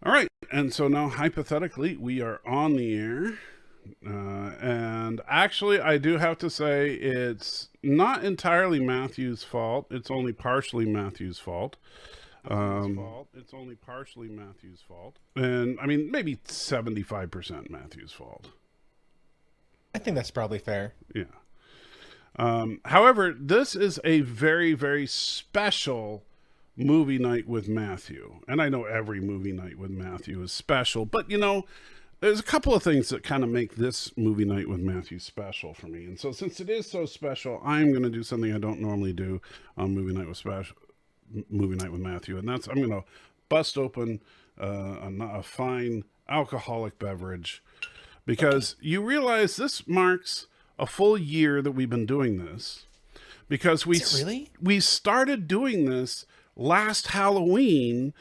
All right, and so now hypothetically we are on the air, and actually I do have to say it's not entirely Matthew's fault. It's only partially Matthew's fault. It's only partially Matthew's fault, and I mean maybe 75% Matthew's fault. I think that's probably fair. Yeah. However, this is a very, very special movie night with Matthew. And I know every movie night with Matthew is special, but there's a couple of things that kind of make this movie night with Matthew special for me. And so since it is so special, I'm going to do something I don't normally do on movie night with Matthew. And that's, I'm going to bust open a fine alcoholic beverage because you realize this marks a full year that we've been doing this because Is it really? we started doing this last Halloween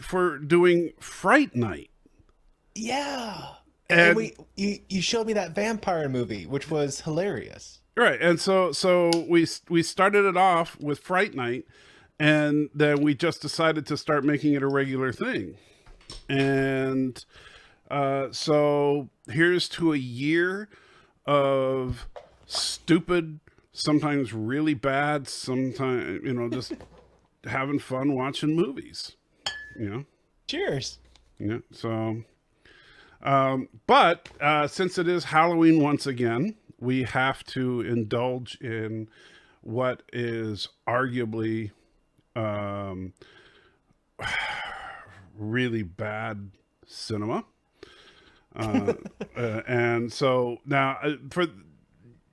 for doing Fright Night. Yeah. And And you showed me that vampire movie, which was hilarious. right, and so we started it off with Fright Night, and then we just decided to start making it a regular thing. And so here's to a year of stupid, sometimes really bad, sometimes just having fun watching movies. You know, Cheers. yeah. So, but since it is Halloween once again, we have to indulge in what is arguably really bad cinema. And so now, for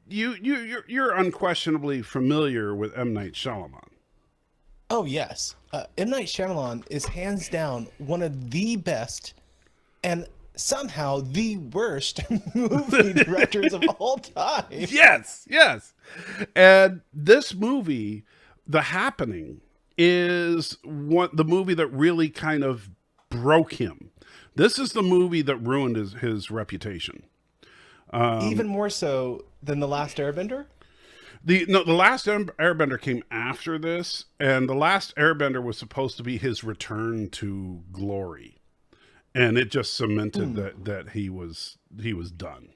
you're unquestionably familiar with M. Night Shyamalan. Oh yes, M. Night Shyamalan is hands down one of the best and somehow the worst movie directors of all time. Yes, yes. And this movie, The Happening, is the movie that really kind of broke him. This is the movie that ruined his reputation. Even more so than The Last Airbender. The last Airbender came after this, and the last Airbender was supposed to be his return to glory, and it just cemented that he was done.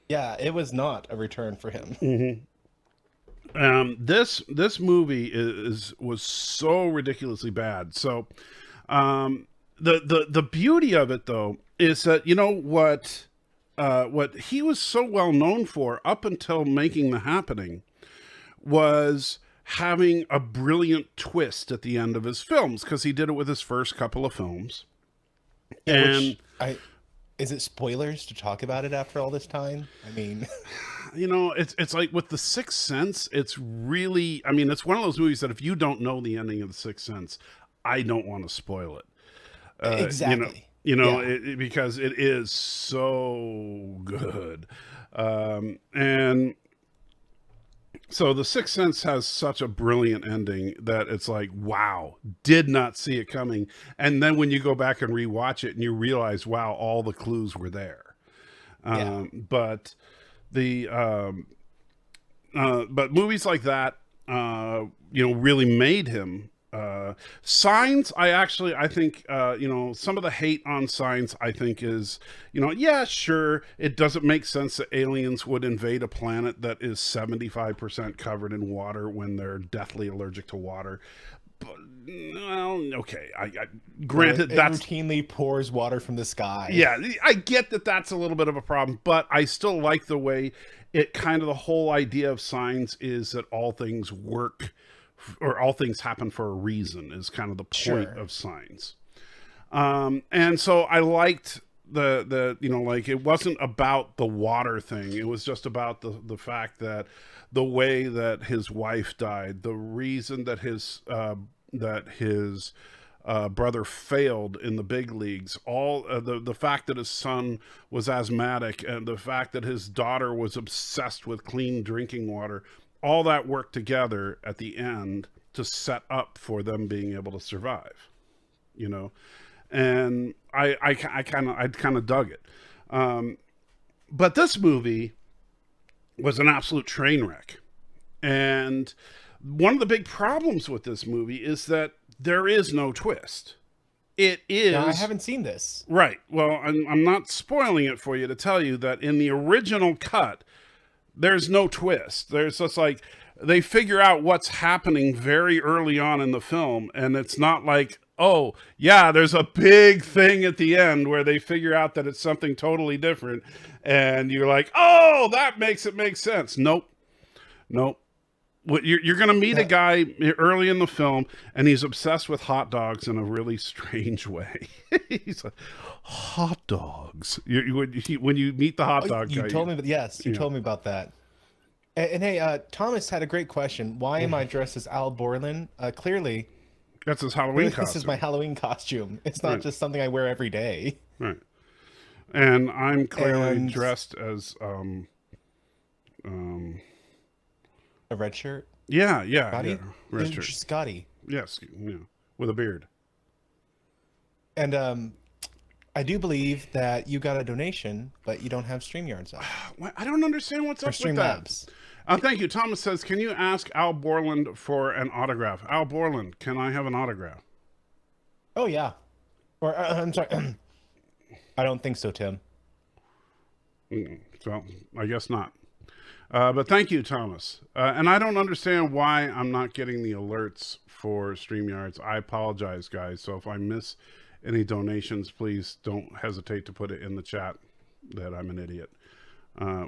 Yeah, it was not a return for him. This movie was so ridiculously bad. So, the beauty of it though is that what he was so well known for up until making The Happening was having a brilliant twist at the end of his films because he did it with his first couple of films. And Which I is it spoilers to talk about it after all this time? I mean, it's like with The Sixth Sense, it's really, I mean, it's one of those movies that if you don't know the ending of The Sixth Sense, I don't want to spoil it. exactly. Yeah. Because it is so good. And so The Sixth Sense has such a brilliant ending that it's like, wow, did not see it coming. And then when you go back and rewatch it and you realize, wow, all the clues were there. Yeah. But but movies like that, really made him. Signs, I think, some of the hate on Signs, I think is, yeah, sure, it doesn't make sense that aliens would invade a planet that is 75% covered in water when they're deathly allergic to water. But, well, okay, I granted It that's routinely pours water from the sky. yeah, I get that that's a little bit of a problem, but I still like the way it kind of the whole idea of Signs is that all things work or all things happen for a reason is kind of the point Sure. of Signs. And so I liked like it wasn't about the water thing. It was just about the fact that the way that his wife died, the reason that his brother failed in the big leagues, all the fact that his son was asthmatic, and the fact that his daughter was obsessed with clean drinking water, all that worked together at the end to set up for them being able to survive. And I kind of dug it. But this movie was an absolute train wreck. And one of the big problems with this movie is that there is no twist. It is. Now, I haven't seen this. Right. Well, I'm not spoiling it for you to tell you that in the original cut, there's no twist. There's just like they figure out what's happening very early on in the film, and it's not like, oh, yeah, there's a big thing at the end where they figure out that it's something totally different, and you're like, oh, that makes it make sense. Nope. You're going to meet a guy early in the film, and he's obsessed with hot dogs in a really strange way. He's like, hot dogs. When you meet the hot dog guy. You told me, yes, you told me about that. And hey, Thomas had a great question. Why am I dressed as Al Borland? Clearly, that's his Halloween costume. This is my Halloween costume. It's not just something I wear every day. Right. And I'm clearly dressed as a red shirt. Yeah, Scotty? Yeah, red shirt. Scotty. Yes, yeah, with a beard. And I do believe that you got a donation, but you don't have StreamYards on. I don't understand what's up with that. Thank you. Thomas says, can you ask Al Borland for an autograph? Al Borland, can I have an autograph? Oh, yeah. Or, I'm sorry. I don't think so, Tim. So, I guess not. But thank you, Thomas. And I don't understand why I'm not getting the alerts for StreamYards. I apologize, guys. So if I miss any donations, please don't hesitate to put it in the chat that I'm an idiot.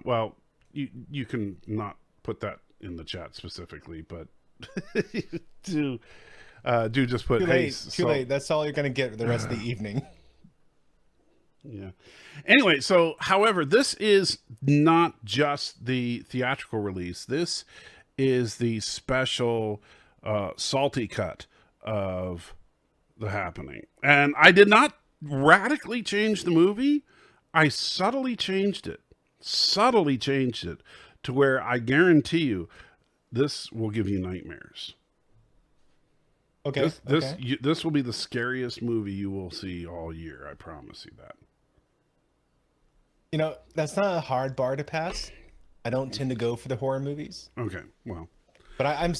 Well, you can not put that in the chat specifically, but do just put too late. That's all you're going to get the rest of the evening. Yeah. Anyway, so however, this is not just the theatrical release. This is the special salty cut of The Happening. And I did not radically change the movie. I subtly changed it to where I guarantee you this will give you nightmares. Okay. This will be the scariest movie you will see all year. I promise you that. You know, that's not a hard bar to pass. I don't tend to go for the horror movies. Okay, well. But I'm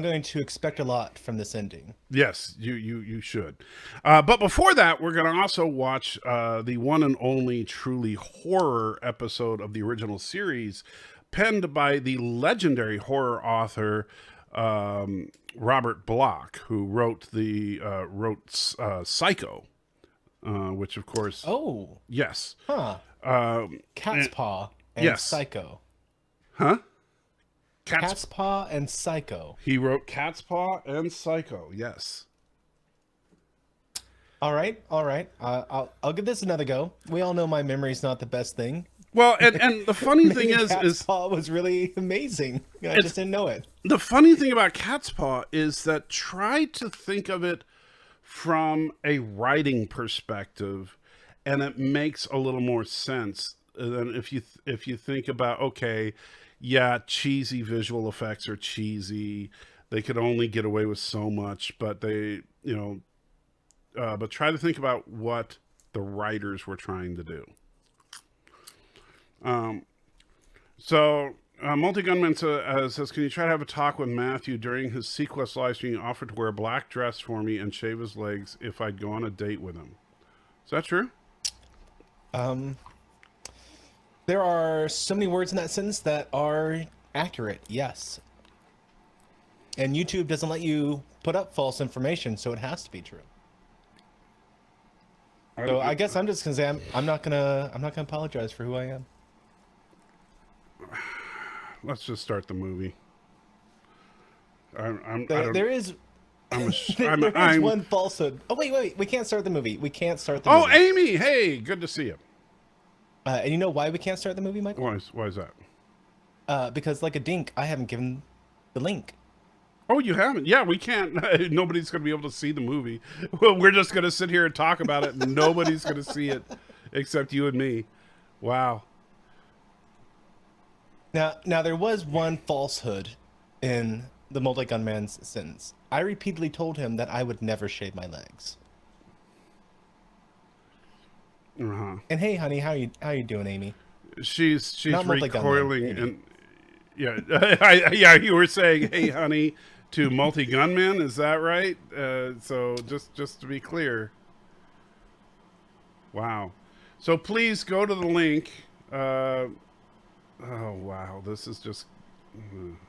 going to expect a lot from this ending. Yes, you should. But before that, we're going to also watch the one and only truly horror episode of the original series, penned by the legendary horror author Robert Bloch, who wrote Psycho, which of course. Oh. Yes. Huh. Cat's Paw and yes. Psycho. Huh? Cat's Paw and Psycho. He wrote Cat's Paw and Psycho. Yes. All right. I'll give this another go. We all know my memory's not the best thing. Well, and the funny thing Cat's Paw was really amazing. I just didn't know it. The funny thing about Cat's Paw is that try to think of it from a writing perspective, and it makes a little more sense than if you think about, okay, yeah, cheesy visual effects are cheesy. They could only get away with so much, but but try to think about what the writers were trying to do. Multi-Gunman says, can you try to have a talk with Matthew during his Sequest live stream? He offered to wear a black dress for me and shave his legs if I'd go on a date with him. Is that true? There are so many words in that sentence that are accurate, yes. And YouTube doesn't let you put up false information, so it has to be true. So I guess I'm just gonna say I'm not gonna apologize for who I am. Let's just start the movie. There is one falsehood. Oh wait, we can't start the movie. We can't start the movie. Oh, Amy, hey, good to see you. And you know why we can't start the movie, Michael? Why is that? Because like a dink, I haven't given the link. Oh, you haven't? Yeah, we can't. Nobody's going to be able to see the movie. Well, we're just going to sit here and talk about it, and nobody's going to see it except you and me. Wow. Now there was one falsehood in the Multi-Gunman's sentence. I repeatedly told him that I would never shave my legs. Uh-huh. And hey, honey, how you doing, Amy? She's Not recoiling, Multi-Gunman, and yeah, you were saying, "Hey, honey," to Multi-Gunman. Is that right? So just to be clear. Wow. So please go to the link. Oh, wow. This is just...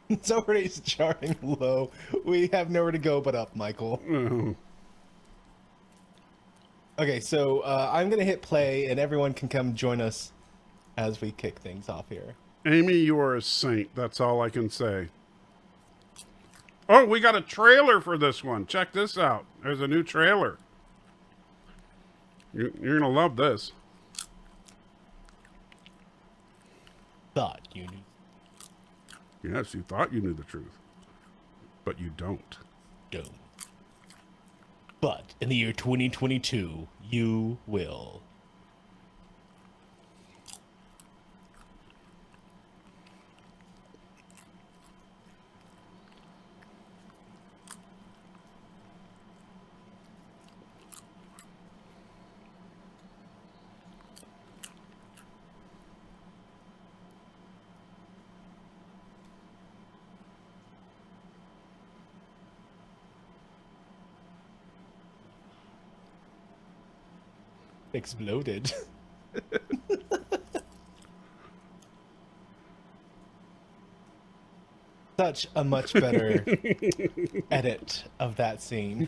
It's already starting low. We have nowhere to go but up, Michael. Okay, so I'm going to hit play, and everyone can come join us as we kick things off here. Amy, you are a saint. That's all I can say. Oh, we got a trailer for this one. Check this out. There's a new trailer. You're going to love this. Thought you knew. Yes, you thought you knew the truth. But you don't. Don't. But in the year 2022, you will. Exploded. Such a much better edit of that scene.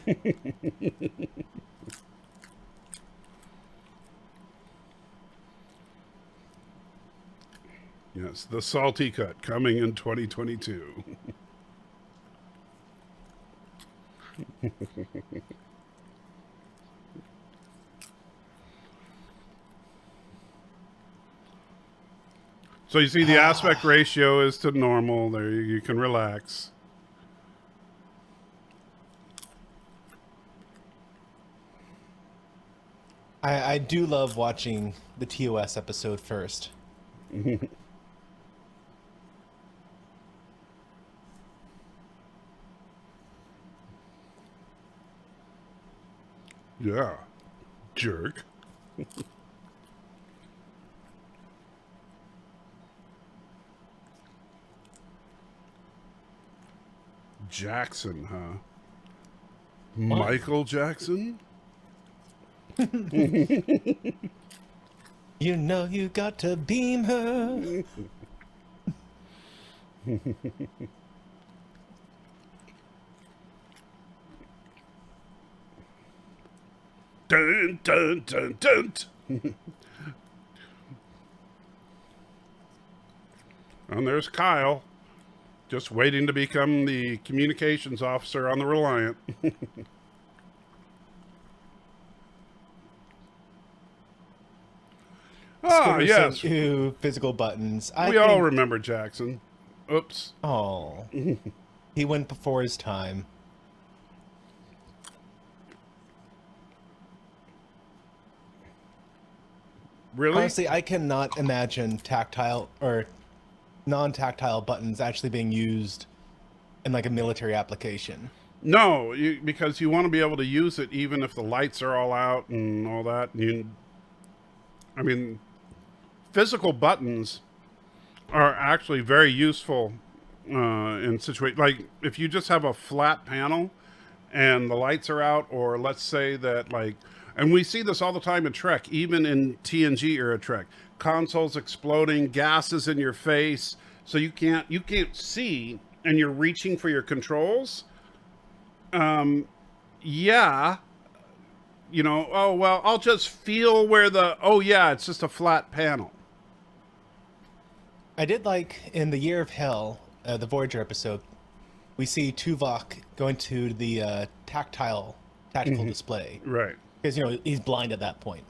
Yes, the salty cut coming in 2022. So you see the aspect ratio is to normal. There you can relax. I do love watching the TOS episode first. Yeah, jerk. Jackson, huh? Michael Jackson? You know you got to beam her. Dun, dun, dun, dun. And there's Kyle, just waiting to become the communications officer on the Reliant. Ah, yes. Ooh, physical buttons. We all remember Jackson. Oops. Oh, he went before his time. Really? Honestly, I cannot imagine tactile or non-tactile buttons actually being used in like a military application. No, because you want to be able to use it even if the lights are all out and all that. I mean, physical buttons are actually very useful in situations like if you just have a flat panel and the lights are out, or let's say that like, and we see this all the time in Trek, even in TNG era Trek, consoles exploding, gases in your face, so you can't see, and you're reaching for your controls. Yeah, you know, oh well, I'll just feel where it's just a flat panel. I did like in the Year of Hell, the Voyager episode, we see Tuvok going to the tactile tactical display. Right. Because, you know, he's blind at that point.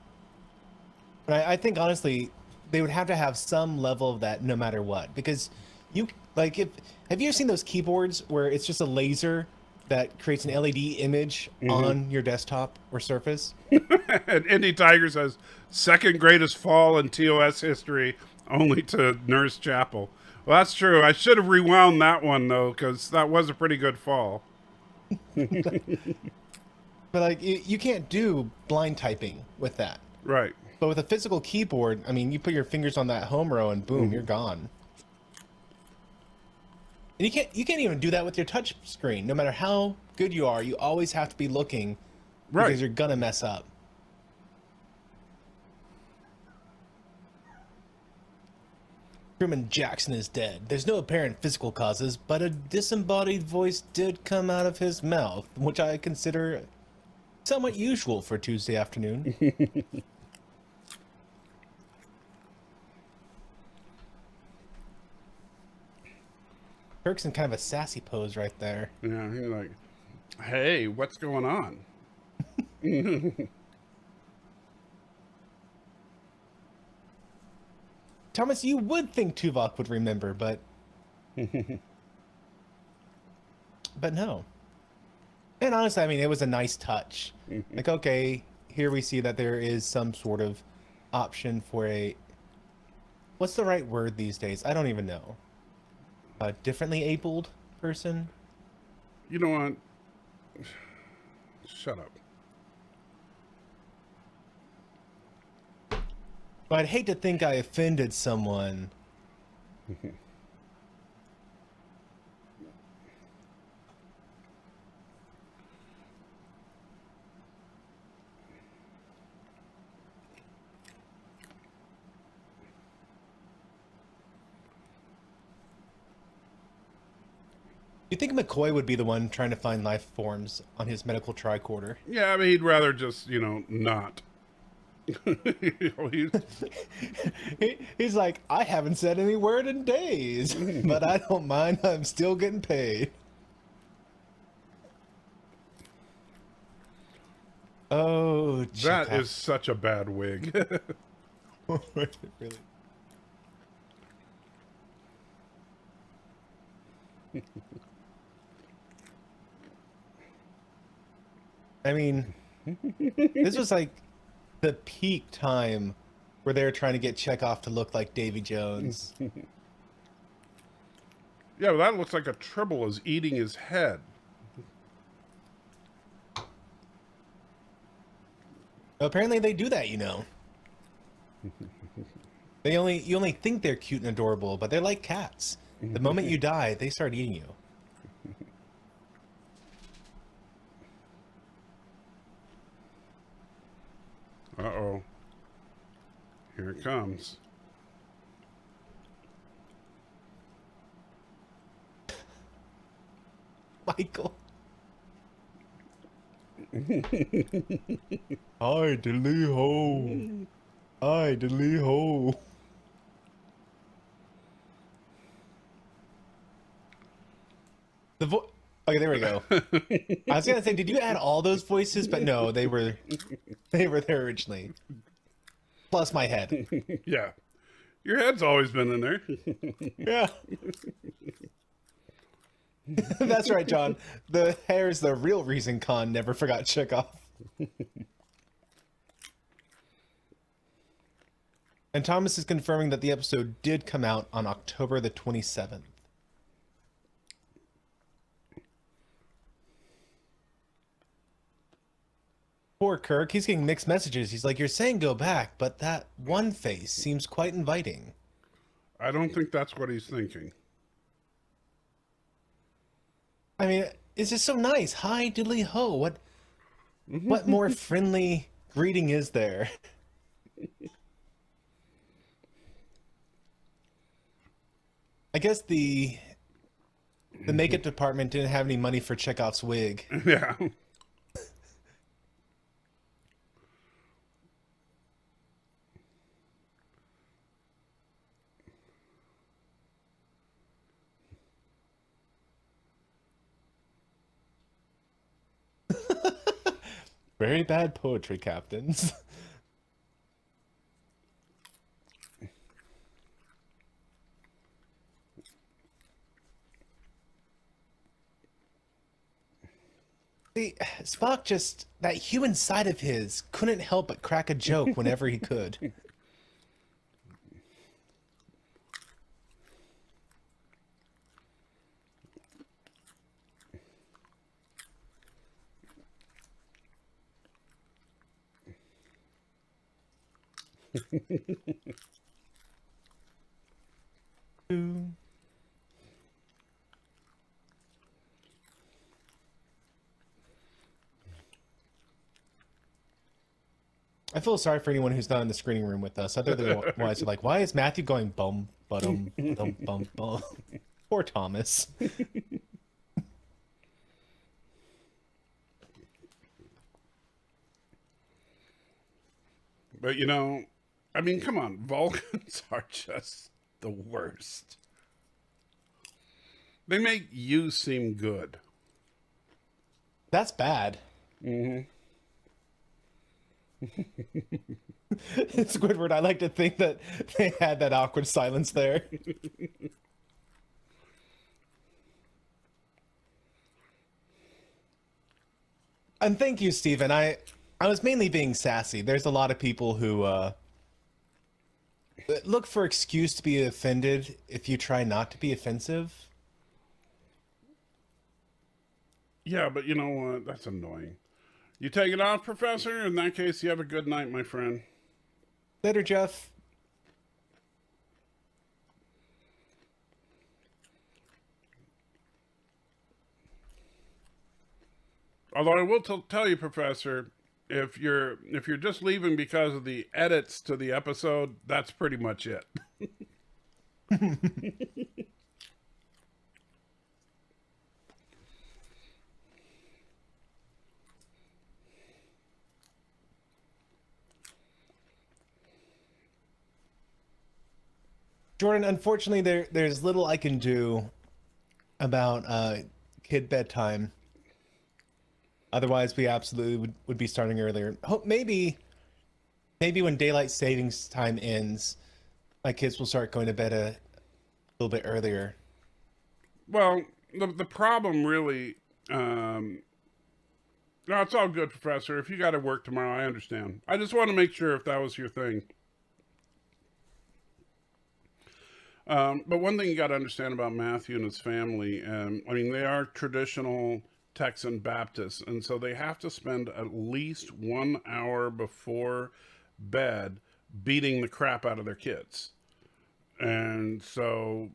But I think, honestly, they would have to have some level of that no matter what. Because have you ever seen those keyboards where it's just a laser that creates an LED image on your desktop or Surface? And Indy Tiger says, second greatest fall in TOS history, only to Nurse Chapel. Well, that's true. I should have rewound that one, though, because that was a pretty good fall. But, like, you can't do blind typing with that. Right. But with a physical keyboard, I mean, you put your fingers on that home row and boom, you're gone. And you can't even do that with your touch screen. No matter how good you are, you always have to be looking because you're gonna mess up. Truman Jackson is dead. There's no apparent physical causes, but a disembodied voice did come out of his mouth, which I consider somewhat usual for Tuesday afternoon. Kirk's in kind of a sassy pose right there. Yeah, he's like, hey, what's going on? Thomas, you would think Tuvok would remember, but no. And honestly, I mean, it was a nice touch. Like, okay, here we see that there is some sort of option for a... What's the right word these days? I don't even know. A differently abled person? You know what? Shut up. But I'd hate to think I offended someone. You think McCoy would be the one trying to find life forms on his medical tricorder? Yeah, I mean, he'd rather just, not. He's like, I haven't said any word in days, but I don't mind. I'm still getting paid. Oh, that is such a bad wig. Really? I mean, this was like the peak time where they were trying to get Chekhov to look like Davy Jones. Yeah, but that looks like a Tribble is eating his head. Apparently they do that, You only think they're cute and adorable, but they're like cats. The moment you die, they start eating you. Uh-oh. Here it comes. Michael. Hi, diddly ho. Hi, diddly ho. Okay, there we go. I was gonna say, did you add all those voices? But no, they were there originally. Plus my head. Yeah. Your head's always been in there. Yeah. That's right, John. The hair's the real reason Khan never forgot Chekhov. And Thomas is confirming that the episode did come out on October the 27th. Poor Kirk, he's getting mixed messages. He's like, you're saying go back, but that one face seems quite inviting. I don't think that's what he's thinking. I mean, it's just so nice. Hi, diddly ho. What more friendly greeting is there? I guess the makeup department didn't have any money for Chekhov's wig. Yeah. Very bad poetry, captains. See, Spock just, that human side of his, couldn't help but crack a joke whenever he could. I feel sorry for anyone who's not in the screening room with us. Otherwise, like, why is Matthew going bum, bum, bum, bum, bum? Poor Thomas. But you know, I mean, come on, Vulcans are just the worst. They make you seem good. That's bad. Mm-hmm. Squidward, I like to think that they had that awkward silence there. And thank you, Stephen. I was mainly being sassy. There's a lot of people who look for excuse to be offended if you try not to be offensive. Yeah, but you know what? That's annoying. You take it off, Professor? In that case, you have a good night, my friend. Later, Jeff. Although I will tell you, Professor, if you're just leaving because of the edits to the episode, that's pretty much it. Jordan, unfortunately, there's little I can do about kid bedtime. Otherwise, we absolutely would be starting earlier. Hope maybe when daylight savings time ends, my kids will start going to bed a little bit earlier. Well, the problem really, no, it's all good, Professor. If you got to work tomorrow, I understand. I just want to make sure if that was your thing. But one thing you got to understand about Matthew and his family, I mean, they are traditional Texan Baptists, and so they have to spend at least 1 hour before bed beating the crap out of their kids. And so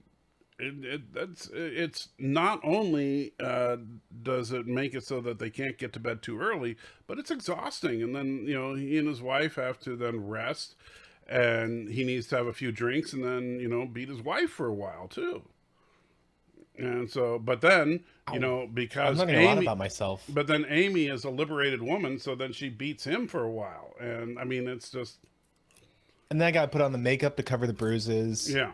it's not only does it make it so that they can't get to bed too early, but it's exhausting. And then, you know, he and his wife have to then rest, and he needs to have a few drinks and then, you know, beat his wife for a while too. And so, but then, you know, because I'm learning a lot about myself. But then Amy is a liberated woman, so then she beats him for a while. And I mean, it's just. And then I got to put on the makeup to cover the bruises. Yeah.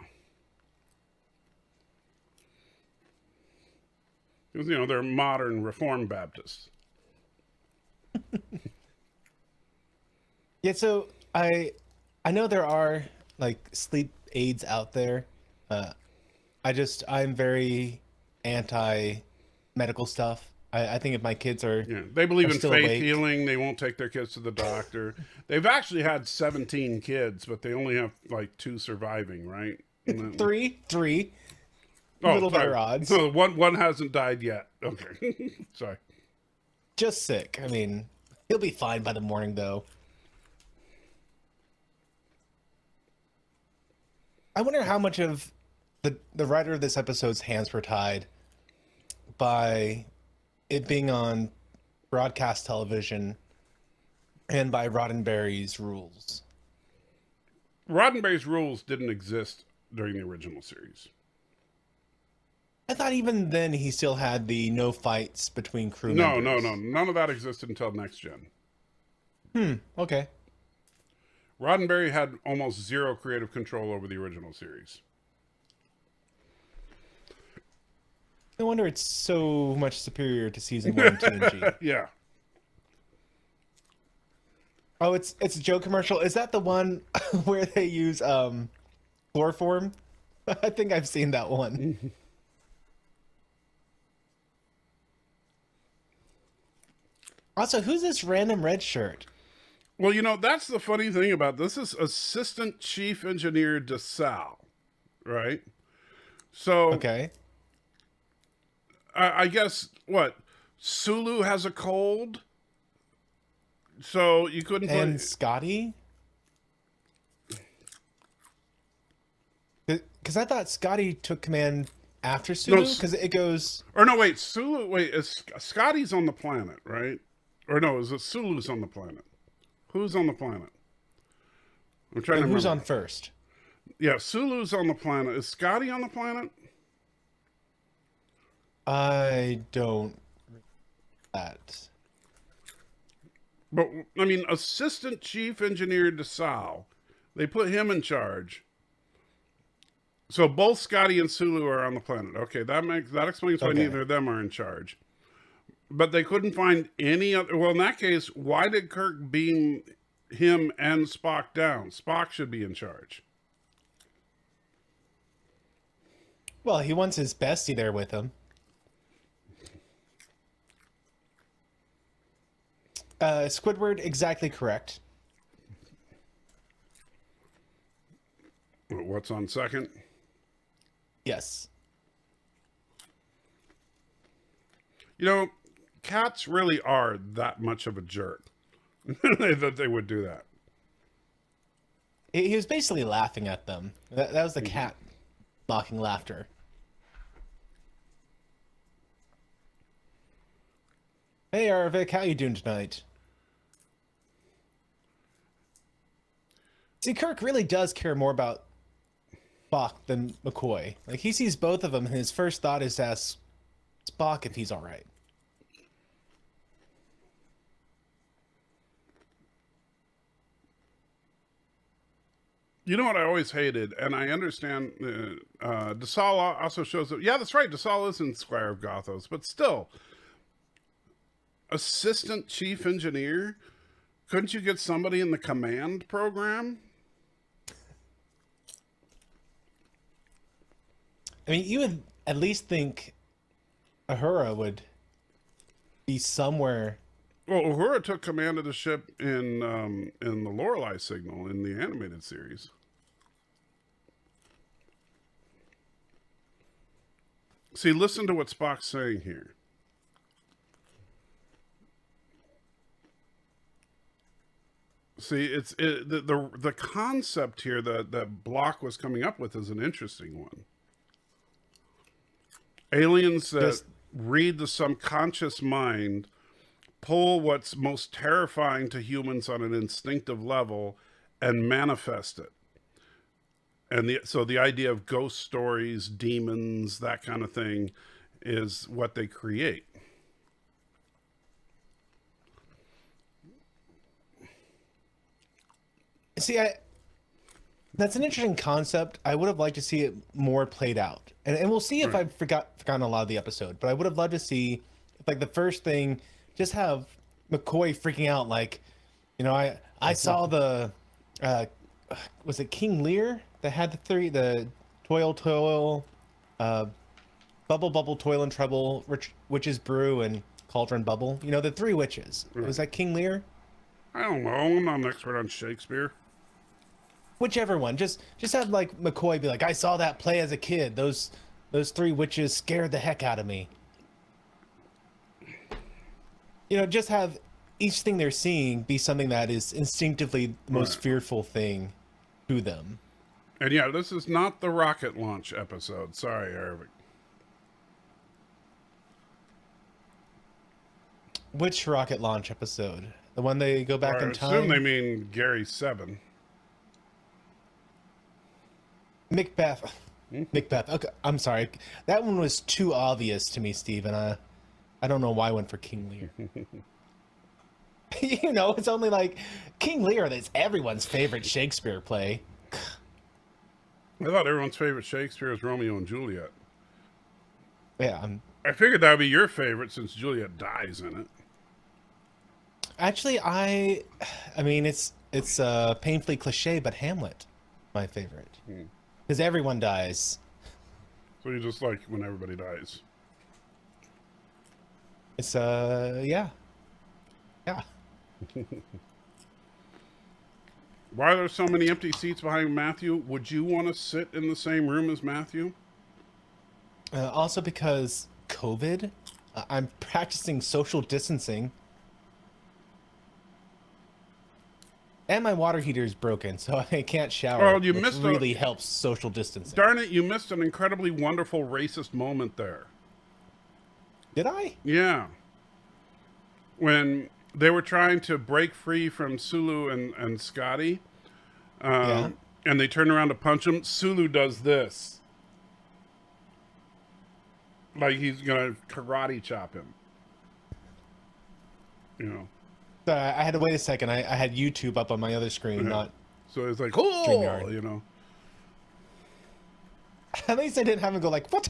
Because, you know, they're modern Reformed Baptists. Yeah, so I know there are like sleep aids out there. I'm very anti medical stuff. I think if my kids are they believe in faith awake, healing, they won't take their kids to the doctor. They've actually had 17 kids, but they only have like 2 surviving, right? Three. Oh, Little better odds. No, one hasn't died yet. Okay. Sorry. Just sick. I mean, he'll be fine by the morning though. I wonder how much of the writer of this episode's hands were tied by it being on broadcast television and by Roddenberry's rules. Roddenberry's rules didn't exist during the original series. I thought even then he still had the no fights between crew members. No. None of that existed until Next Gen. Okay. Roddenberry had almost zero creative control over the original series. No wonder it's so much superior to season 1 of TNG. Yeah. Oh, it's a Joe commercial. Is that the one where they use chloroform? I think I've seen that one. Also, who's this random red shirt? Well, you know, that's the funny thing about this is Assistant Chief Engineer DeSalle, right? So, Okay. I guess, what? Sulu has a cold? So you couldn't put... And Scotty? Because I thought Scotty took command after Sulu, because it goes... Or no, wait, Sulu... Wait, Scotty's on the planet, right? Or no, is it Sulu's on the planet? Who's on the planet? I'm trying to Who's remember. on first? Yeah, Sulu's on the planet. Is Scotty on the planet? I don't. That. But, I mean, Assistant Chief Engineer DeSalle, they put him in charge. So both Scotty and Sulu are on the planet. Okay, that explains why Okay. neither of them are in charge. But they couldn't find any other. Well, in that case, why did Kirk beam him and Spock down? Spock should be in charge. Well, he wants his bestie there with him. Squidward, exactly correct. What's on second? Yes. You know, cats really are that much of a jerk that they would do that. He was basically laughing at them. That was the cat mocking laughter. Hey, Arvik, how you doing tonight? See, Kirk really does care more about Spock than McCoy. Like, he sees both of them, and his first thought is to ask Spock if he's all right. You know what I always hated, and I understand DeSalle also shows up. Yeah, that's right. DeSalle is in Squire of Gothos, but still, Assistant Chief Engineer. Couldn't you get somebody in the command program? I mean, you would at least think Uhura would be somewhere. Well, Uhura took command of the ship in the Lorelei signal in the animated series. See, listen to what Spock's saying here. See, the concept here that Block was coming up with is an interesting one. Aliens that read the subconscious mind pull what's most terrifying to humans on an instinctive level and manifest it. And so the idea of ghost stories, demons, that kind of thing is what they create. See, that's an interesting concept. I would have liked to see it more played out. And we'll see if I've forgotten a lot of the episode, but I would have loved to see, like, the first thing, just have McCoy freaking out, like, you know, I saw the, was it King Lear that had the toil, bubble, toil and trouble, witches brew, and cauldron bubble. You know, the three witches. Right. Was that King Lear? I don't know. I'm not an expert on Shakespeare. Whichever one. Just have, like, McCoy be like, I saw that play as a kid. Those three witches scared the heck out of me. You know, just have each thing they're seeing be something that is instinctively the most fearful thing to them. And yeah, this is not the rocket launch episode. Sorry, Arvik. Which rocket launch episode? The one they go back in time? I assume they mean Gary 7. Macbeth. Macbeth. Okay, I'm sorry. That one was too obvious to me, Steve, and I don't know why I went for King Lear. You know, it's only like King Lear that's everyone's favorite Shakespeare play. I thought everyone's favorite Shakespeare is Romeo and Juliet. Yeah, I figured that would be your favorite since Juliet dies in it. actually, I mean, it's painfully cliche, but Hamlet, my favorite, because everyone dies. So you just like when everybody dies. It's yeah. Why are there so many empty seats behind Matthew? Would you want to sit in the same room as Matthew? Also because COVID, I'm practicing social distancing. And my water heater is broken, so I can't shower. Well, you which missed really helps social distancing. Darn it, you missed an incredibly wonderful racist moment there. Did I? Yeah. When they were trying to break free from Sulu and Scotty, Yeah. And they turn around to punch him. Sulu does this, like he's gonna karate chop him. You know. So I had to wait a second. I had YouTube up on my other screen, not So it's like, oh, StreamYard. you know. At least I didn't have him go like, what?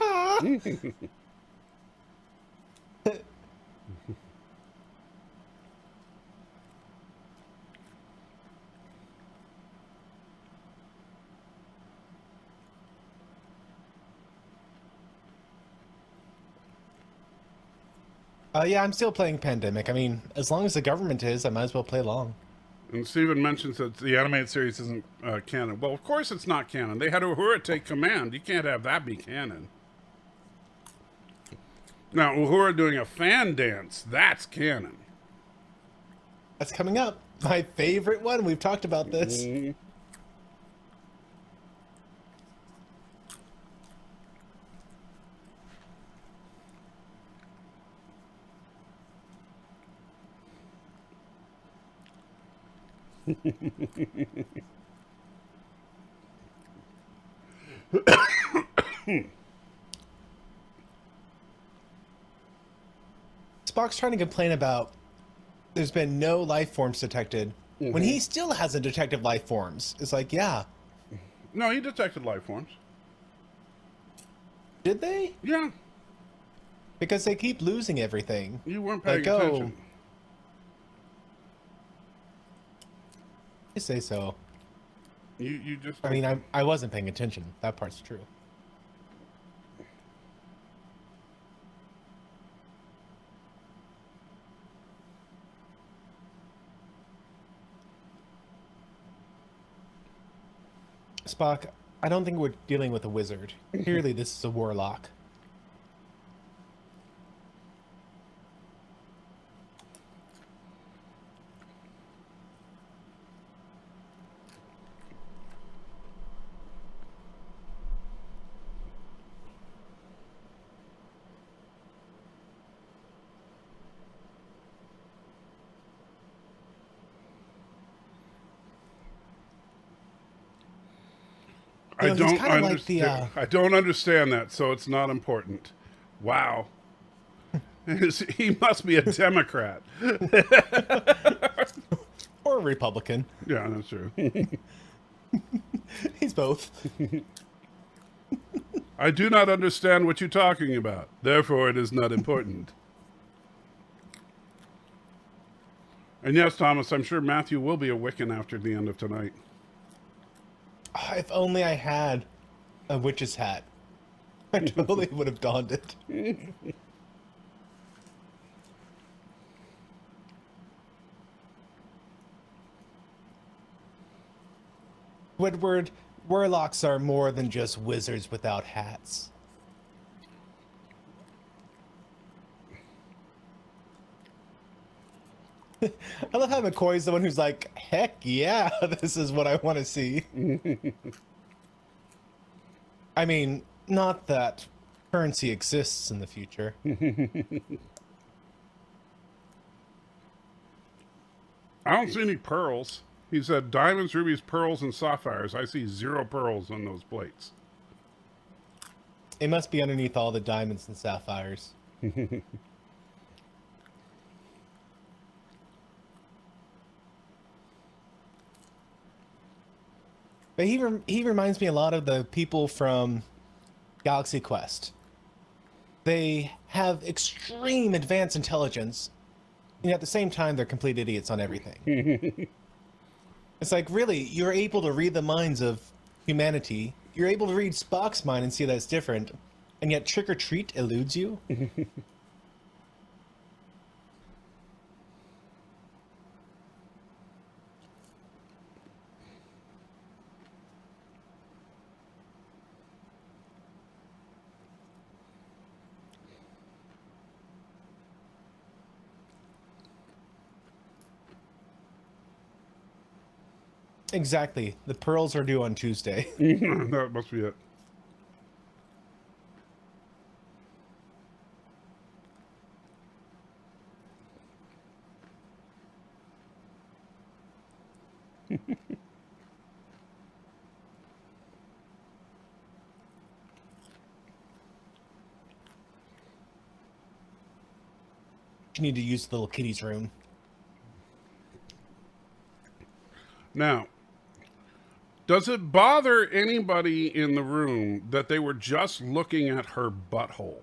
Yeah, I'm still playing Pandemic. I mean, as long as the government is, I might as well play along. And Steven mentions that the animated series isn't canon. Well, of course it's not canon. They had Uhura take command. You can't have that be canon. Now, Uhura doing a fan dance, that's canon. That's coming up. My favorite one. We've talked about this. Mm-hmm. Spock's trying to complain about there's been no life forms detected when he still hasn't detected life forms. It's like, yeah. No, he detected life forms. Did they? Yeah. Because they keep losing everything. You weren't paying Like, oh. attention. You say so. You just. I mean, I wasn't paying attention. That part's true. Spock, I don't think we're dealing with a wizard. Clearly, this is a warlock. I You know, he's don't kinda like understand. the, I don't understand that, so it's not important. Wow. He must be a Democrat. or a Republican. Yeah, that's true. He's both. I do not understand what you're talking about. Therefore, it is not important. And yes, Thomas, I'm sure Matthew will be a Wiccan after the end of tonight. If only I had a witch's hat. I totally would have donned it. Woodward, warlocks are more than just wizards without hats. I love how McCoy's the one who's like, heck yeah, this is what I want to see. I mean, not that currency exists in the future. I don't see any pearls. He said diamonds, rubies, pearls, and sapphires. I see 0 pearls on those plates. It must be underneath all the diamonds and sapphires. But he reminds me a lot of the people from Galaxy Quest. They have extreme advanced intelligence, and at the same time, they're complete idiots on everything. It's like, really, you're able to read the minds of humanity. You're able to read Spock's mind and see that it's different, and yet Trick or Treat eludes you? Exactly. The pearls are due on Tuesday. That must be it. You need to use the little kitty's room. Now, does it bother anybody in the room that they were just looking at her butthole?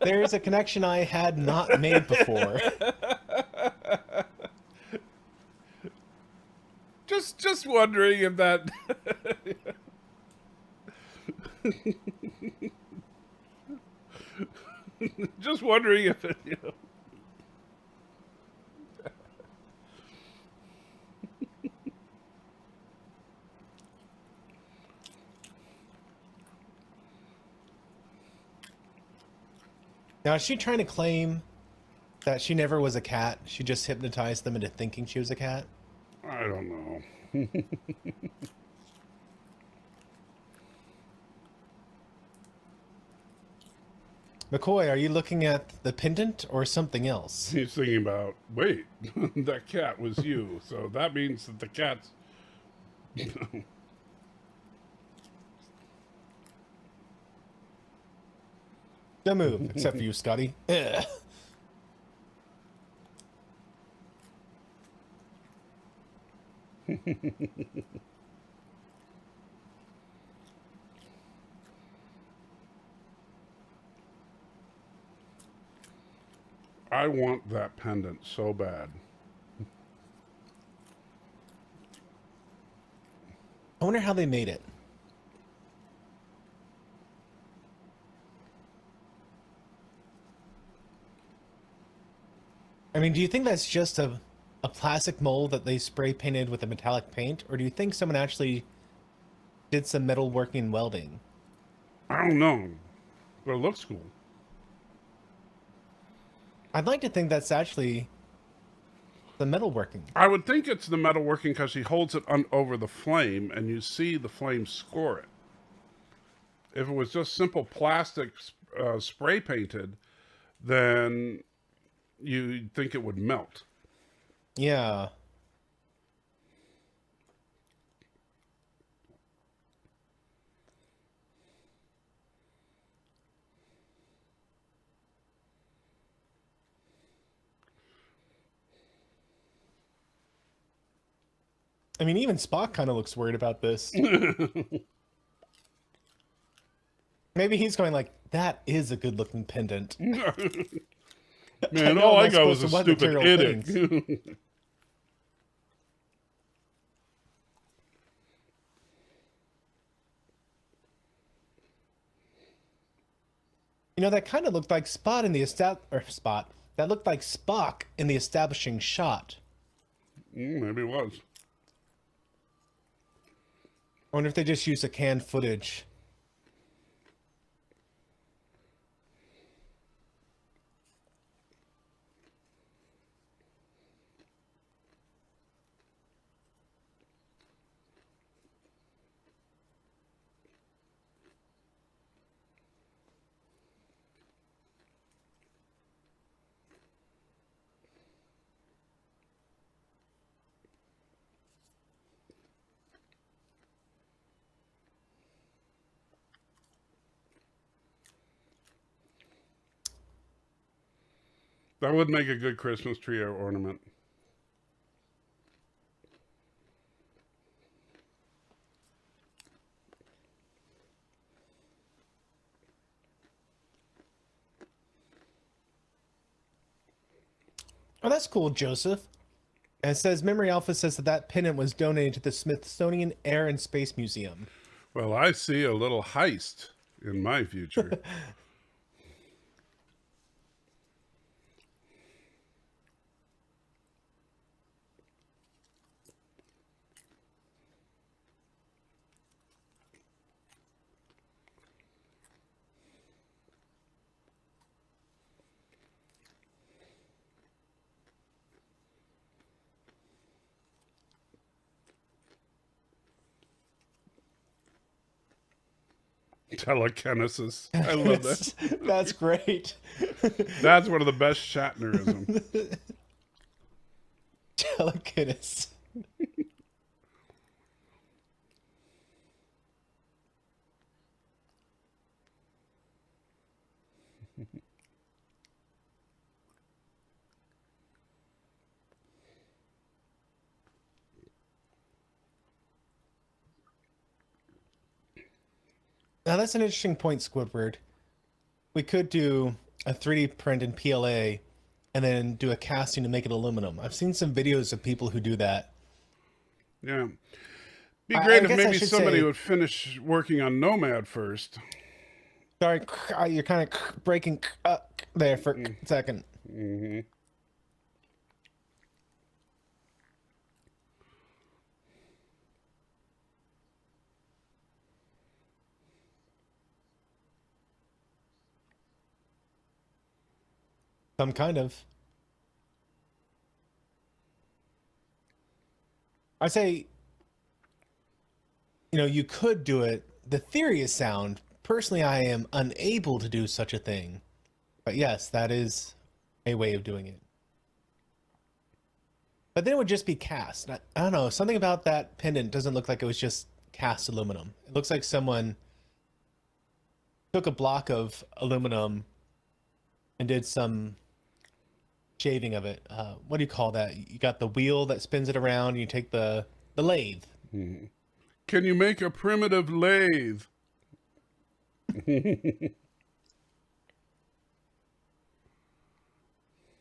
There is a connection I had not made before. Just wondering if that. Just wondering if it. Now, is she trying to claim that she never was a cat? She just hypnotized them into thinking she was a cat? I don't know. McCoy, are you looking at the pendant or something else? He's thinking about, wait, that cat was you, so that means that the cat's. Don't move, except for you, Scotty. Ugh. I want that pendant so bad. I wonder how they made it. I mean, do you think that's just a plastic mold that they spray painted with a metallic paint? Or do you think someone actually did some metalworking welding? I don't know, but it looks cool. I'd like to think that's actually the metalworking. I would think it's the metalworking because he holds it over the flame and you see the flame score it. If it was just simple plastic spray painted, then you'd think it would melt. Yeah. I mean, even Spock kind of looks worried about this. Maybe he's going like, that is a good-looking pendant. Man, all I got was a stupid idiot. You know, that kind of looked like Spot in the Spot. That looked like Spock in the establishing shot. Maybe it was. I wonder if they just used a canned footage. That would make a good Christmas tree ornament. Oh, that's cool, Joseph. And it says Memory Alpha says that pendant was donated to the Smithsonian Air and Space Museum. Well, I see a little heist in my future. Telekinesis. I love that. That's great. That's one of the best Shatnerism. Telekinesis. Now that's an interesting point, Squidward. We could do a 3D print in PLA and then do a casting to make it aluminum. I've seen some videos of people who do that. Yeah. Be great I if guess I maybe should somebody say- would finish working on Nomad first. Sorry, you're kind of breaking there for a second. Mm-hmm. Some kind of. I say, you could do it. The theory is sound. Personally, I am unable to do such a thing. But yes, that is a way of doing it. But then it would just be cast. I don't know. Something about that pendant doesn't look like it was just cast aluminum. It looks like someone took a block of aluminum and did some shaving of it. What do you call that? You got the wheel that spins it around. And you take the lathe. Mm-hmm. Can you make a primitive lathe?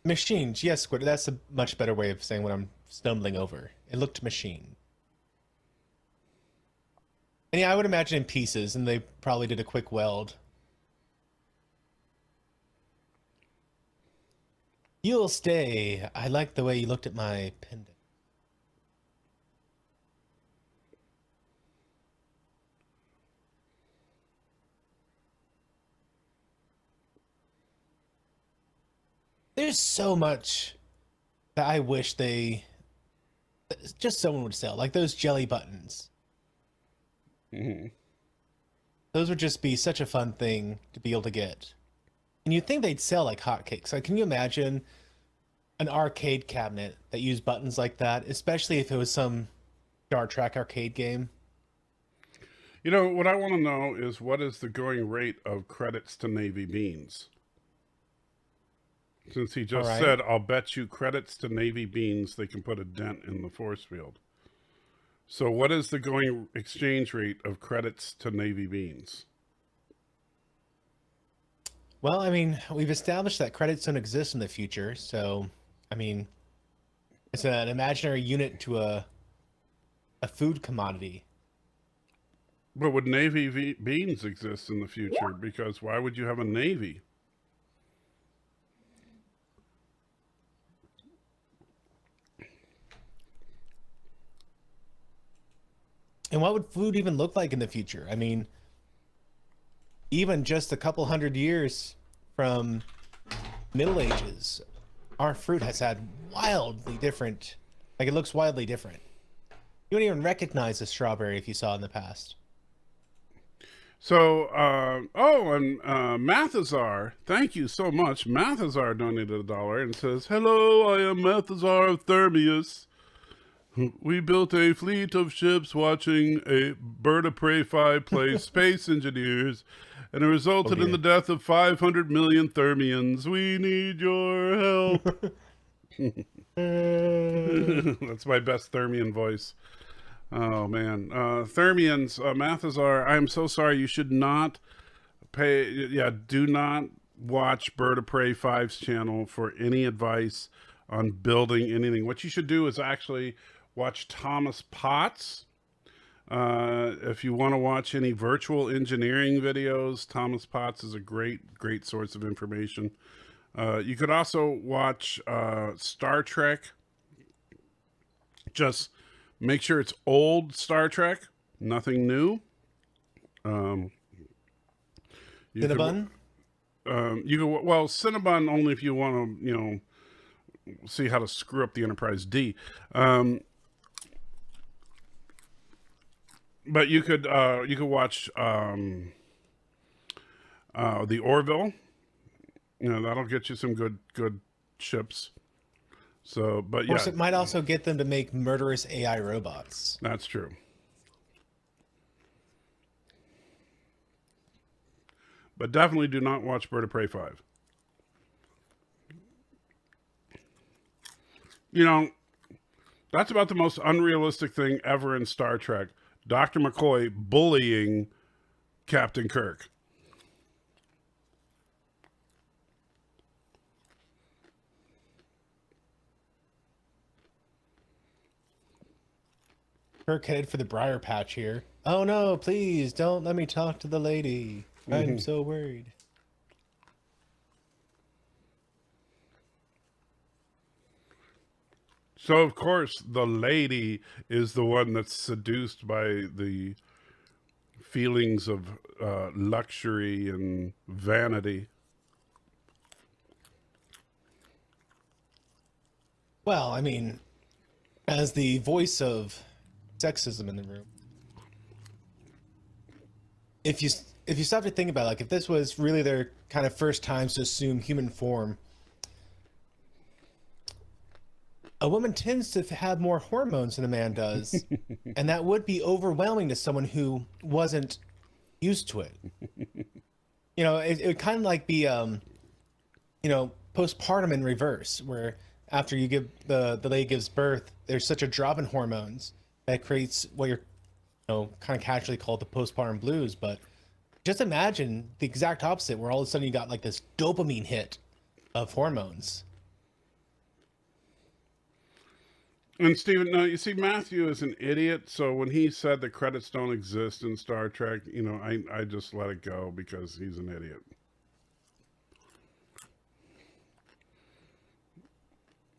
Machines, yes, Squid. That's a much better way of saying what I'm stumbling over. It looked machine. And yeah, I would imagine in pieces, and they probably did a quick weld. You'll stay. I like the way you looked at my pendant. There's so much that I wish just someone would sell, like those jelly buttons. Mm-hmm. Those would just be such a fun thing to be able to get. And you'd think they'd sell like hotcakes. Like, can you imagine an arcade cabinet that used buttons like that, especially if it was some Star Trek arcade game? What I want to know is what is the going rate of credits to Navy beans? Since he just said, I'll bet you credits to Navy beans, they can put a dent in the force field. So what is the going exchange rate of credits to Navy beans? Well, I mean, we've established that credits don't exist in the future. So, I mean, it's an imaginary unit to a food commodity. But would Navy beans exist in the future? Because why would you have a Navy? And what would food even look like in the future? I mean, even just a couple hundred years from Middle Ages, our fruit has had wildly different, like it looks wildly different. You wouldn't even recognize a strawberry if you saw it in the past. So, and Mathazar, thank you so much. Mathazar donated $1 and says, "Hello, I am Mathazar of Thermius. We built a fleet of ships watching a Bird of Prey 5 play Space Engineers, and it resulted in the death of 500 million Thermians. We need your help." That's my best Thermian voice. Oh, man. Thermians, Mathazar, I'm so sorry. You should not do not watch Bird of Prey 5's channel for any advice on building anything. What you should do is actually watch Thomas Potts. If you want to watch any virtual engineering videos, Thomas Potts is a great source of information. You could also watch Star Trek. Just make sure it's old Star Trek, nothing new. Cinnabon? Cinnabon only if you want to, see how to screw up the Enterprise D. But you could watch the Orville. That'll get you some good ships. So, but Of course, it might also get them to make murderous AI robots. That's true. But definitely do not watch Bird of Prey 5. That's about the most unrealistic thing ever in Star Trek. Dr. McCoy bullying Captain Kirk. Kirk headed for the briar patch here. Oh no, please don't let me talk to the lady. I'm so worried. So, of course, the lady is the one that's seduced by the feelings of luxury and vanity. Well, I mean, as the voice of sexism in the room, if you stop to think about it, like if this was really their kind of first times to assume human form, a woman tends to have more hormones than a man does, and that would be overwhelming to someone who wasn't used to it. You know, it would kind of like be, you know, postpartum in reverse, where after you give the lady gives birth, there's such a drop in hormones that creates what you're, you know, kind of casually called the postpartum blues. But just imagine the exact opposite, where all of a sudden you got like this dopamine hit of hormones. And Stephen, no, you see, Matthew is an idiot. So when he said the credits don't exist in Star Trek, you know, I just let it go because he's an idiot.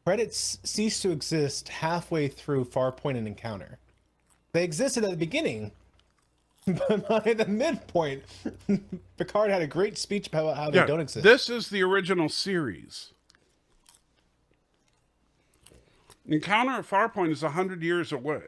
Credits cease to exist halfway through Farpoint and Encounter. They existed at the beginning, but by the midpoint, Picard had a great speech about how they don't exist. This is the original series. Encounter at Farpoint is 100 years away.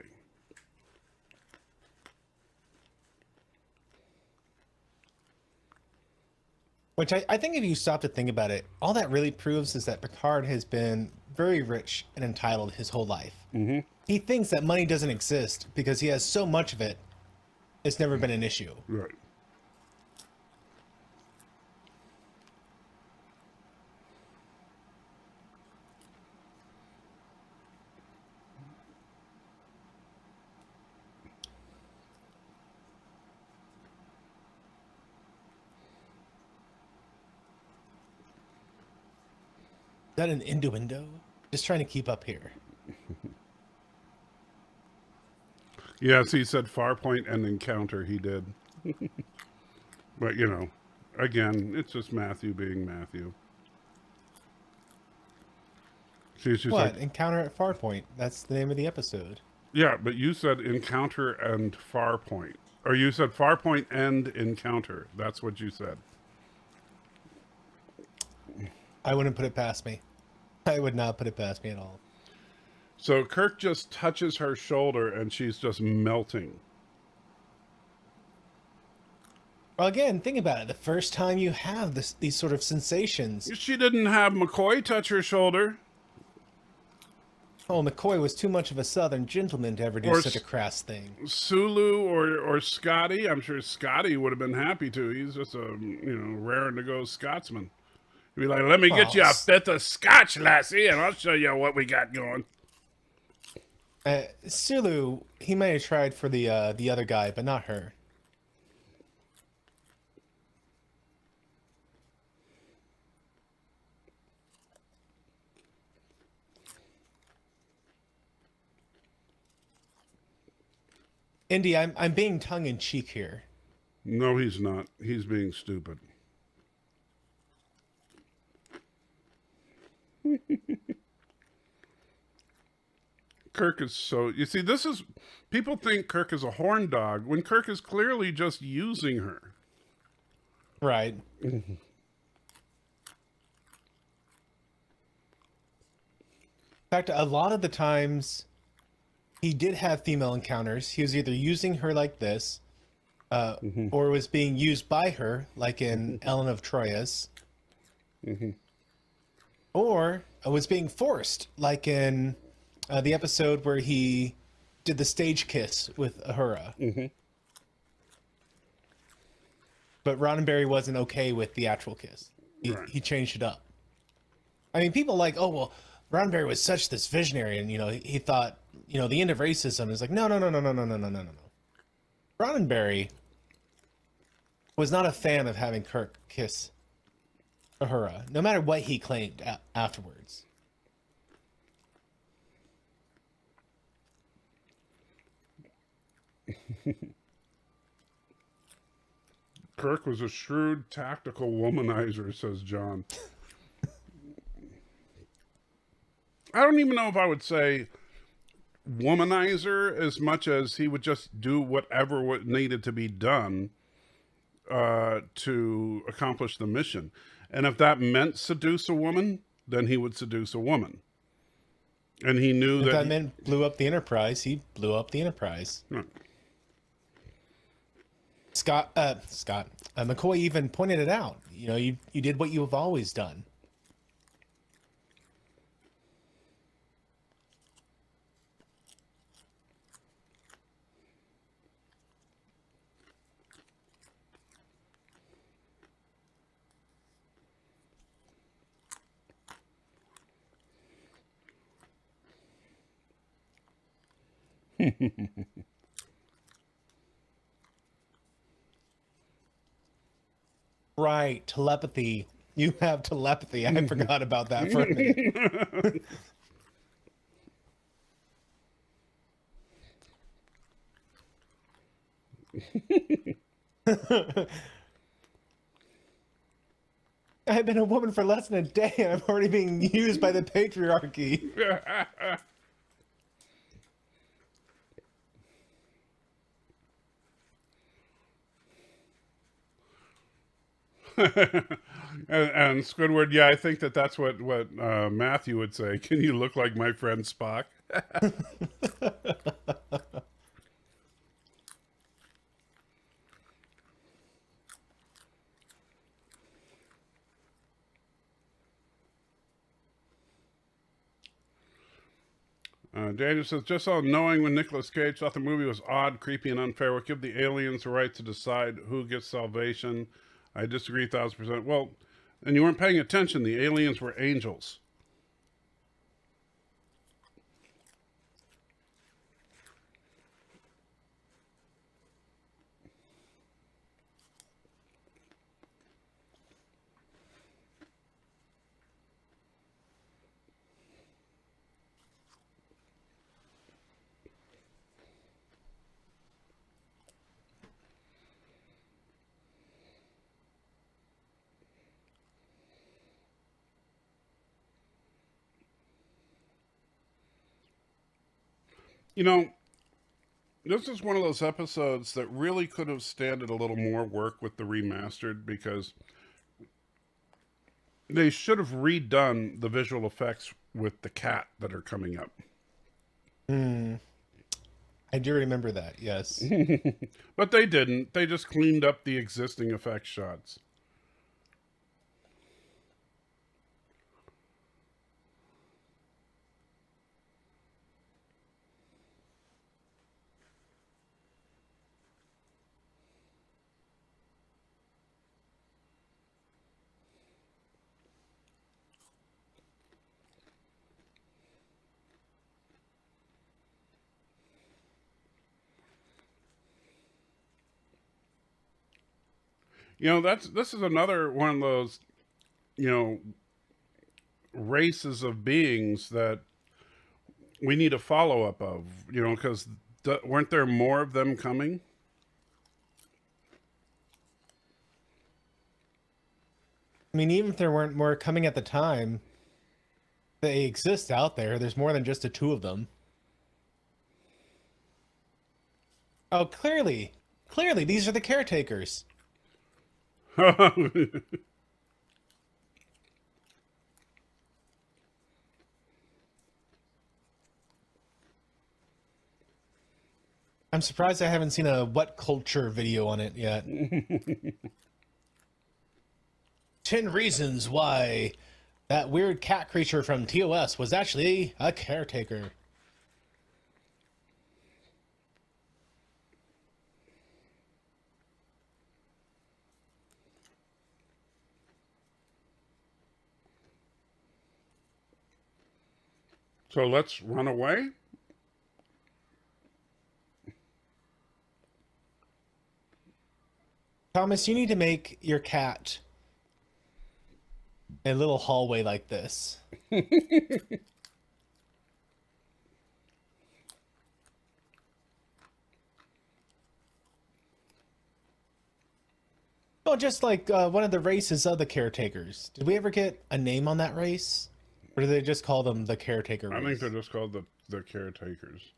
Which I think if you stop to think about it, all that really proves is that Picard has been very rich and entitled his whole life. Mm-hmm. He thinks that money doesn't exist because he has so much of it, it's never been an issue. Right. Is that an innuendo? Just trying to keep up here. Yes, he said Farpoint and Encounter, he did. But, you know, again, it's just Matthew being Matthew. She's just What? like, Encounter at Farpoint. That's the name of the episode. yeah, but you said Encounter and Farpoint. Or you said Farpoint and Encounter. That's what you said. I wouldn't put it past me. I would not put it past me at all. So Kirk just touches her shoulder and she's just melting. Well, again, think about it. The first time you have these sort of sensations. She didn't have McCoy touch her shoulder. Oh, McCoy was too much of a southern gentleman to ever do such a crass thing. Sulu or Scotty. I'm sure Scotty would have been happy to. He's just a, you know, raring to go Scotsman. He'd be like, let me get you a fifth of scotch, lassie, and I'll show you what we got going. Sulu, he may have tried for the other guy, but not her. Indy, I'm being tongue in cheek here. No, he's not. He's being stupid. Kirk is so... You see, this is... People think Kirk is a horn dog when Kirk is clearly just using her. Right. In fact, a lot of the times he did have female encounters. He was either using her like this, or was being used by her, like in Ellen of Troyes, or was being forced, like in the episode where he did the stage kiss with Uhura. But Roddenberry wasn't okay with the actual kiss. He changed it up. I mean, people like, oh, well, Roddenberry was such this visionary, and, you know, he thought, you know, the end of racism is like, no. Roddenberry was not a fan of having Kirk kiss Uhura, no matter what he claimed afterwards. Kirk was a shrewd, tactical womanizer, says John. I don't even know if I would say womanizer as much as he would just do whatever what needed to be done to accomplish the mission. And if that meant seduce a woman, then he would seduce a woman. And he knew If that that meant blew up the Enterprise, he blew up the Enterprise. Right. McCoy even pointed it out. You know, you did what you have always done. Right, telepathy. You have telepathy. I forgot about that for a minute. I've been a woman for less than a day and I'm already being used by the patriarchy. and Squidward, yeah, I think that's what Matthew would say. Can you look like my friend Spock? Daniel says, just on knowing when Nicolas Cage thought the movie was odd, creepy, and unfair would give the aliens the right to decide who gets salvation. I disagree 1,000%. Well, and you weren't paying attention. The aliens were angels. You know, this is one of those episodes that really could have standed a little more work with the remastered, because they should have redone the visual effects with the cat that are coming up. I do remember that, yes. But they didn't. They just cleaned up the existing effect shots. You know, this is another one of those, you know, races of beings that we need a follow up of, you know, because weren't there more of them coming? I mean, even if there weren't more coming at the time, they exist out there. There's more than just the two of them. Oh, clearly. Clearly, these are the caretakers. I'm surprised I haven't seen a what culture video on it yet. 10 reasons why that weird cat creature from TOS was actually a caretaker. So let's run away? Thomas, you need to make your cat a little hallway like this. Well, just like one of the races of the caretakers. Did we ever get a name on that race? Or do they just call them the caretaker race? I think they're just called the caretakers.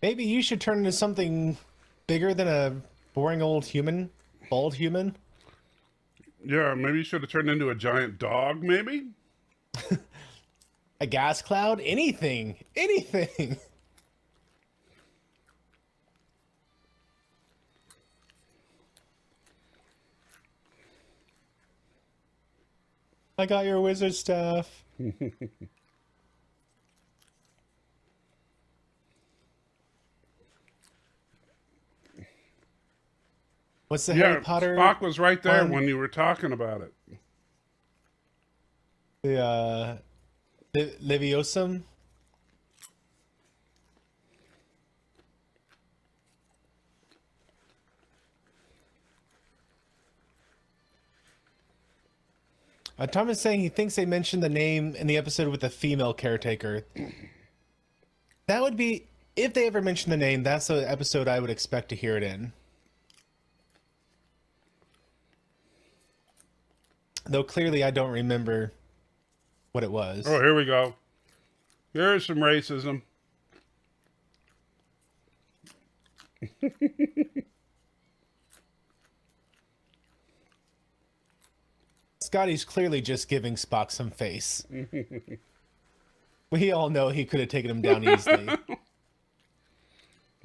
Maybe you should turn into something bigger than a boring old human, bald human. Yeah, maybe you should have turned into a giant dog, maybe? A gas cloud? Anything. Anything. I got your wizard staff. What's the Harry Potter? Spock was right there one? when you were talking about it. The Leviosa? Tom is saying he thinks they mentioned the name in the episode with the female caretaker. That would be, if they ever mention the name, that's the episode I would expect to hear it in. Though clearly I don't remember what it was. Oh, here we go. Here's some racism. Scotty's clearly just giving Spock some face. We all know he could have taken him down easily.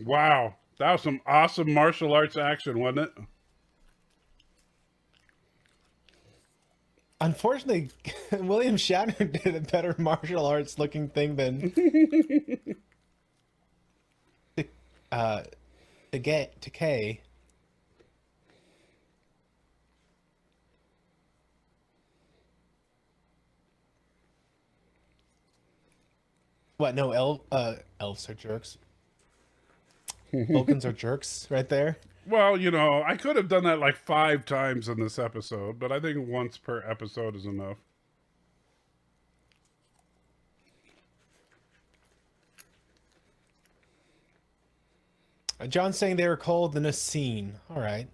Wow. That was some awesome martial arts action, wasn't it? Unfortunately, William Shatner did a better martial arts looking thing than Takei. What? No, elves are jerks. Vulcans are jerks, right there. Well, you know, I could have done that like 5 times in this episode, but I think once per episode is enough. John's saying they were called the Nasine. All right.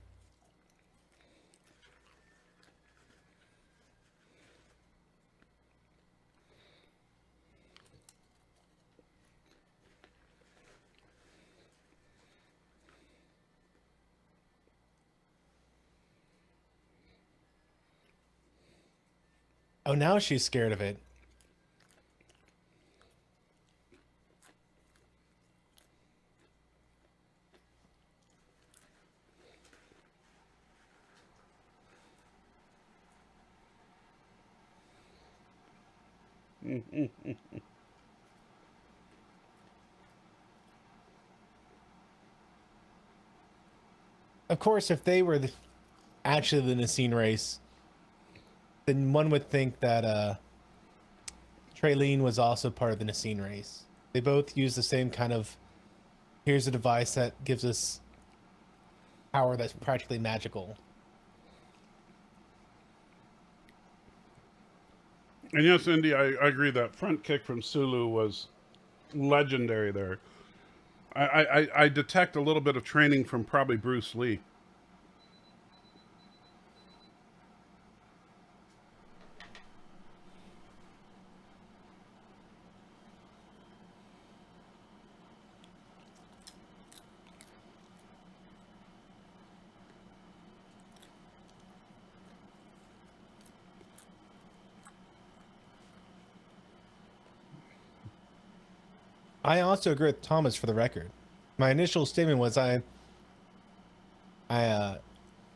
Oh, now she's scared of it. Of course, if they were actually the Nasine race, then one would think that Traylene was also part of the Nasine race. They both use the same kind of, here's a device that gives us power that's practically magical. And yes, Indy, I agree that front kick from Sulu was legendary there. I detect a little bit of training from probably Bruce Lee. I also agree with Thomas for the record. My initial statement was I'm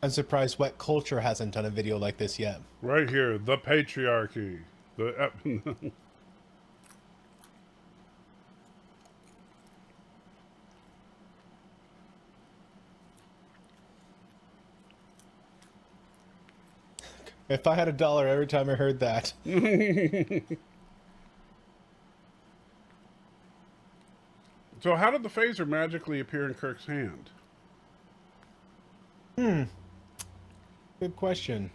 surprised Wet Culture hasn't done a video like this yet. Right here, the patriarchy. The If I had $1 every time I heard that. So how did the phaser magically appear in Kirk's hand? Good question.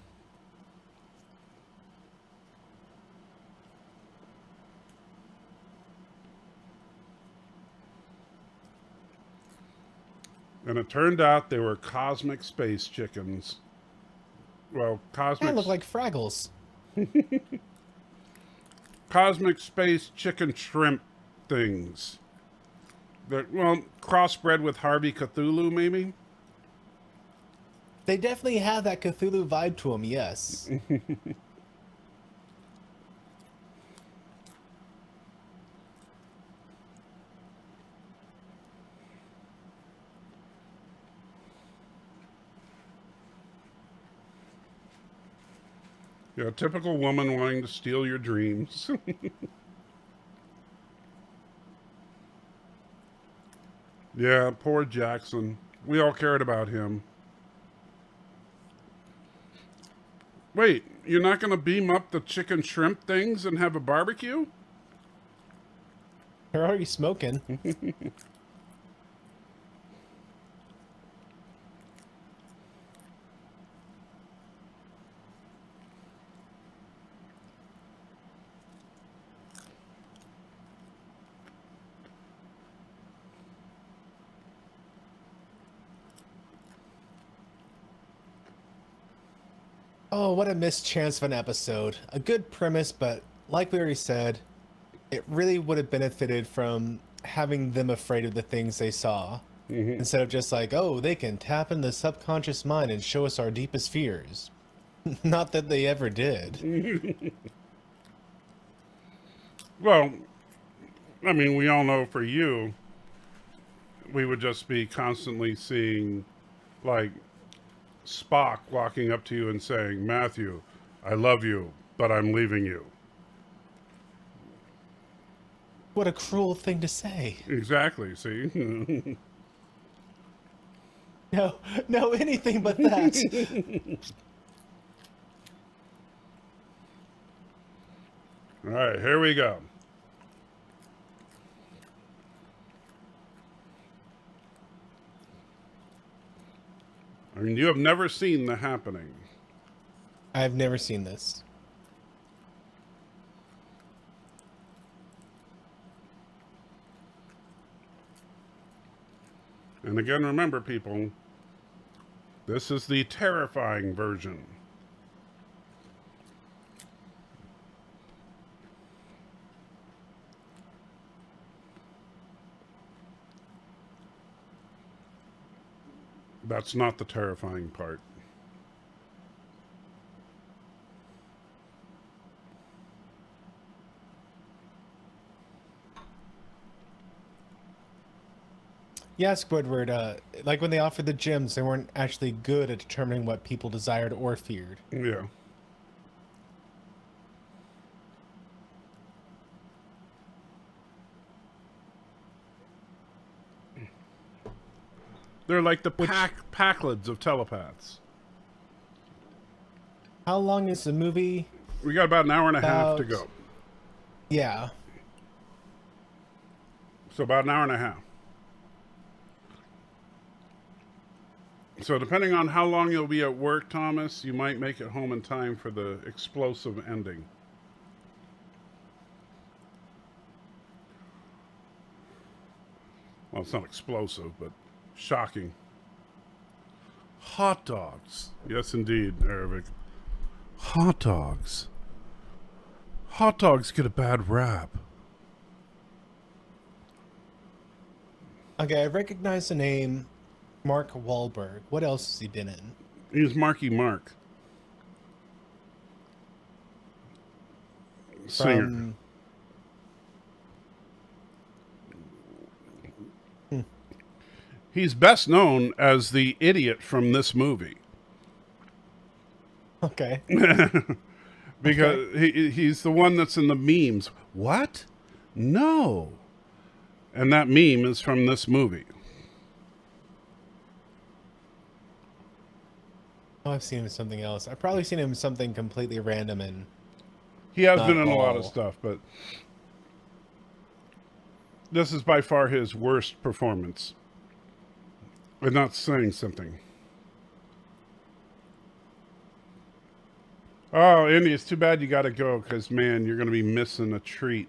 And it turned out they were cosmic space chickens. Well, They cosmic look like Fraggles. cosmic space chicken shrimp things. They're, well, crossbred with Harvey Cthulhu, maybe? They definitely have that Cthulhu vibe to them, yes. Yeah, typical woman wanting to steal your dreams. Yeah, poor Jackson. We all cared about him. Wait, you're not going to beam up the chicken shrimp things and have a barbecue? They're already smoking. Oh, what a missed chance of an episode. A good premise, but like we already said, it really would have benefited from having them afraid of the things they saw. Instead of just like, oh, they can tap in the subconscious mind and show us our deepest fears. Not that they ever did. Well, I mean, we all know for you, we would just be constantly seeing, like, Spock walking up to you and saying, Matthew, I love you, but I'm leaving you. What a cruel thing to say. Exactly, see? No, anything but that. All right, here we go. I mean, you have never seen The Happening. I've never seen this. And again, remember, people, this is the terrifying version. That's not the terrifying part. Yeah, Squidward, like when they offered the gems, they weren't actually good at determining what people desired or feared. Yeah. They're like the Packlids of telepaths. How long is the movie? We got about an hour and a half to go. Yeah. So about an hour and a half. So depending on how long you'll be at work, Thomas, you might make it home in time for the explosive ending. Well, it's not explosive, but shocking. Hot dogs. Yes, indeed, Aravic. Hot dogs. Hot dogs get a bad rap. Okay, I recognize the name Mark Wahlberg. What else has he been in? He's Marky Mark. Singer. From... He's best known as the idiot from this movie. Okay. Because he's the one that's in the memes. What? No. And that meme is from this movie. Oh, I've seen him in something else. I've probably seen him in something completely random and He has not been at in a lot of all. stuff, but this is by far his worst performance. And not saying something. Oh, Indy, it's too bad you got to go because, man, you're going to be missing a treat.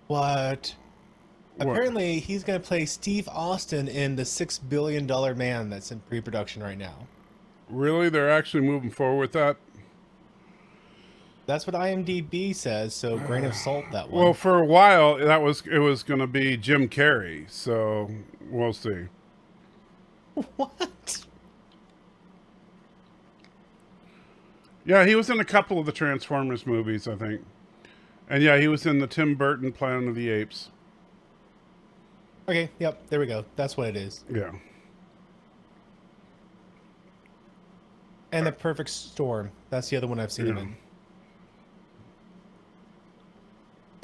What? What? Apparently, he's going to play Steve Austin in the $6 billion Man that's in pre-production right now. Really? They're actually moving forward with that? That's what IMDb says, so grain of salt that one. Well, for a while, it was going to be Jim Carrey, so we'll see. What? Yeah, he was in a couple of the Transformers movies, I think. And yeah, he was in the Tim Burton Planet of the Apes. Okay, yep, there we go. That's what it is. Yeah. And The Perfect Storm. That's the other one I've seen him in.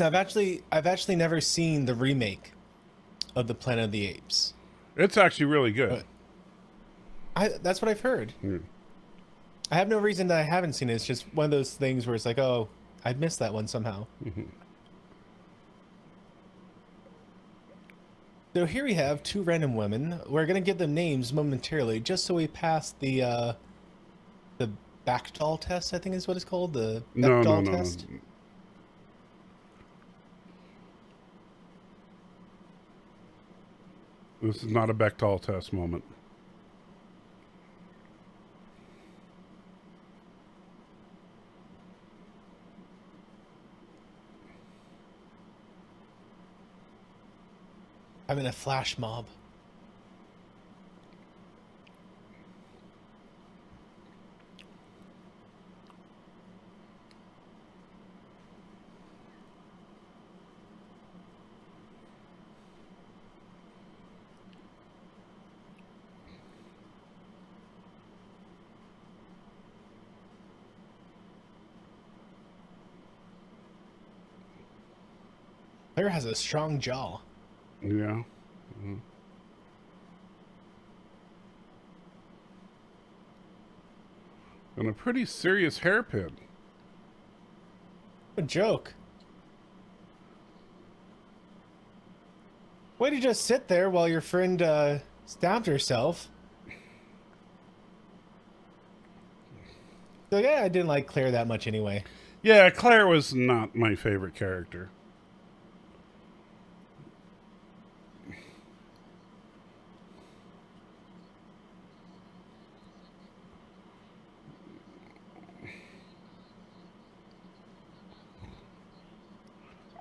I've actually never seen the remake of the Planet of the Apes. It's actually really good. That's what I've heard. Yeah. I have no reason that I haven't seen it. It's just one of those things where it's like, oh, I missed that one somehow. Mm-hmm. So here we have two random women. We're gonna give them names momentarily, just so we pass the Bechdel test. I think is what it's called. The Bechdel test. No. This is not a Bechdel test moment. I'm in a flash mob. Claire has a strong jaw. Yeah. Mm-hmm. And a pretty serious hairpin. A joke. Way to just sit there while your friend stabbed herself. So yeah, I didn't like Claire that much anyway. Yeah, Claire was not my favorite character.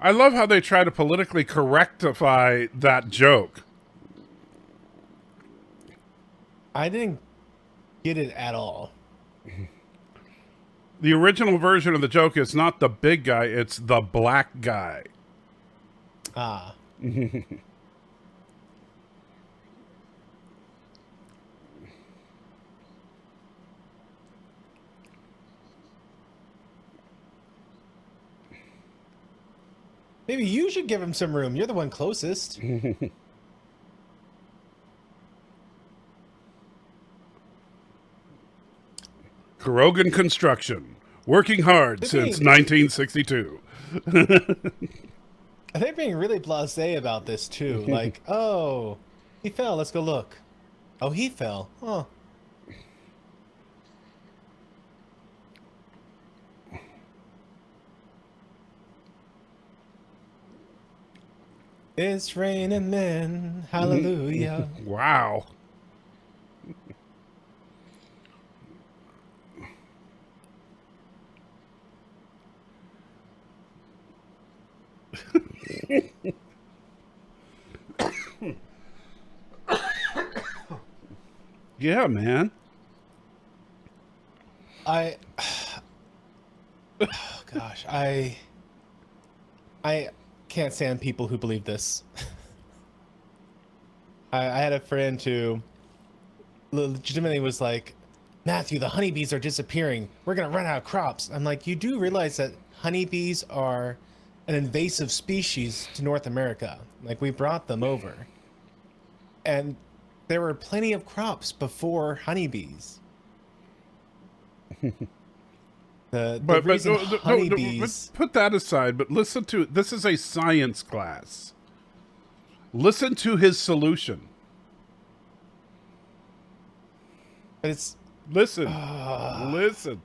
I love how they try to politically correctify that joke. I didn't get it at all. The original version of the joke is not the big guy, it's the black guy. Ah. Maybe you should give him some room. You're the one closest. Kurogan Construction, working hard since 1962. They're being really blasé about this too. Like, oh, he fell. Let's go look. Oh, he fell. Oh. It's raining men. Hallelujah. Wow. Yeah, man. Oh, gosh, I can't stand people who believe this. I had a friend who legitimately was like, Matthew, the honeybees are disappearing. We're gonna run out of crops. I'm like, you do realize that honeybees are an invasive species to North America. Like, we brought them over. And there were plenty of crops before honeybees. The reason honeybees... put that aside, but listen to, this is a science class. Listen to his solution. But it's... Listen. Listen.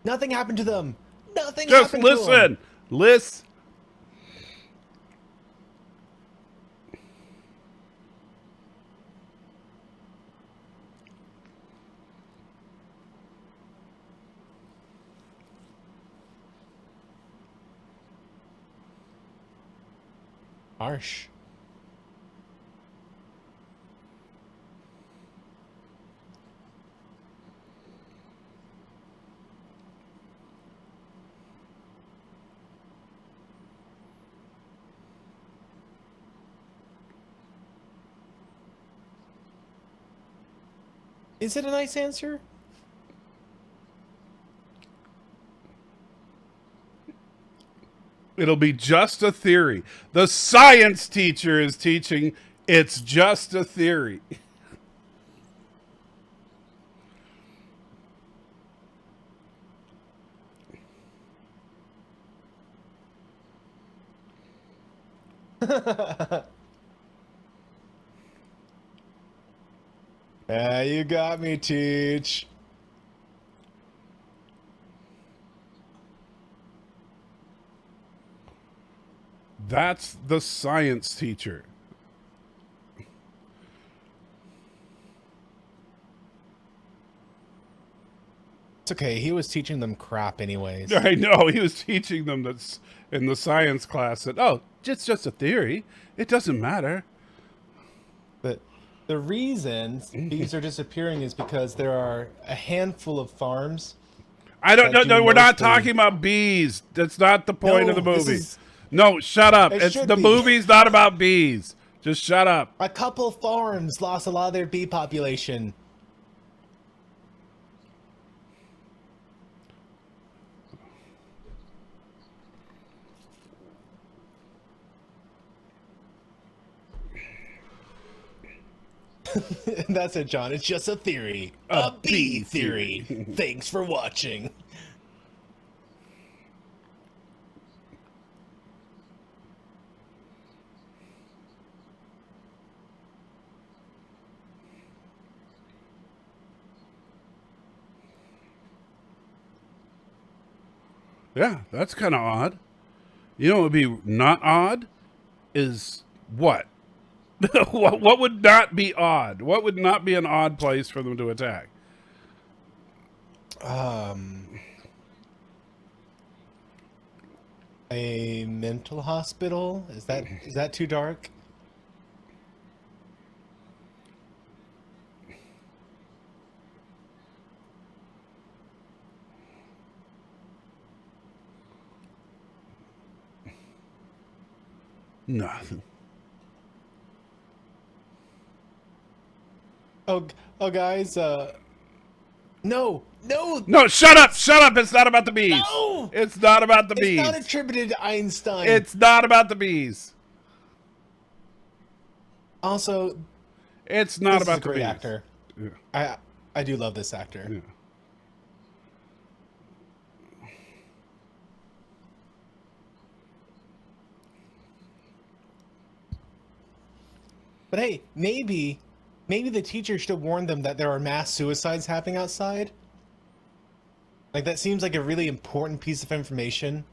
Nothing happened to them. Nothing Just happened to them. listen. Listen. Harsh. Is it a nice answer? It'll be just a theory. The science teacher is teaching it's just a theory. Yeah, you got me, Teach. That's the science teacher. It's okay. He was teaching them crap anyways. I know. He was teaching them that's in the science class that, oh, it's just a theory. It doesn't matter. But the reason bees are disappearing is because there are a handful of farms. I don't know. No, we're not mostly- talking about bees. That's not the point of the No, this movie. is- No, shut up. It It's should the be. movie's not about bees. Just shut up. A couple farms lost a lot of their bee population. That's it, John. It's just a theory. A bee theory. Thanks for watching. Yeah, that's kind of odd. You know what would be not odd is what? What would not be odd? What would not be an odd place for them to attack? A mental hospital? Is that too dark? Nothing. Oh, guys, no, No, shut up! Shut up! It's not about the bees. No! It's not about the it's bees. not attributed to Einstein. It's not about the bees. Also, It's not this about is a the great bees. actor. Yeah. I do love this actor. Yeah. But hey, maybe the teacher should have warned them that there are mass suicides happening outside. Like, that seems like a really important piece of information.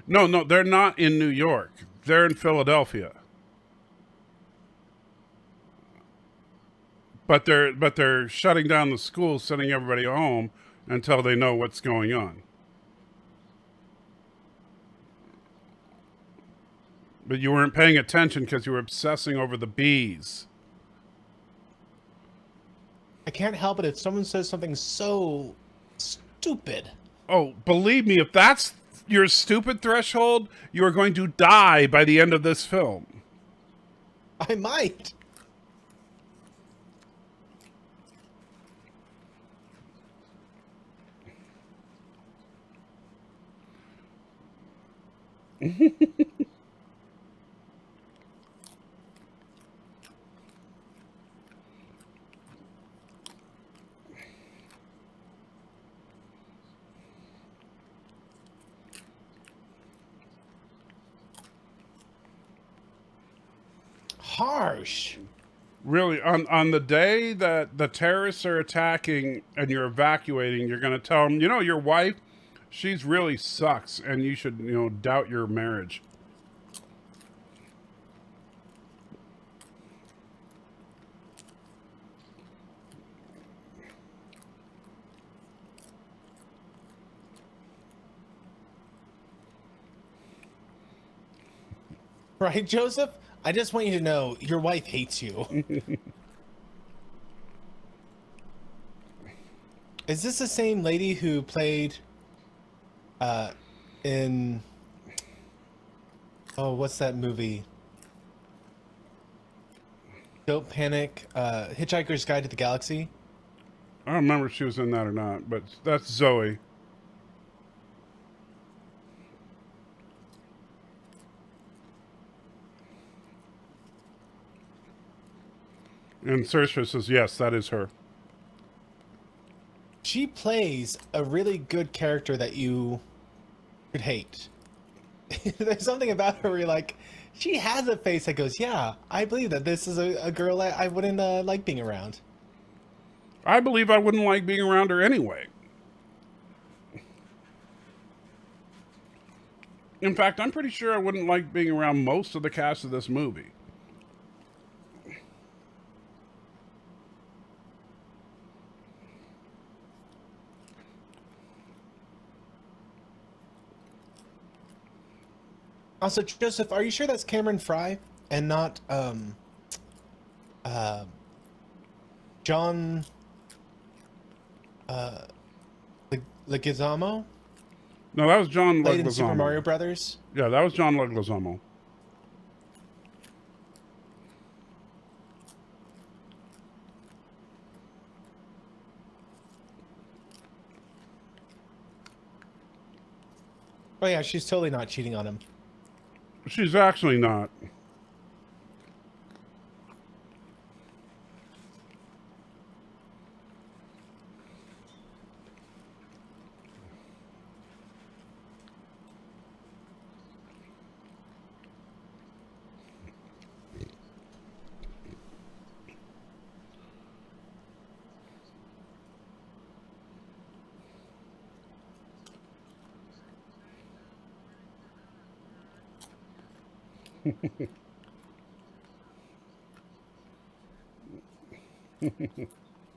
No, they're not in New York. They're in Philadelphia. But they're shutting down the schools, sending everybody home until they know what's going on. But you weren't paying attention because you were obsessing over the bees. I can't help it if someone says something so stupid. Oh, believe me, if that's your stupid threshold, you are going to die by the end of this film. I might. Harsh. Really, on the day that the terrorists are attacking and you're evacuating, you're going to tell them, your wife, she's really sucks, and you should, doubt your marriage. Right, Joseph? I just want you to know your wife hates you. Is this the same lady who played in what's that movie? Don't Panic, Hitchhiker's Guide to the Galaxy? I don't remember if she was in that or not, but that's Zoe. And Saoirse says, yes, that is her. She plays a really good character that you could hate. There's something about her where you're like, she has a face that goes, yeah, I believe that this is a girl that I wouldn't like being around. I believe I wouldn't like being around her anyway. In fact, I'm pretty sure I wouldn't like being around most of the cast of this movie. Also, Joseph, are you sure that's Cameron Fry and not John Leguizamo? No, that was John Played in Leguizamo. Super Mario Brothers? Yeah, that was John Leguizamo. Oh yeah, she's totally not cheating on him. She's actually not.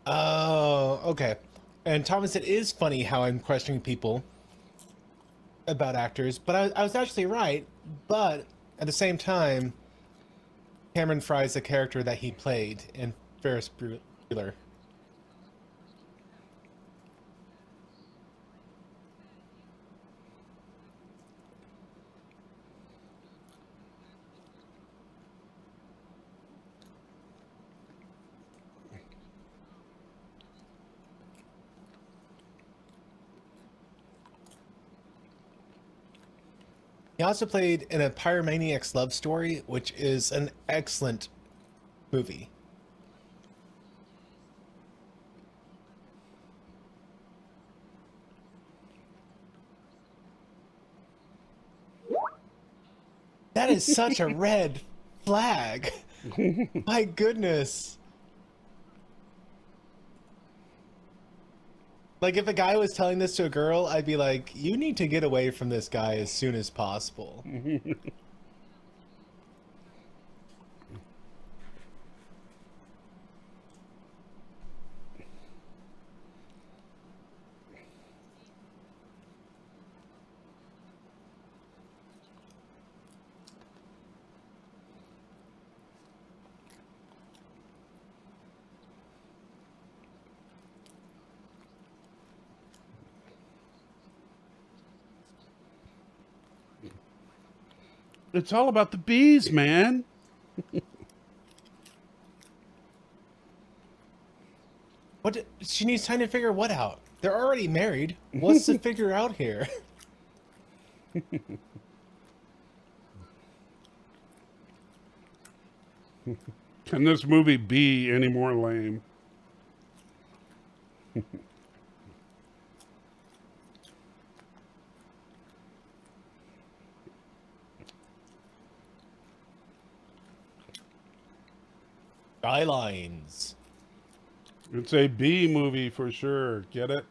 Oh, okay. And Thomas, it is funny how I'm questioning people about actors, but I was actually right. But at the same time, Cameron Fry's the character that he played in Ferris Bueller. He also played in a Pyromaniac's Love Story, which is an excellent movie. That is such a red flag. My goodness. Like, if a guy was telling this to a girl, I'd be like, you need to get away from this guy as soon as possible. It's all about the bees, man. What? She needs time to figure what out? They're already married. What's to figure out here? Can this movie be any more lame? Skylines. It's a B movie for sure. Get it?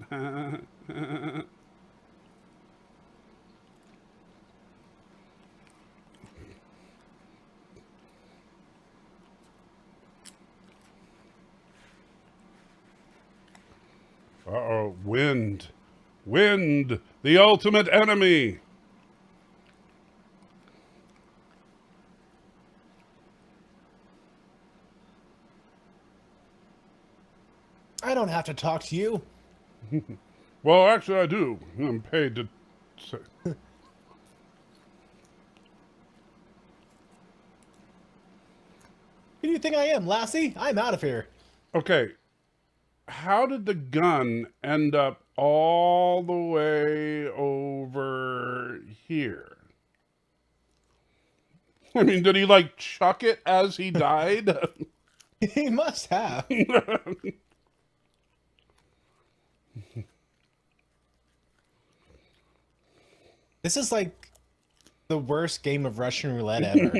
Uh-oh, wind. Wind, the ultimate enemy. I don't have to talk to you. Well, actually, I do. I'm paid to say. Who do you think I am, Lassie? I'm out of here. Okay, how did the gun end up all the way over here? I mean, did he like chuck it as he died? He must have. This is like the worst game of Russian roulette ever.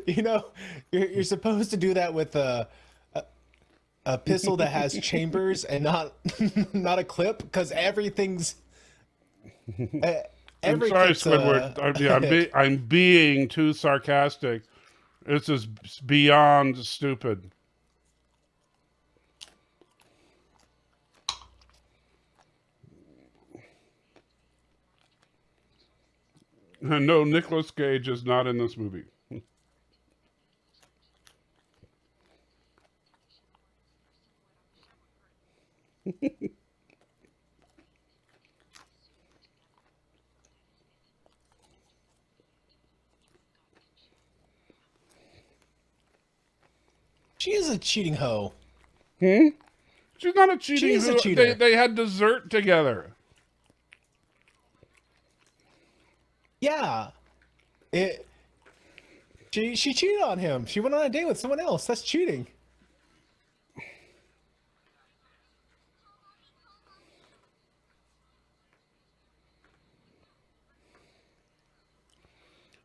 You know, you're supposed to do that with a pistol that has chambers and not not a clip, because everything's I'm every sorry, clip's Squidward. I'm being too sarcastic. This is beyond stupid. And no, Nicolas Cage is not in this movie. She is a cheating hoe. She's not a cheating. She's a cheater. They had dessert together. Yeah. She cheated on him. She went on a date with someone else. That's cheating.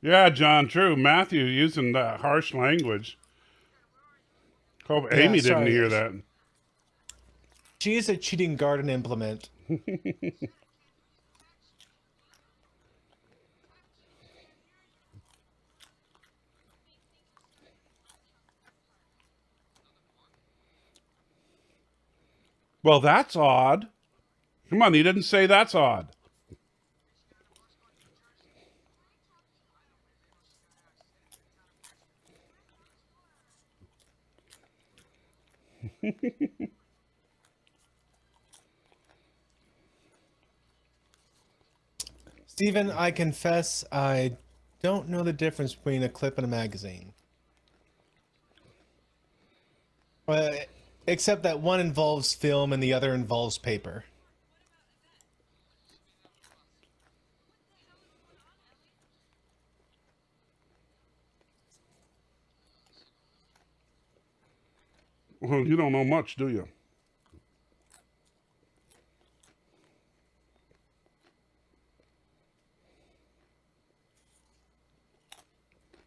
Yeah, John, true. Matthew using that harsh language. Hope Amy didn't sorry. hear that. She is a cheating garden implement. Well, that's odd. Come on, he didn't say that's odd. Stephen, I confess I don't know the difference between a clip and a magazine. Except that one involves film and the other involves paper. Well, you don't know much, do you?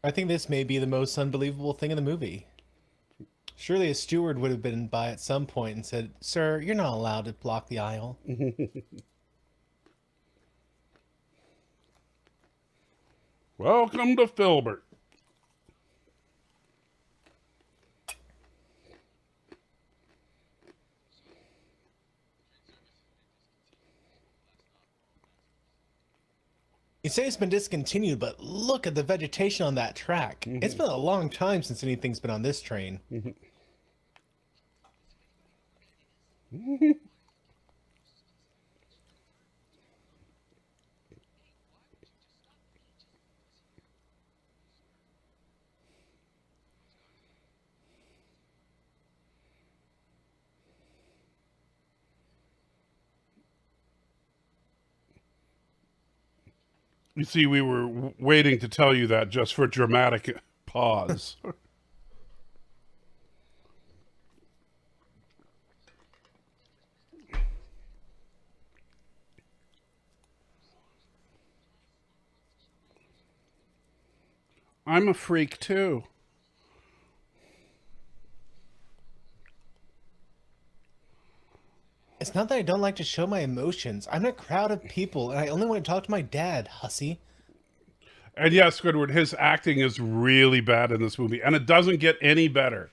I think this may be the most unbelievable thing in the movie. Surely a steward would have been by at some point and said, "Sir, you're not allowed to block the aisle." Welcome to Filbert. You say it's been discontinued, but look at the vegetation on that track. It's been a long time since anything's been on this train. You see, we were waiting to tell you that just for dramatic Pause. I'm a freak too. It's not that I don't like to show my emotions. I'm in a crowd of people, and I only want to talk to my dad, hussy. And yes, Squidward, his acting is really bad in this movie, and it doesn't get any better.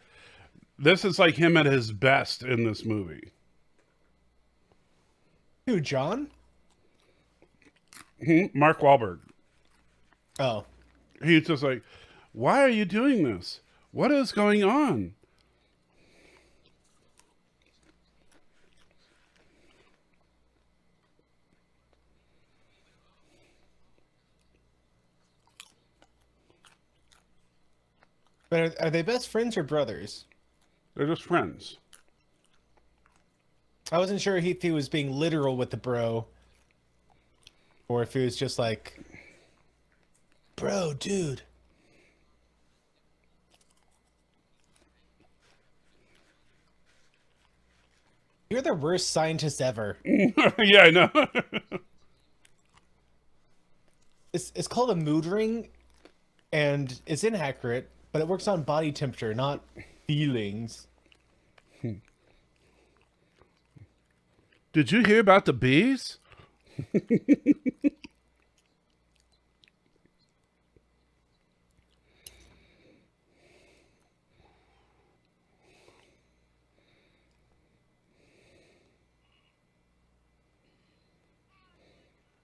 This is like him at his best in this movie. Who, John? Mark Wahlberg. Oh. He's just like, why are you doing this? What is going on? But are they best friends or brothers? They're just friends. I wasn't sure if he was being literal with the bro, or if he was just like, bro, dude. You're the worst scientist ever. Yeah, I know. It's called a mood ring, and it's inaccurate, but it works on body temperature, not feelings. Did you hear about the bees?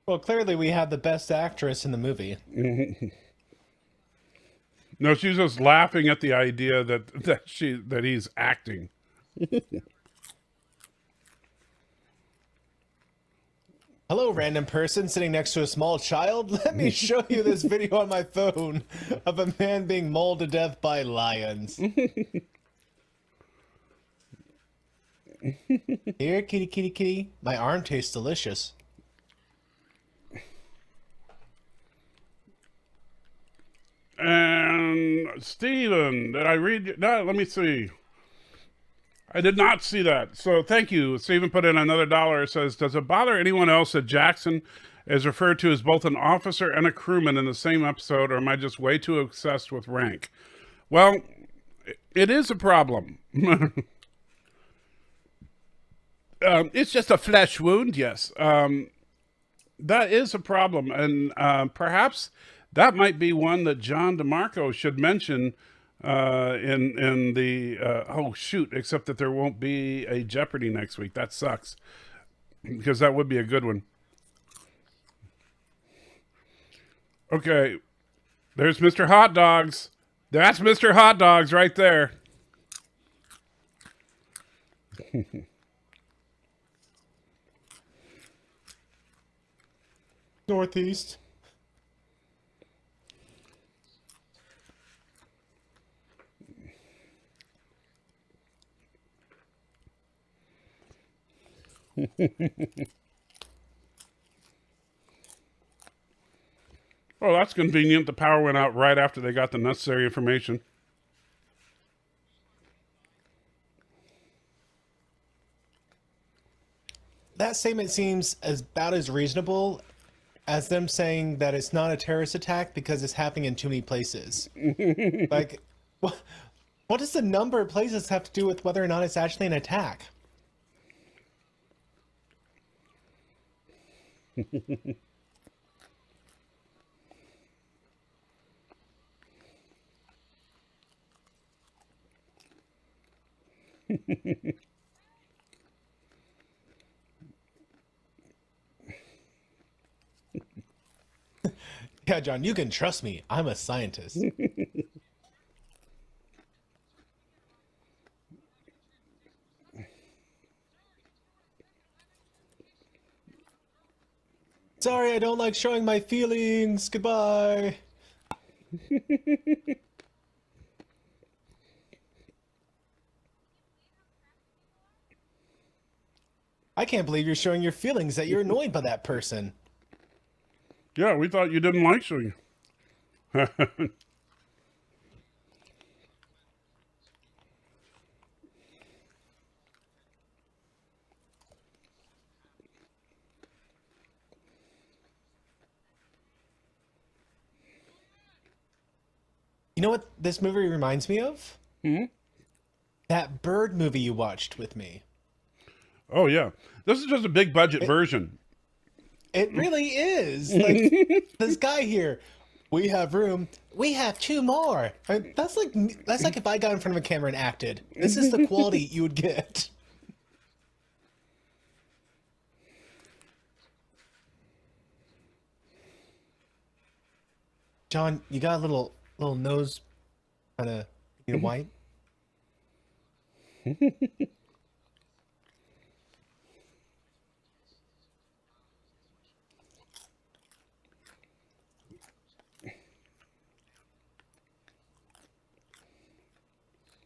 Well, clearly we have the best actress in the movie. No, she's just laughing at the idea that he's acting. Hello, random person sitting next to a small child. Let me show you this video on my phone of a man being mauled to death by lions. Here, kitty, kitty, kitty. My arm tastes delicious. And Steven, did I read? No, let me see. I did not see that. So thank you. Steven put in another $1. It says, does it bother anyone else that Jackson is referred to as both an officer and a crewman in the same episode, or am I just way too obsessed with rank? Well, it is a problem. It's just a flesh wound, yes. That is a problem, and perhaps that might be one that John DeMarco should mention in the oh shoot, except that there won't be a Jeopardy next week. That sucks, because that would be a good one. Okay, there's Mr. Hot Dogs. That's Mr. Hot Dogs right there. Northeast. Oh, that's convenient. The power went out right after they got the necessary information. That statement seems about as reasonable as them saying that it's not a terrorist attack because it's happening in too many places. Like, what does the number of places have to do with whether or not it's actually an attack? Yeah, John, you can trust me. I'm a scientist. Sorry, I don't like showing my feelings. Goodbye. I can't believe you're showing your feelings that you're annoyed by that person. Yeah, we thought you didn't like showing. You know what this movie reminds me of? Hmm? That bird movie you watched with me. Oh yeah, this is just a big budget version. It really is. Like this guy here. We have room. We have two more. That's like if I got in front of a camera and acted. This is the quality you would get. John, you got a little nose kind of white.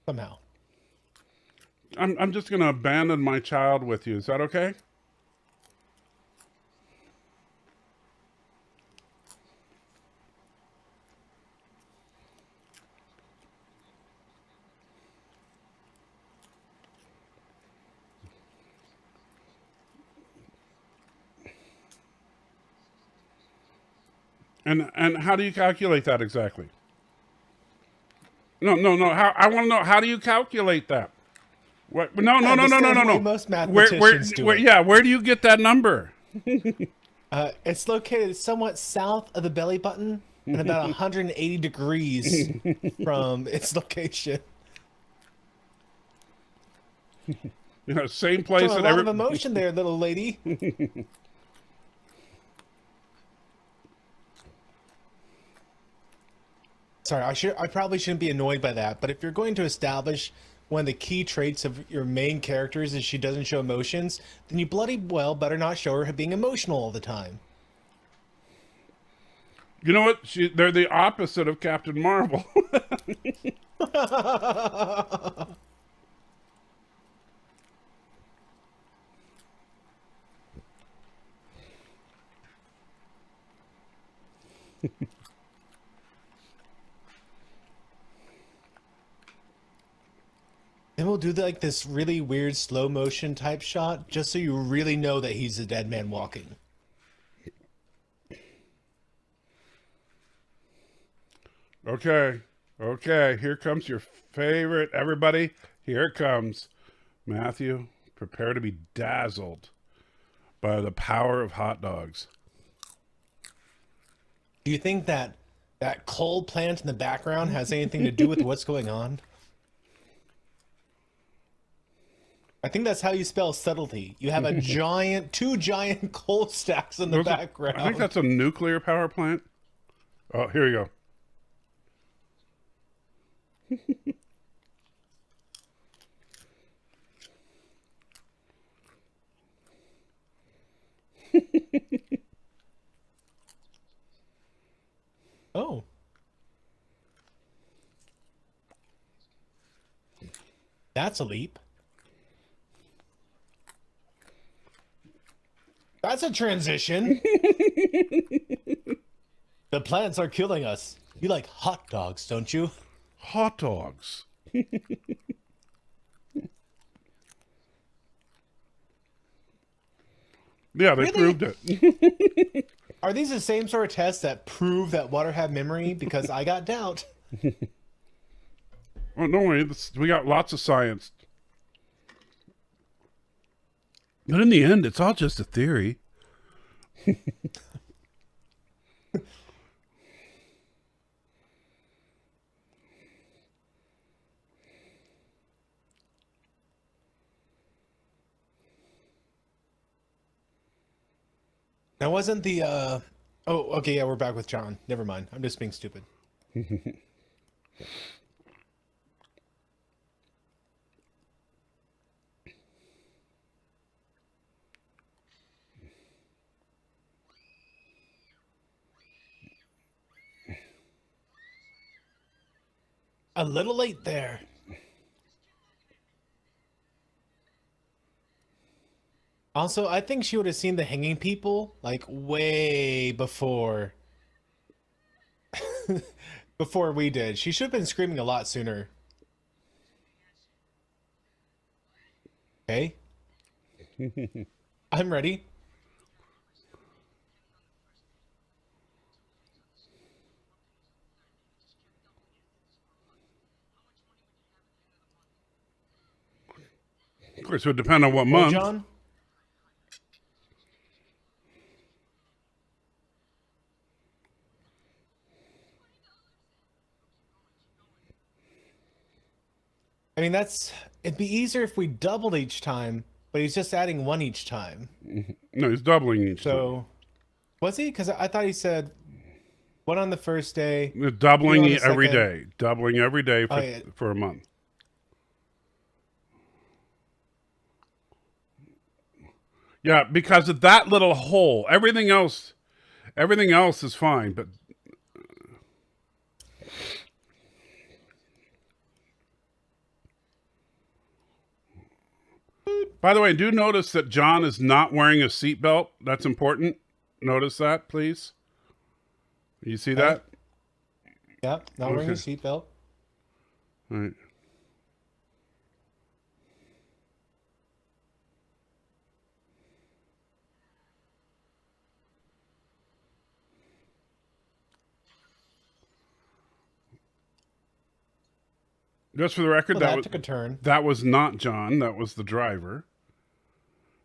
Somehow. I'm just gonna abandon my child with you. Is that okay? And how do you calculate that exactly? No. How I want to know, how do you calculate that? What? No. The same way most mathematicians do it. Yeah, where do you get that number? It's located somewhat south of the belly button and about 180 degrees from its location. You know, same place Showing that a lot of emotion there, little lady. Sorry, I probably shouldn't be annoyed by that, but if you're going to establish one of the key traits of your main characters is she doesn't show emotions, then you bloody well better not show her being emotional all the time. You know what? They're the opposite of Captain Marvel. Then we'll do like this really weird slow motion type shot just so you really know that he's a dead man walking. Okay. Here comes your favorite. Everybody, here it comes. Matthew, prepare to be dazzled by the power of hot dogs. Do you think that coal plant in the background has anything to do with what's going on? I think that's how you spell subtlety. You have two giant coal stacks in the background. I think that's a nuclear power plant. Oh, here you go. Oh. That's a leap. That's a transition. The plants are killing us. You like hot dogs, don't you? Hot dogs. Yeah, they proved it. Are these the same sort of tests that prove that water have memory? Because I got doubt. Oh, don't worry. We got lots of science. But in the end, it's all just a theory. Now, wasn't the oh, okay, yeah, we're back with John. Never mind. I'm just being stupid. A little late there. Also, I think she would have seen the hanging people like way before before we did. She should have been screaming a lot sooner. Okay. I'm ready. Of course, it would depend on what Well, month. John? I mean, it'd be easier if we doubled each time, but he's just adding one each time. No, he's doubling each time. So, was he? Because I thought he said one on the first day. Doubling two on the every second. day. Doubling every day for, Oh, yeah. for a month. Yeah, because of that little hole. Everything else is fine, but by the way, do notice that John is not wearing a seatbelt. That's important. Notice that, please. You see that? Yep, not wearing a seatbelt. All right. Just for the record, Well, that took a turn. that was not John. That was the driver.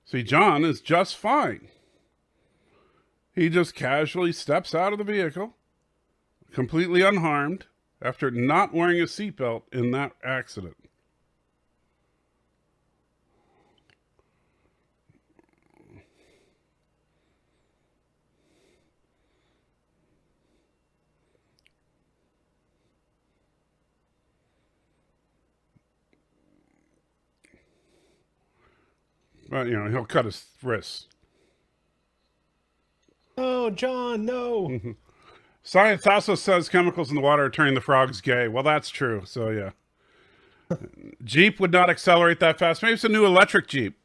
See, John is just fine. He just casually steps out of the vehicle, completely unharmed, after not wearing a seatbelt in that accident. But, you know, he'll cut his wrists. Oh, John, no. Science also says chemicals in the water are turning the frogs gay. Well, that's true. So, yeah. Jeep would not accelerate that fast. Maybe it's a new electric Jeep.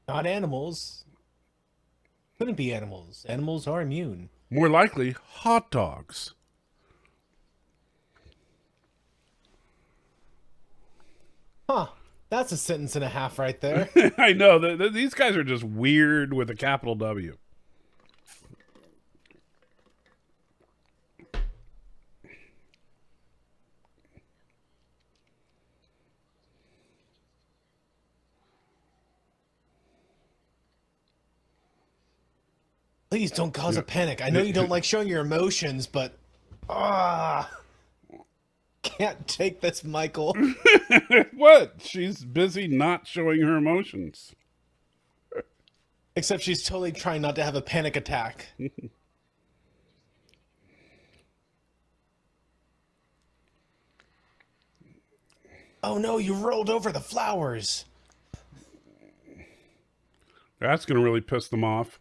Not animals. Couldn't be animals. Animals are immune. More likely, hot dogs. Huh. That's a sentence and a half right there. I know. These guys are just weird with a capital W. Please don't cause a panic. I know you don't like showing your emotions, but can't take this, Michael. What? She's busy not showing her emotions. Except she's totally trying not to have a panic attack. Oh no, you rolled over the flowers. That's going to really piss them off.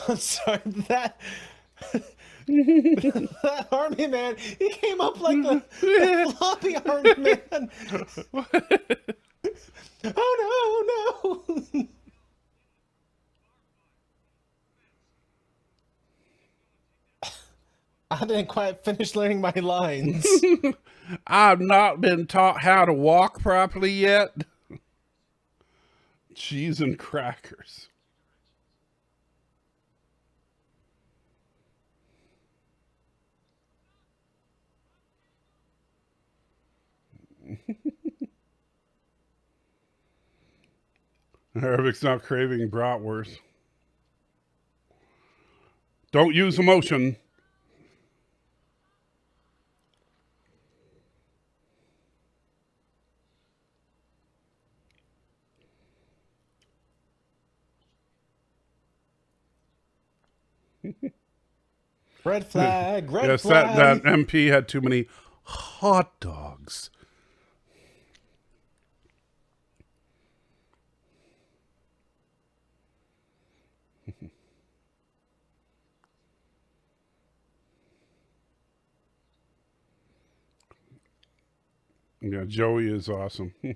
I'm sorry, that that army man, he came up like the floppy army man. Oh no, no. I didn't quite finish learning my lines. I've not been taught how to walk properly yet. Cheese and crackers. Eric's not craving bratwurst. Don't use emotion. Red flag, red Yes, flag. that MP had too many hot dogs. Yeah, Joey is awesome. Let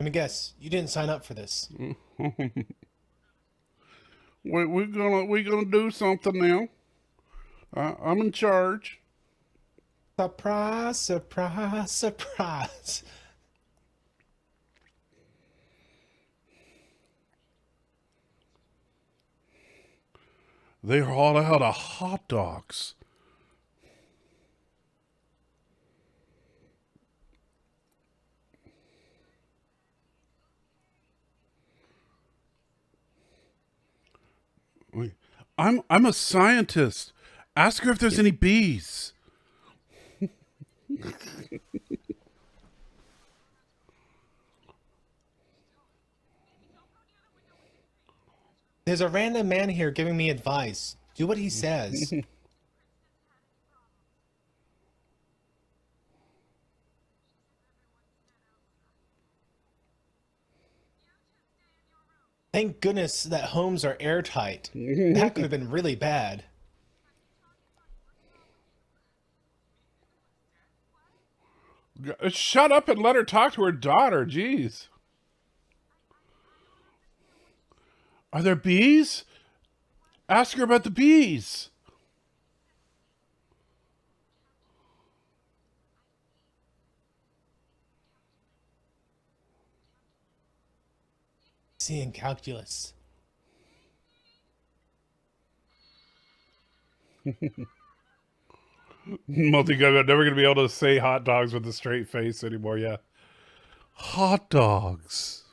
me guess, you didn't sign up for this. We're gonna do something now. I'm in charge. Surprise, surprise, surprise. They're all out of hot dogs. Wait, I'm a scientist. Ask her if there's any bees. There's a random man here giving me advice. Do what he says. Thank goodness that homes are airtight. That could have been really bad. Shut up and let her talk to her daughter. Jeez. Are there bees? Ask her about the bees. Seeing calculus. Multi I'm never gonna be able to say hot dogs with a straight face anymore. Yeah, hot dogs.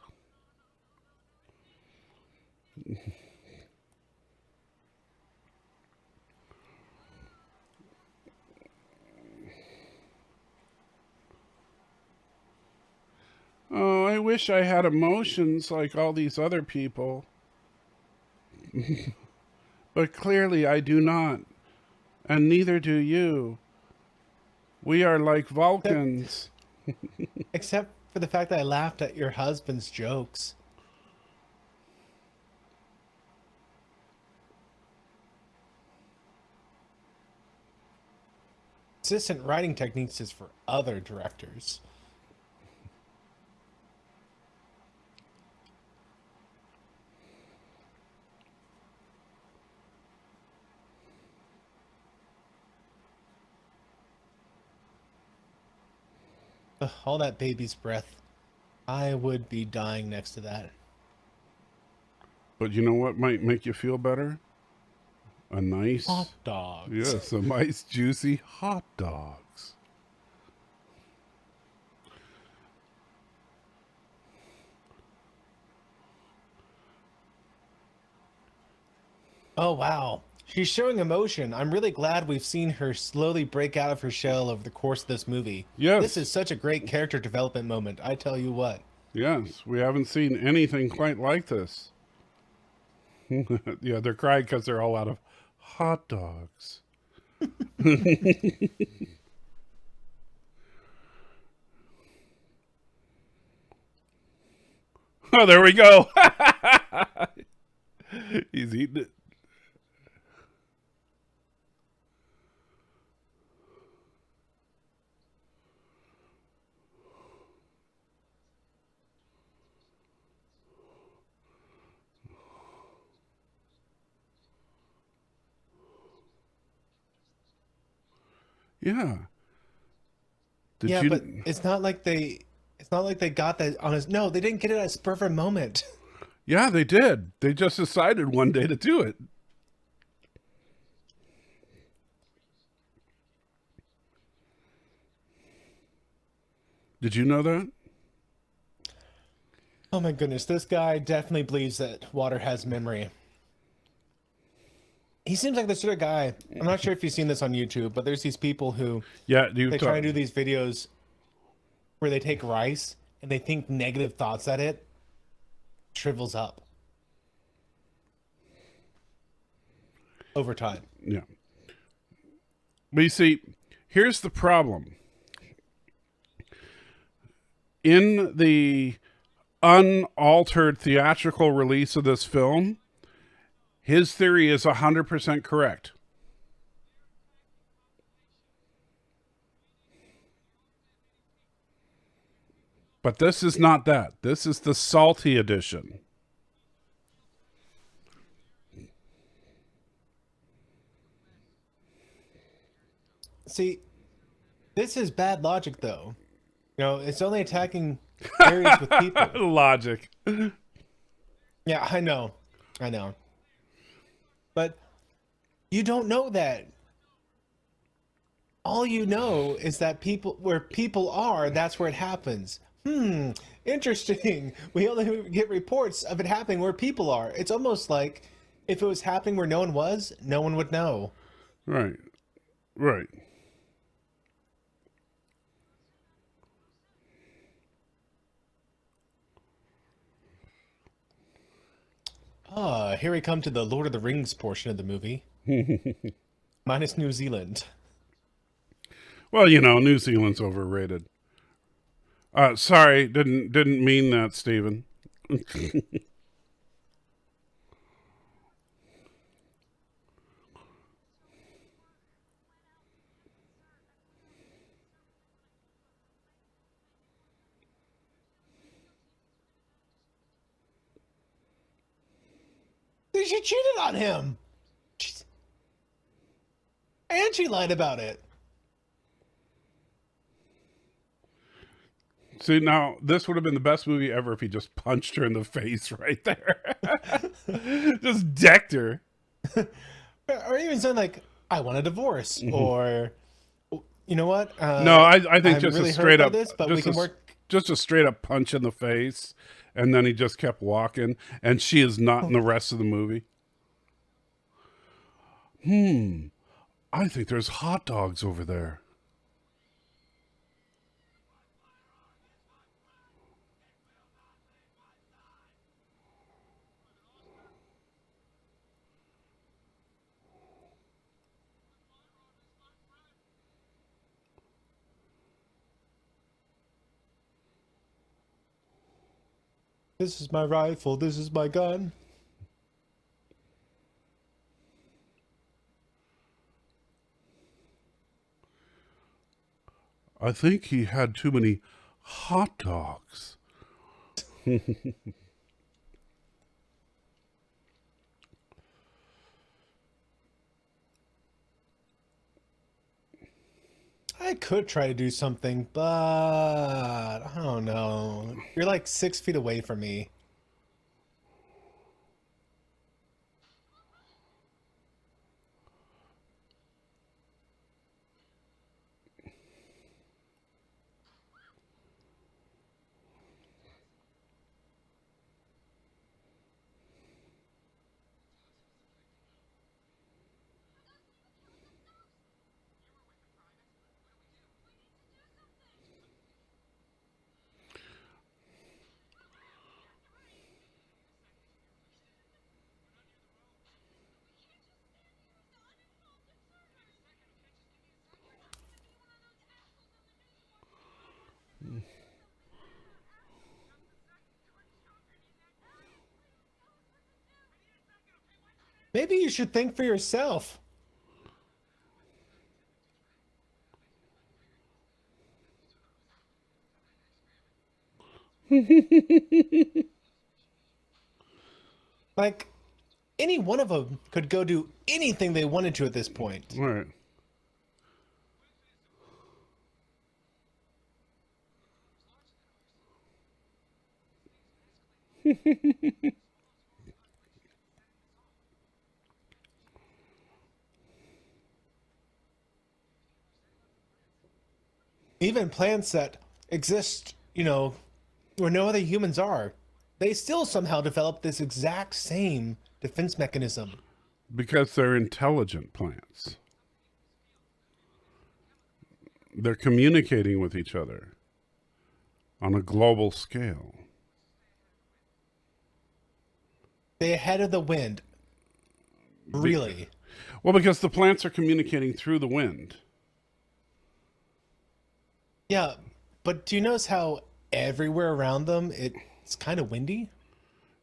Oh, I wish I had emotions like all these other people. But clearly I do not, and neither do you. We are like Vulcans. Except for the fact that I laughed at your husband's jokes. Consistent writing techniques is for other directors. Ugh, all that baby's breath. I would be dying next to that. But you know what might make you feel better? A nice, Hot dogs. yes, a nice juicy hot dogs. Oh, wow. She's showing emotion. I'm really glad we've seen her slowly break out of her shell over the course of this movie. Yes. This is such a great character development moment, I tell you what. Yes, we haven't seen anything quite like this. Yeah, they're crying because they're all out of hot dogs. Oh, there we go. He's eating it. Yeah. Did Yeah, you? but it's not like they got that on his. No, they didn't get it at a spur of a moment. Yeah, they did. They just decided one day to do it. Did you know that? Oh my goodness, this guy definitely believes that water has memory. He seems like the sort of guy. I'm not sure if you've seen this on YouTube, but there's these people who Yeah, they try to do these videos where they take rice and they think negative thoughts at it, shrivels up. over time. Yeah. But you see, here's the problem. In the unaltered theatrical release of this film, his theory is 100% correct. But this is not that. This is the salty edition. See, this is bad logic, though. You know, it's only attacking areas with people. Logic. Yeah, I know. But you don't know that. All you know is that where people are, that's where it happens. Interesting. We only get reports of it happening where people are. It's almost like if it was happening where no one was, no one would know. Right. Here we come to the Lord of the Rings portion of the movie. Minus New Zealand. Well, New Zealand's overrated. Sorry, didn't mean that, Stephen. She cheated on him. And she lied about it. See, now, this would have been the best movie ever if he just punched her in the face right there. Just decked her. Or even something like, I want a divorce. Or, you know what? No, I think I'm just really a straight hurt up, by this, but we can work. Just a straight up punch in the face, and then he just kept walking, and she is not in the rest of the movie. I think there's hot dogs over there. This is my rifle. This is my gun. I think he had too many hot dogs. I could try to do something, but I don't know. You're like 6 feet away from me. Maybe you should think for yourself. Like, any one of them could go do anything they wanted to at this point. Right. Even plants that exist, where no other humans are, they still somehow develop this exact same defense mechanism. Because they're intelligent plants. They're communicating with each other on a global scale. They ahead of the wind. Really? Well, because the plants are communicating through the wind. Yeah, but do you notice how everywhere around them it's kind of windy?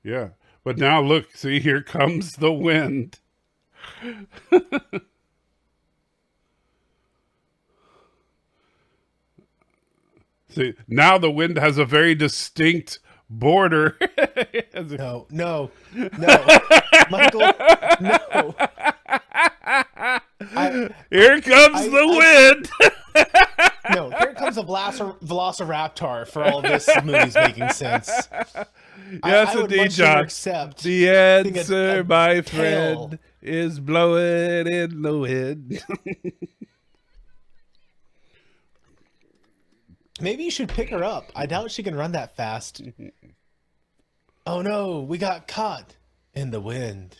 Yeah. But now look, see, here comes the wind. See, now the wind has a very distinct border. No, no, no, Michael, no. Here comes the wind. No, here comes a Velociraptor for all this movie's making sense. Yes, I would indeed, much sooner John. accept The seeing answer, a my tail. friend, is blowing in the wind. Maybe you should pick her up. I doubt she can run that fast. Oh no, we got caught in the wind.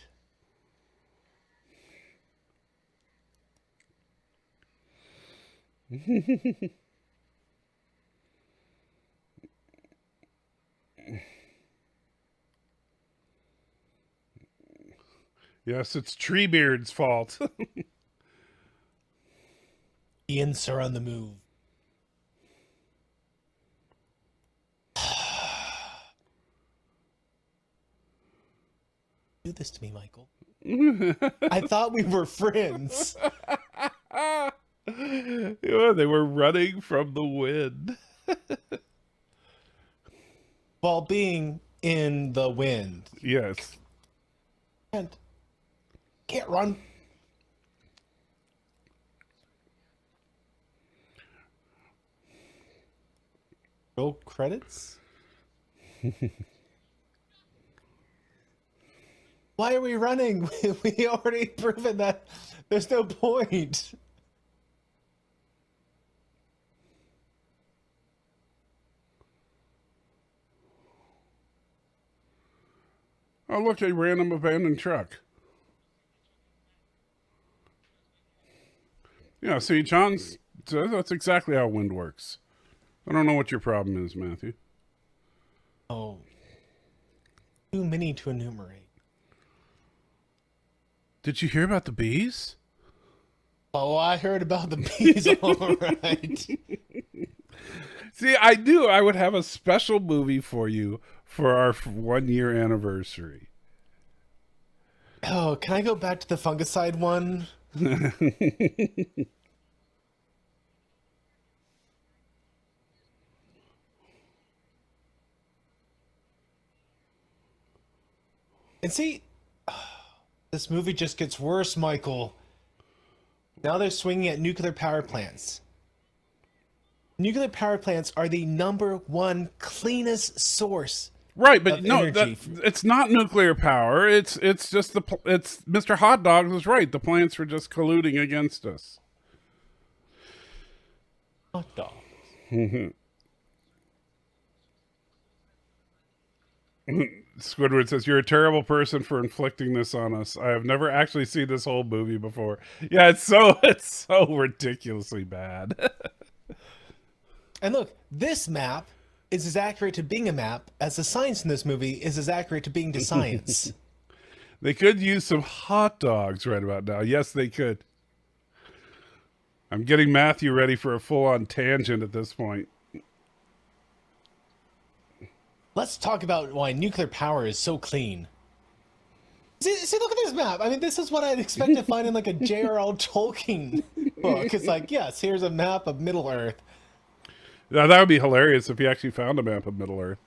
Yes, it's Treebeard's fault. The Ents are on the move. Do this to me, Michael. I thought we were friends. Yeah, they were running from the wind. While being in the wind. Yes. Can't run. Roll credits? Why are we running? We already proven that there's no point. Oh, look, a random abandoned truck. Yeah, see, John's... That's exactly how wind works. I don't know what your problem is, Matthew. Oh. Too many to enumerate. Did you hear about the bees? Oh, I heard about the bees, all right. See, I knew I would have a special movie for you for our 1 year anniversary. Oh, can I go back to the fungicide one? And see, this movie just gets worse, Michael. Now they're swinging at nuclear power plants. Nuclear power plants are the #1 cleanest source. Right, but Of no, energy. it's not nuclear power. It's just it's Mr. Hot Dog was right. The plants were just colluding against us. Hot dog. Squidward says, "You're a terrible person for inflicting this on us. I have never actually seen this whole movie before." Yeah, it's so ridiculously bad. And look, this map is as accurate to being a map as the science in this movie is as accurate to being to science. They could use some hot dogs right about now. Yes, they could. I'm getting Matthew ready for a full-on tangent at this point. Let's talk about why nuclear power is so clean. See, look at this map. I mean, this is what I'd expect to find in like a J.R.R. Tolkien book. It's like, yes, here's a map of Middle Earth. Now, that would be hilarious if he actually found a map of Middle Earth.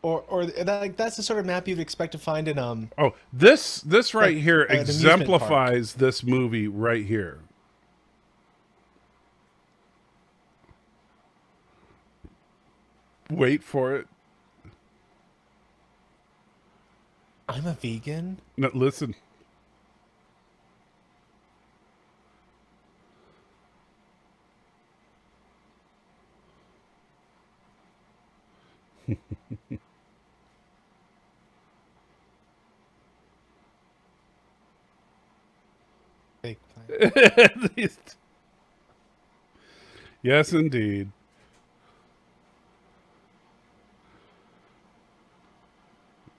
Or that's the sort of map you'd expect to find in Oh, this right like, here an amusement park. exemplifies this movie right here. Wait for it. I'm a vegan. No, listen. Fake plant. Yes, indeed.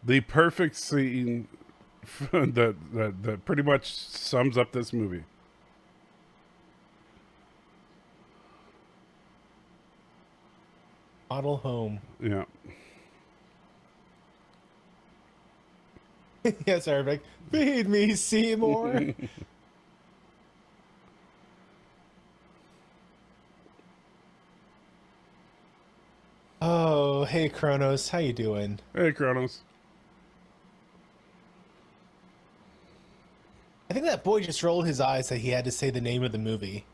The perfect scene that pretty much sums up this movie. Model home. Yeah. Yes, Eric. Feed me, Seymour. Oh, hey, Kronos. How you doing? Hey, Kronos. I think that boy just rolled his eyes that he had to say the name of the movie.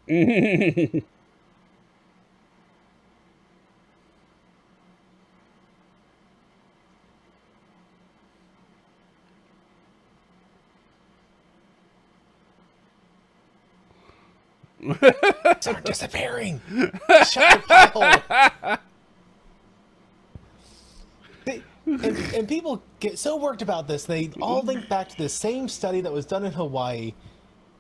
Start disappearing. Shut your pie hole. And people get so worked about this, they all link back to the same study that was done in Hawaii.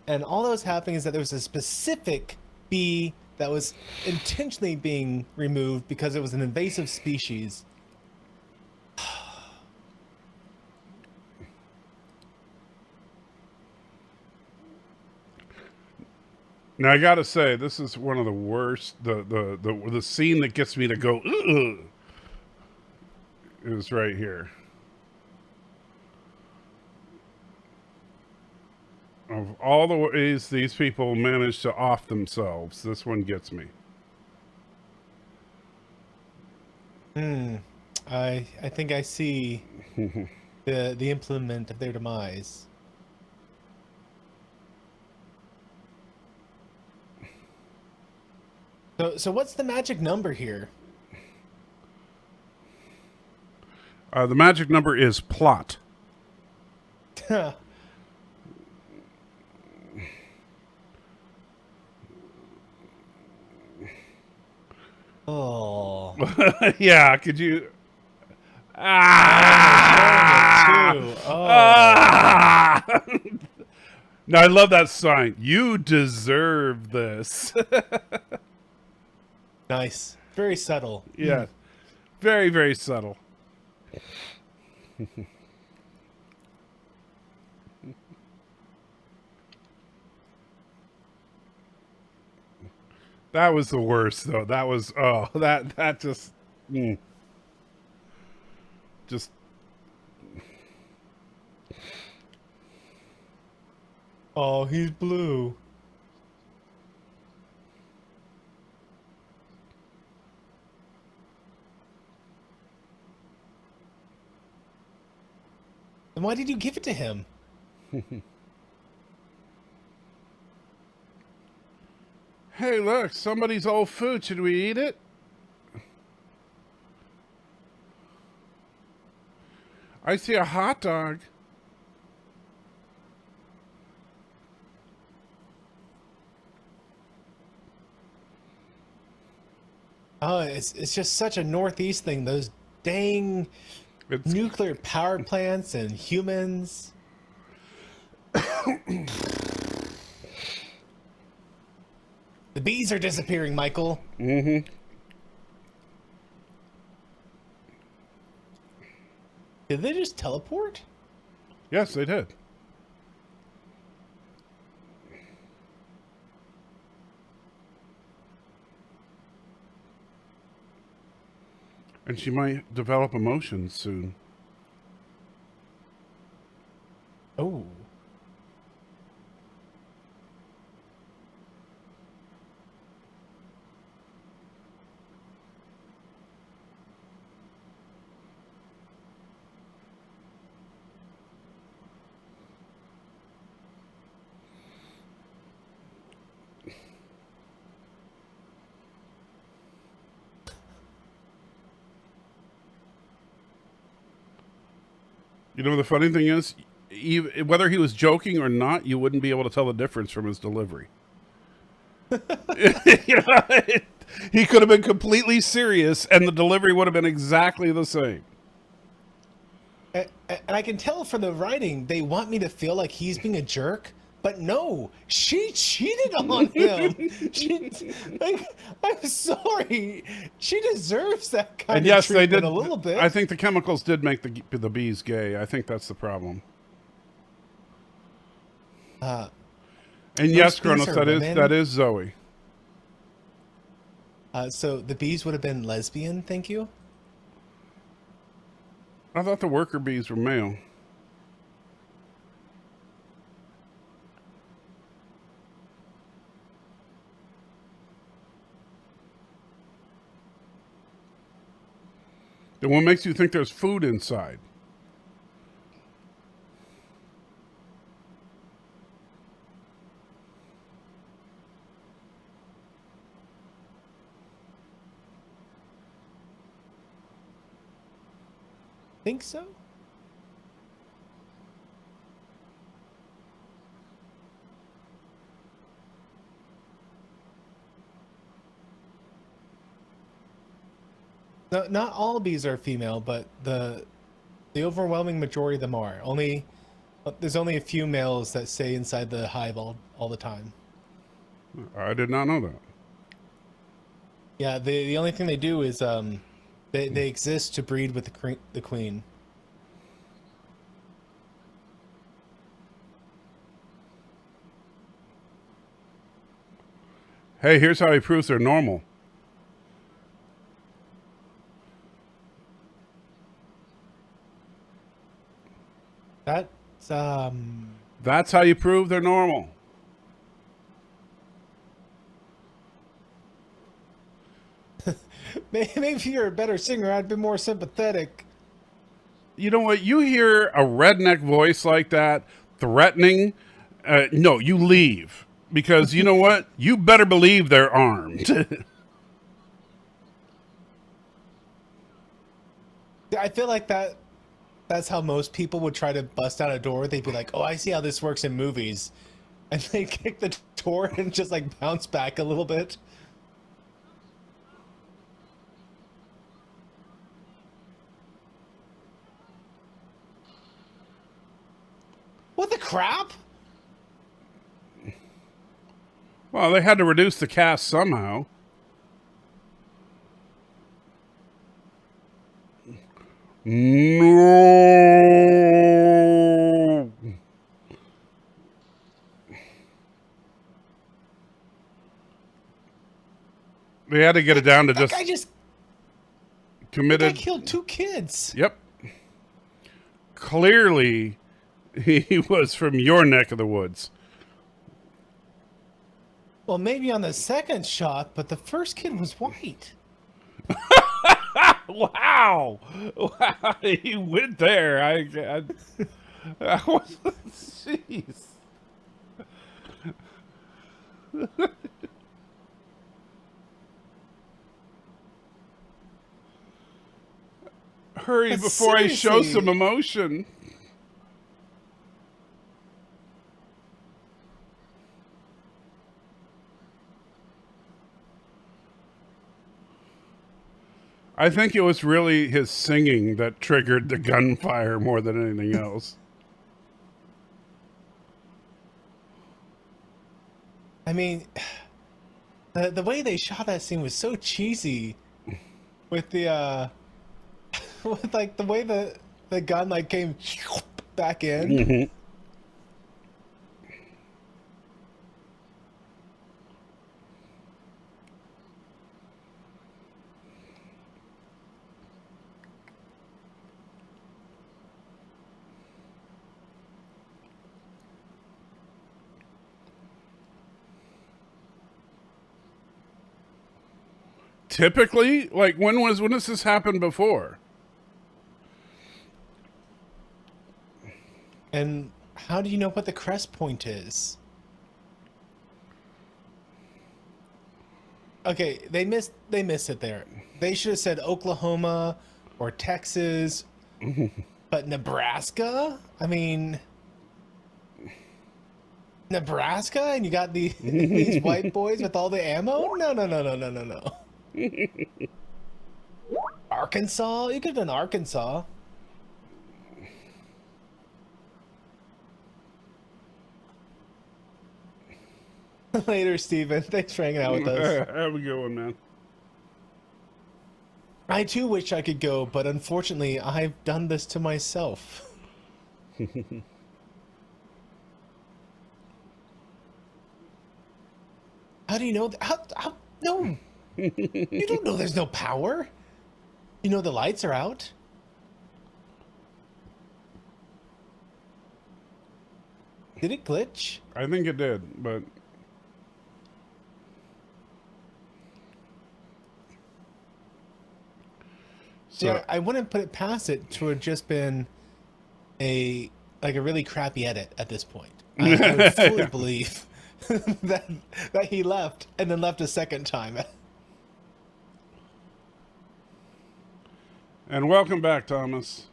And all that was happening is that there was a specific bee that was intentionally being removed because it was an invasive species. Now I gotta say, this is one of the worst. The scene that gets me to go ugh, is right here. Of all the ways these people manage to off themselves, this one gets me. I think I see the implement of their demise. So what's the magic number here? The magic number is plot. Oh. Yeah, could you? Now I love that sign. You deserve this. Nice. Very subtle. Yeah. Very, very subtle. That was the worst, though. That was that just just. Oh, he's blue. Then why did you give it to him? Hey, look, somebody's old food. Should we eat it? I see a hot dog. Oh, it's just such a Northeast thing. Those dang nuclear power plants and humans. The bees are disappearing, Michael. Mm-hmm. Did they just teleport? Yes, they did. And she might develop emotions soon. Oh. You know, the funny thing is, whether he was joking or not, you wouldn't be able to tell the difference from his delivery. You know, he could have been completely serious, and the delivery would have been exactly the same. And I can tell from the writing, they want me to feel like he's being a jerk, but no, she cheated on him. I'm sorry, she deserves that kind And of yes, they treatment did. a little bit. I think the chemicals did make the bees gay. I think that's the problem. And yes, bees Kronos, are women. that is Zoe. So the bees would have been lesbian, thank you? I thought the worker bees were male. Then what makes you think there's food inside? Think so? No, not all bees are female, but the overwhelming majority of them are. There's only a few males that stay inside the hive all the time. I did not know that. Yeah, the only thing they do is they exist to breed with the queen. Hey, here's how he proves they're normal. That's That's how you prove they're normal. maybe you're a better singer. I'd be more sympathetic. You know what? You hear a redneck voice like that, threatening. No, you leave. Because you know what? You better believe they're armed. I feel like that's how most people would try to bust out a door. They'd be like, "Oh, I see how this works in movies," and they kick the door and just like bounce back a little bit. What the crap? Well, they had to reduce the cast somehow. No. They had to get it down to That guy just committed. killed 2 kids. Yep. Clearly, he was from your neck of the woods. Well, maybe on the second shot, but the first kid was white. Wow. Wow. He went there. I was, jeez. Hurry But before I show seriously. some emotion. I think it was really his singing that triggered the gunfire more than anything else. I mean, the way they shot that scene was so cheesy, with the with like the way the gun like came back in. Mm-hmm. Typically, like when has this happened before? And how do you know what the crest point is? Okay, they missed it there. They should have said Oklahoma or Texas, but Nebraska? I mean, Nebraska, and you got these white boys with all the ammo? No. Arkansas? You could have done Arkansas. Later, Steven. Thanks for hanging out with us. Have a good one, man. I too wish I could go, but unfortunately, I've done this to myself. How do you know? How? No, you don't know. There's no power. You know the lights are out. Did it glitch? I think it did, but so Yeah, I wouldn't put it past it to have just been a like a really crappy edit at this point. I would fully believe that he left and then left a second time. and welcome back, Thomas.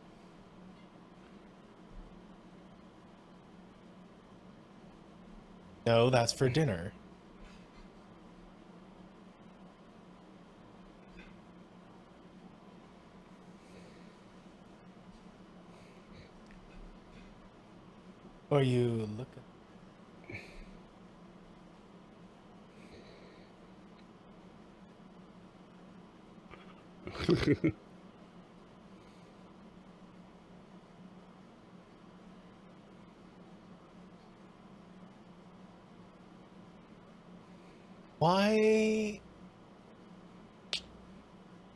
No, that's for dinner. Or you look at why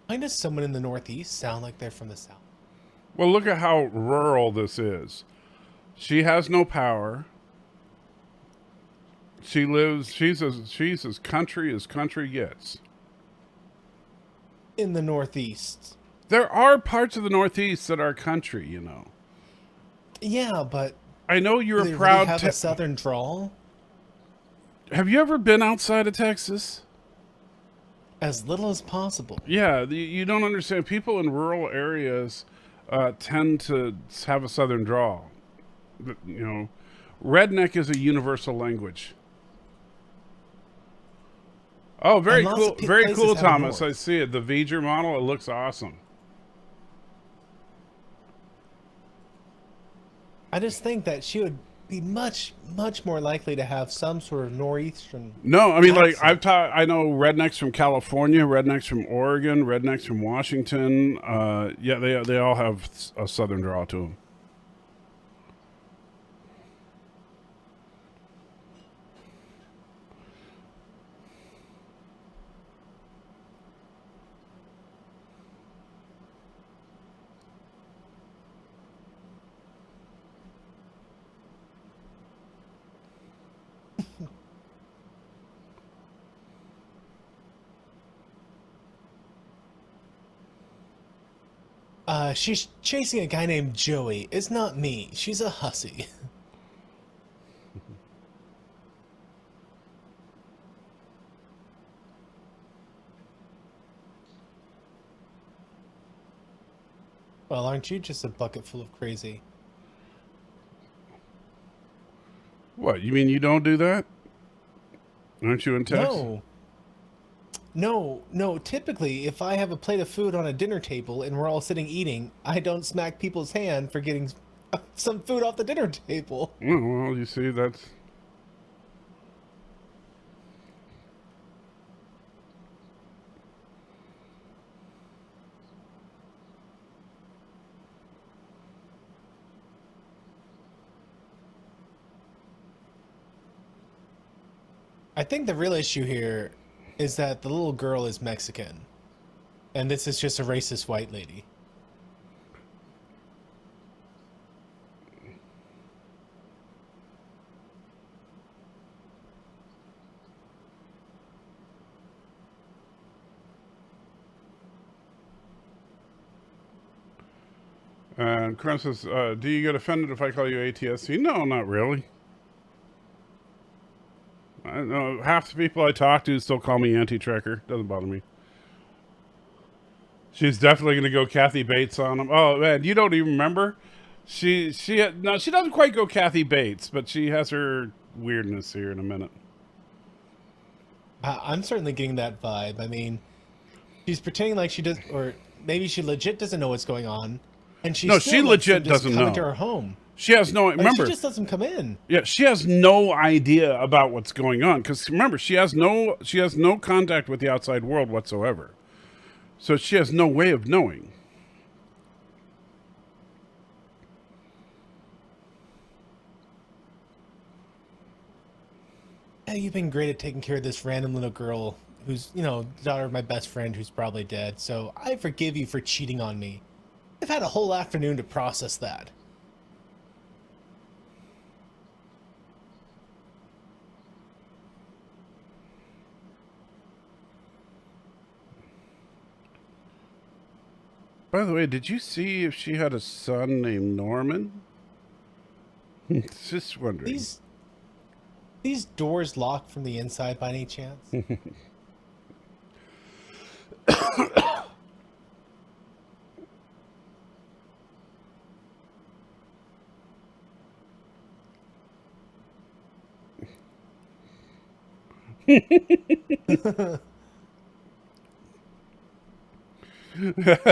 does someone in the Northeast sound like they're from the South? Well, look at how rural this is. She has no power. She's as country as country gets. In the Northeast. There are parts of the Northeast that are country, you know. Yeah, but I know do you're they a really proud have a Southern drawl? Have you ever been outside of Texas? As little as possible. Yeah, you don't understand. People in rural areas tend to have a Southern drawl. You know, redneck is a universal language. Oh, very And lots cool. of Very places cool, have it Thomas. I north. see it. The V'ger model, it looks awesome. I just think that she would be much, much more likely to have some sort of northeastern No, I mean, like, accent. I know rednecks from California, rednecks from Oregon, rednecks from Washington. Yeah, they all have a Southern drawl to them. She's chasing a guy named Joey. It's not me. She's a hussy. Well, aren't you just a bucket full of crazy? What, you mean you don't do that? Aren't you in Texas? No. No. Typically, if I have a plate of food on a dinner table and we're all sitting eating, I don't smack people's hand for getting some food off the dinner table. Oh, well, you see, that's... I think the real issue here is that the little girl is Mexican, and this is just a racist white lady. And Chris says, do you get offended if I call you ATSC? No, not really. I know half the people I talk to still call me anti-trekker. Doesn't bother me. She's definitely going to go Kathy Bates on him. Oh man, you don't even remember? No, she doesn't quite go Kathy Bates, but she has her weirdness here in a minute. I'm certainly getting that vibe. I mean, she's pretending like she does, or maybe she legit doesn't know what's going on, and No, still she lets them legit just doesn't come know. into her home. She has no Like, remember. she just lets them come in. Yeah, she has no idea about what's going on because remember, she has no contact with the outside world whatsoever. So she has no way of knowing. you've been great at taking care of this random little girl who's, daughter of my best friend who's probably dead. So I forgive you for cheating on me. I've had a whole afternoon to process that. By the way, did you see if she had a son named Norman? Just wondering. These doors locked from the inside by any chance?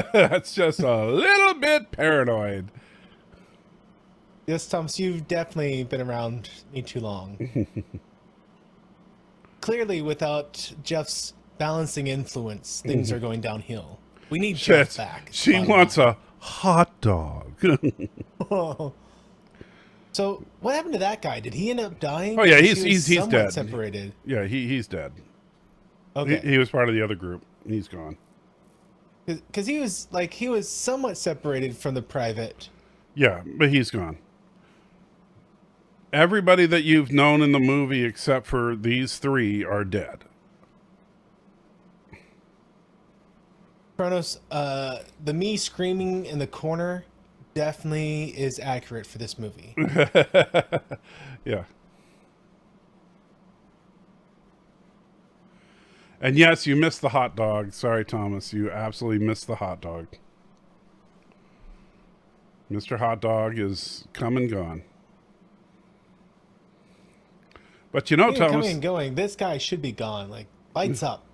That's just a little bit paranoid. Yes, Thomas, you've definitely been around me too long. Clearly, without Jeff's balancing influence, things are going downhill. We need Jeff back. She wants a hot dog. So, what happened to that guy? Did he end up dying? Oh yeah, he's dead. Separated. Yeah, he's dead. Okay. He was part of the other group. He's gone. Because he was somewhat separated from the private. Yeah, but he's gone. Everybody that you've known in the movie except for these three are dead. Kronos, the me screaming in the corner definitely is accurate for this movie. Yeah. And yes, you missed the hot dog. Sorry, Thomas. You absolutely missed the hot dog. Mr. Hot Dog is come and gone. But Thomas... Coming and going, this guy should be gone. Like, lights up.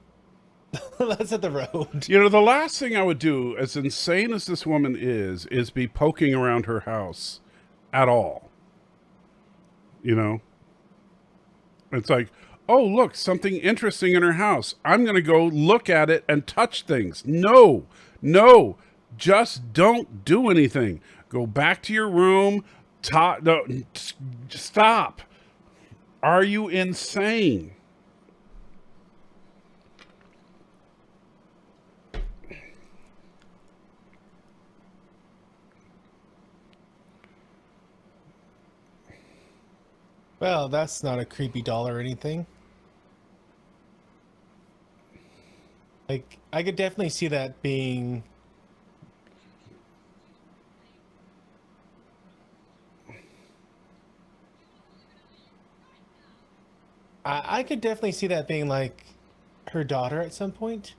Let's hit the road. The last thing I would do, as insane as this woman is be poking around her house at all. It's like, oh, look, something interesting in her house. I'm going to go look at it and touch things. No, just don't do anything. Go back to your room. No, stop. Are you insane? Well, that's not a creepy doll or anything. Like, I could definitely see that being... I could definitely see that being, like, her daughter at some point.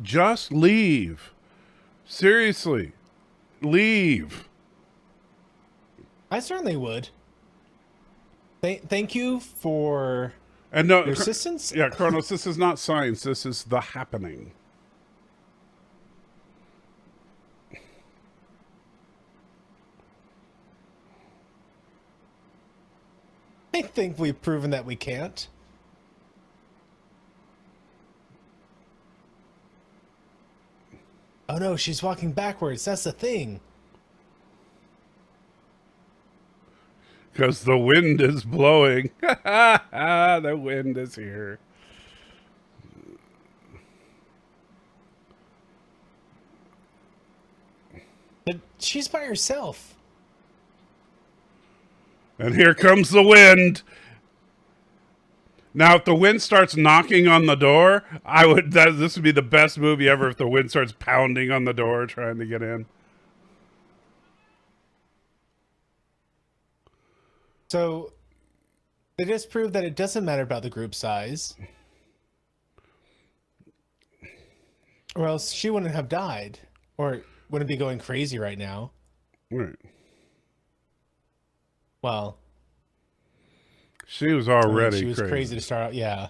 Just leave. Seriously. Leave. I certainly would. Thank you for your assistance. Yeah, Kronos, this is not science. This is the happening. I think we've proven that we can't. Oh no, she's walking backwards. That's the thing. Because the wind is blowing. The wind is here. But she's by herself. And here comes the wind. Now, if the wind starts knocking on the door, this would be the best movie ever if the wind starts pounding on the door trying to get in. So, they just proved that it doesn't matter about the group size. Or else she wouldn't have died. Or wouldn't be going crazy right now. Right. Well, she was already she was crazy to start out. Yeah.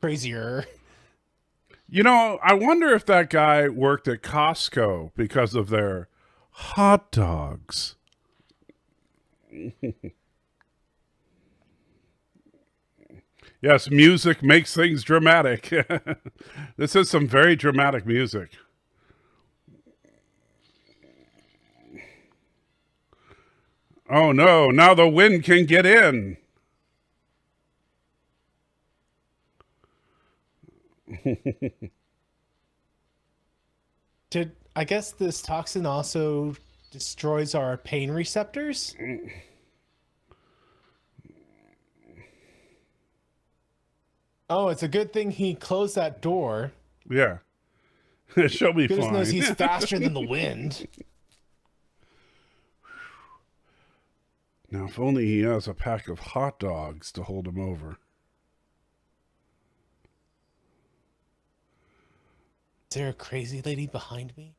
Crazier. I wonder if that guy worked at Costco because of their hot dogs. Yes, music makes things dramatic. This is some very dramatic music. Oh no, now the wind can get in. I guess this toxin also destroys our pain receptors? Oh, it's a good thing he closed that door. Yeah. She'll be Goodness knows fine. he's faster than the wind. Now, if only he has a pack of hot dogs to hold him over. Is there a crazy lady behind me?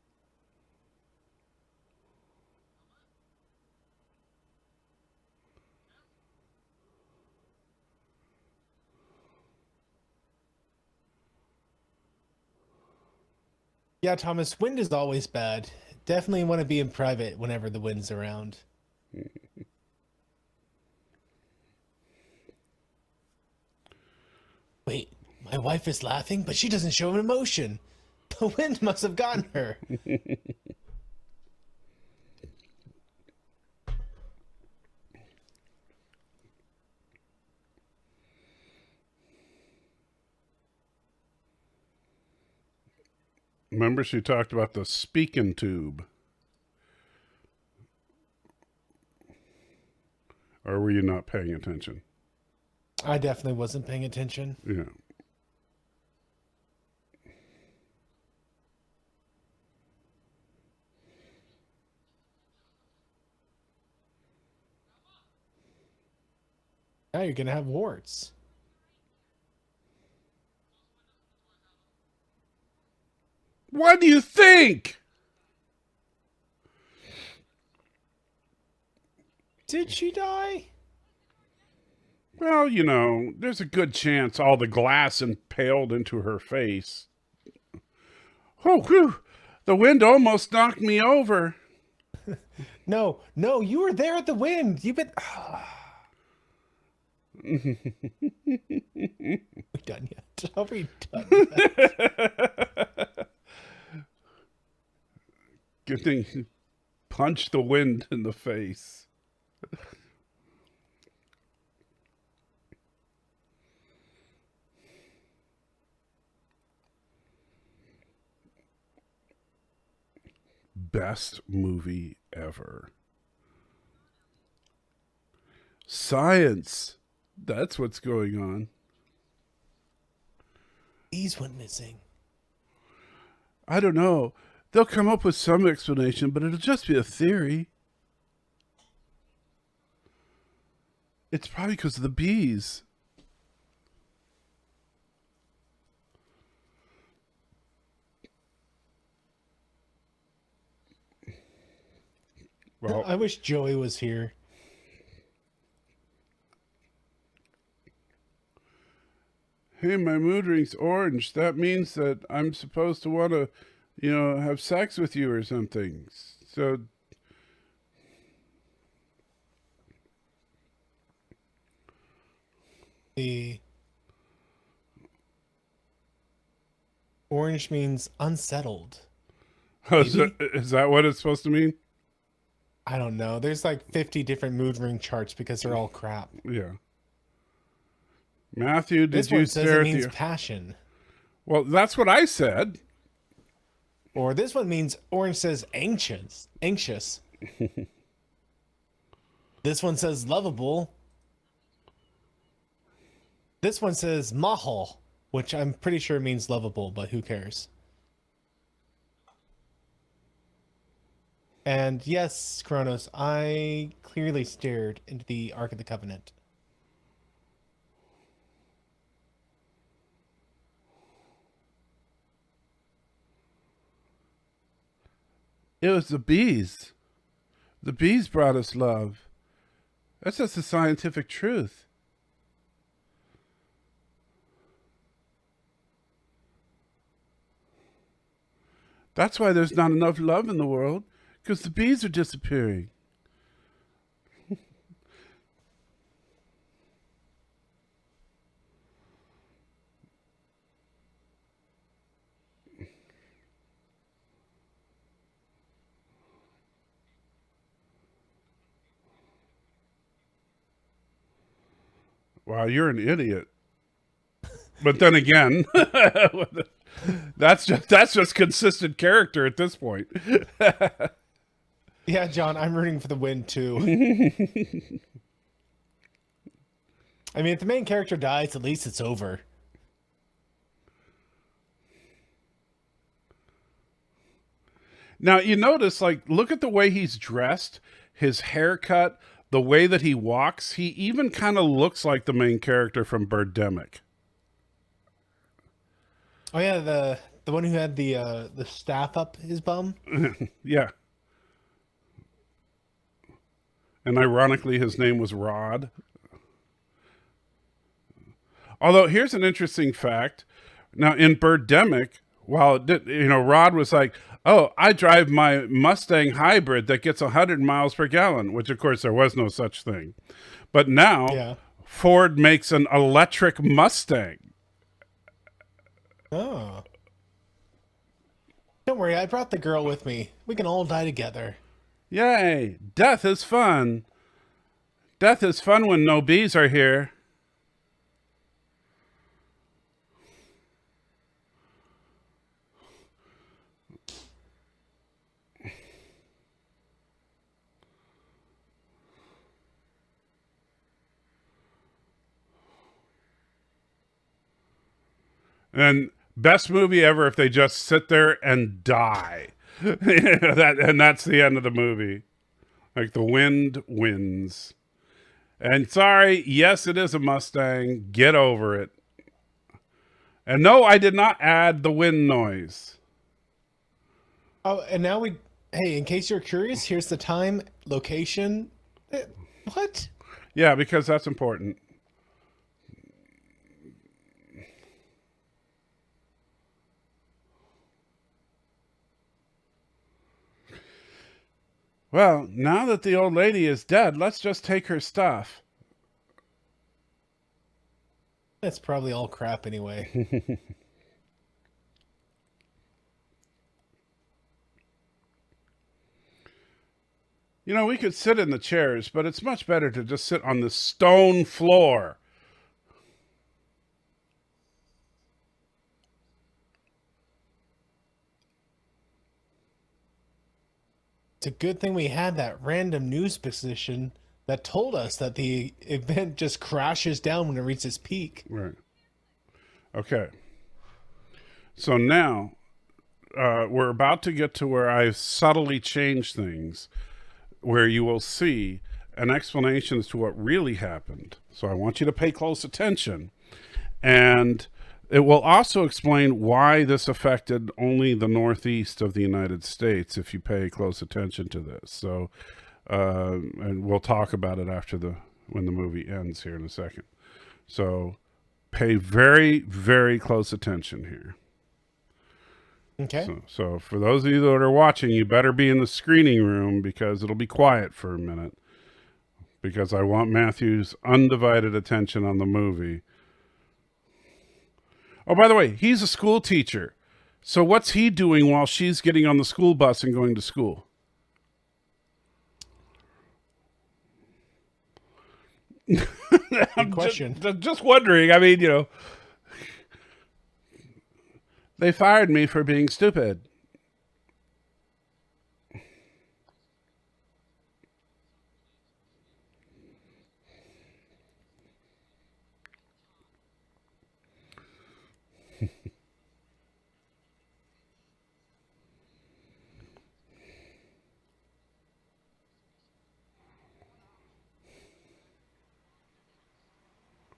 Yeah, Thomas, wind is always bad. Definitely want to be in private whenever the wind's around. Wait, my wife is laughing, but she doesn't show an emotion. The wind must have gotten her. Remember, she talked about the speaking tube. Or were you not paying attention? I definitely wasn't paying attention. Yeah. Now you're going to have warts. What do you think? Did she die? Well, you know, there's a good chance all the glass impaled into her face. Oh, whew. The wind almost knocked me over. No, you were there at the wind. You've been... we done yet? Are we done yet? Good thing you punched the wind in the face. Best movie ever. Science. That's what's going on. Bees went missing. I don't know. They'll come up with some explanation, but it'll just be a theory. It's probably because of the bees. Well, I wish Joey was here. hey, my mood ring's orange. That means that I'm supposed to want to, have sex with you or something. So, The orange means unsettled. is that what it's supposed to mean? I don't know. There's like 50 different mood ring charts because they're all crap. Yeah. Matthew, This did you one says stare it at means the... passion. Well, that's what I said. Or this one means orange says anxious. This one says lovable. This one says mahal, which I'm pretty sure means lovable, but who cares? And yes, Kronos, I clearly stared into the Ark of the Covenant. It was the bees. The bees brought us love. That's just the scientific truth. That's why there's not enough love in the world, because the bees are disappearing. Wow, you're an idiot. But then again, that's just consistent character at this point. Yeah, John, I'm rooting for the win too. I mean, if the main character dies, at least it's over. Now, you notice, like, look at the way he's dressed, his haircut, the way that he walks. He even kind of looks like the main character from Birdemic. Oh yeah, the one who had the staff up his bum. Yeah. And ironically, his name was Rod. Although, here's an interesting fact. Now, in Birdemic, while it did, Rod was like, "Oh, I drive my Mustang hybrid that gets 100 miles per gallon," which, of course, there was no such thing. But now, Yeah. Ford makes an electric Mustang. Oh. Don't worry, I brought the girl with me. We can all die together. Yay! Death is fun. Death is fun when no bees are here. And best movie ever if they just sit there and die. That's the end of the movie. Like the wind wins. And sorry, yes, it is a Mustang. Get over it. And no, I did not add the wind noise. Oh, and now hey, in case you're curious, here's the time, location. What? Yeah, because that's important. Well, now that the old lady is dead, let's just take her stuff. That's probably all crap anyway. We could sit in the chairs, but it's much better to just sit on the stone floor. It's a good thing we had that random news position that told us that the event just crashes down when it reaches its peak. Right. Okay. So now we're about to get to where I've subtly changed things, where you will see an explanation as to what really happened. So I want you to pay close attention. And it will also explain why this affected only the Northeast of the United States, if you pay close attention to this. So, and we'll talk about it when the movie ends here in a second. So pay very, very close attention here. Okay. So for those of you that are watching, you better be in the screening room because it'll be quiet for a minute, because I want Matthew's undivided attention on the movie. Oh, by the way, he's a school teacher. So what's he doing while she's getting on the school bus and going to school? Good question. Just wondering. I mean, they fired me for being stupid.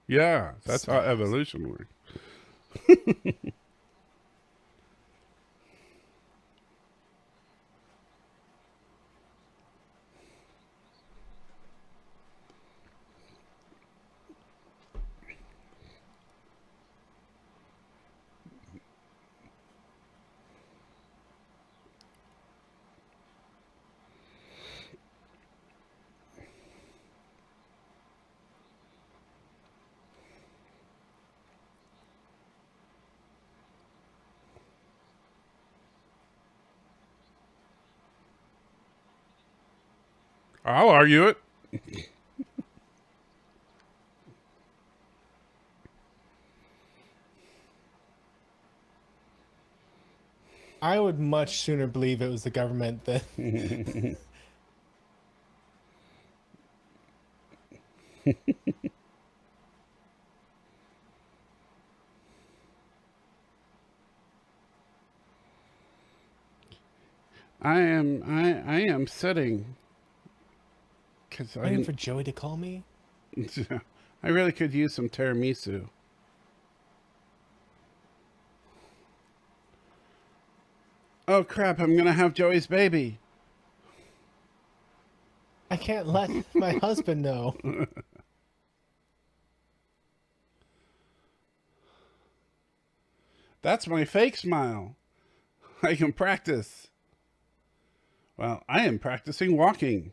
Yeah, that's how evolution works. I'll argue it. I would much sooner believe it was the government than I am sitting because waiting for Joey to call me. I really could use some tiramisu. Oh crap, I'm gonna have Joey's baby. I can't let my husband know. That's my fake smile. I can practice. Well, I am practicing walking.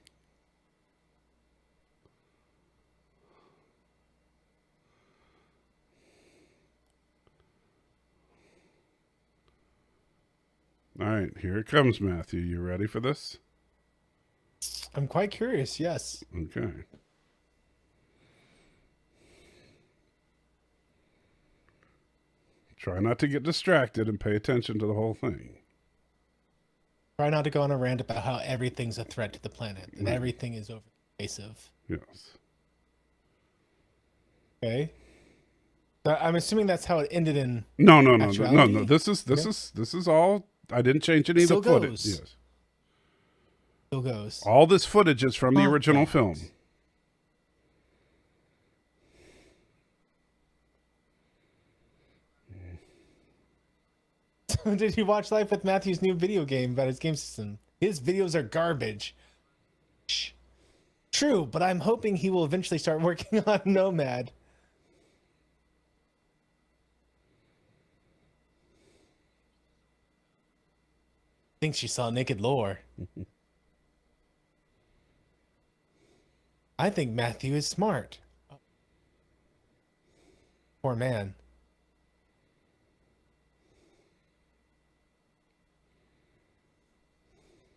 All right, here it comes, Matthew. You ready for this? I'm quite curious, yes. Okay. Try not to get distracted and pay attention to the whole thing. Try not to go on a rant about how everything's a threat to the planet and everything is invasive. Yes. Okay. I'm assuming that's how it ended in. No. actuality? This is all. I didn't change any of the Still footage. goes. Yes. Still goes. All this footage is from the original thanks. film. Did you watch Life with Matthew's new video game about his game system? His videos are garbage. Shh. True, but I'm hoping he will eventually start working on Nomad. Thinks she saw naked lore. I think Matthew is smart. Poor man.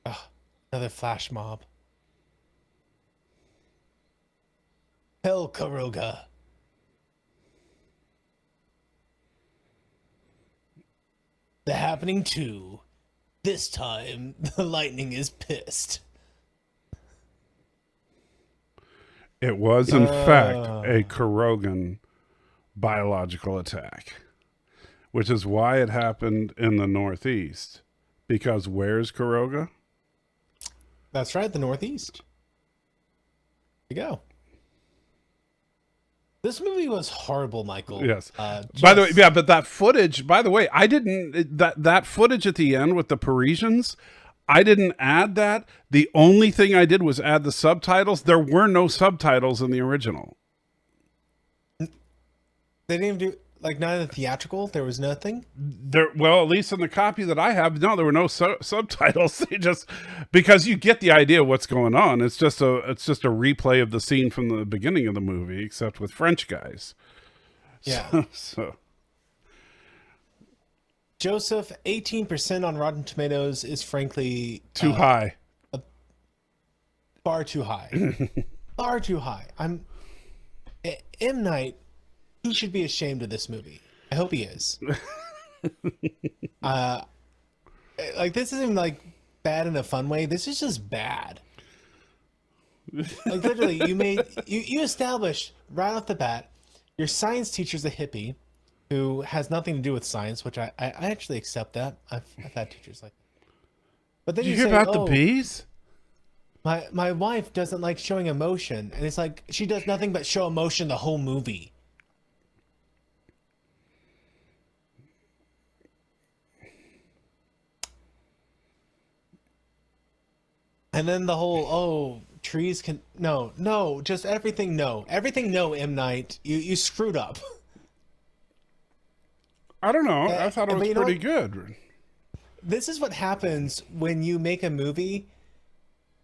Ugh, another flash mob. Hell, Karoga. The Happening 2. This time, the lightning is pissed. It was, in fact, a Kurogan biological attack, which is why it happened in the Northeast. Because where's Kuroga? That's right, the Northeast. There you go. This movie was horrible, Michael. Yes. By the way, yeah, but that footage, by the way, I didn't, that footage at the end with the Parisians, I didn't add that. The only thing I did was add the subtitles. There were no subtitles in the original. They didn't even do, like, none of the theatrical? There was nothing? Well, at least in the copy that I have, no, there were no subtitles. They just, because you get the idea of what's going on. It's just a replay of the scene from the beginning of the movie, except with French guys. Yeah. So. Joseph, 18% on Rotten Tomatoes is frankly Too high. Far too high. Far too high. M. Night, he should be ashamed of this movie. I hope he is. Like, this isn't like bad in a fun way. This is just bad. Like, literally, you established right off the bat your science teacher's a hippie who has nothing to do with science, which I actually accept that. I've had teachers like that. But then Did you say, hear about the bees? My wife doesn't like showing emotion, and it's like she does nothing but show emotion the whole movie. And then the whole trees can no just everything no M. Night, you screwed up. I don't know. I thought it but was you know pretty what? good. This is what happens when you make a movie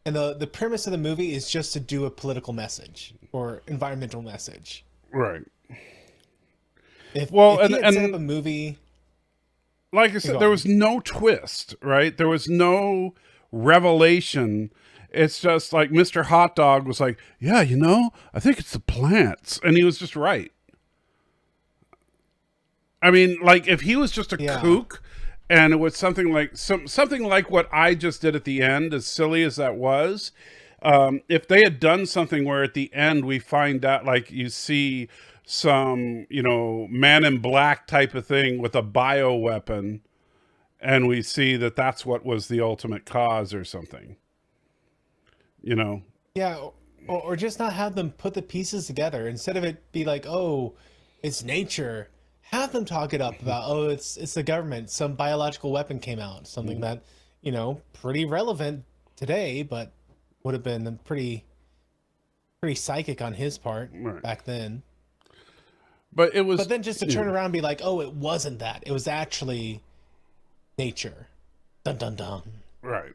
and the premise of the movie is just to do a political message or environmental message. Right. If And you had set up a movie, like I said, there was no twist, right? There was no revelation. It's just like Mr. Hot Dog was like, yeah, I think it's the plants. And he was just right. I mean, like, if he was just a kook and it was something like what I just did at the end, as silly as that was. If they had done something where at the end we find out, like you see some, Man in Black type of thing with a bio weapon, and we see that that's what was the ultimate cause or something, you know. Yeah, or just not have them put the pieces together instead of it be like, oh, it's nature. Have them talk it up about, oh, it's the government. Some biological weapon came out, something that, pretty relevant today, but would have been pretty psychic on his part back then. But it was. But then just to turn around and be like, oh, it wasn't that. It was actually nature. Dun dun dun. Right.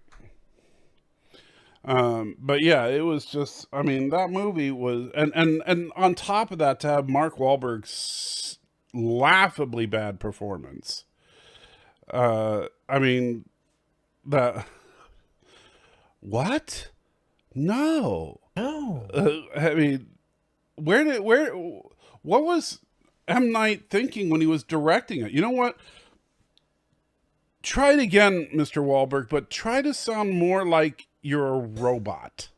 But yeah, it was just, I mean, that movie was, and on top of that, to have Mark Wahlberg's laughably bad performance. I mean, what? No. I mean, what was M. Night thinking when he was directing it? You know what? Try it again, Mr. Wahlberg, but try to sound more like you're a robot.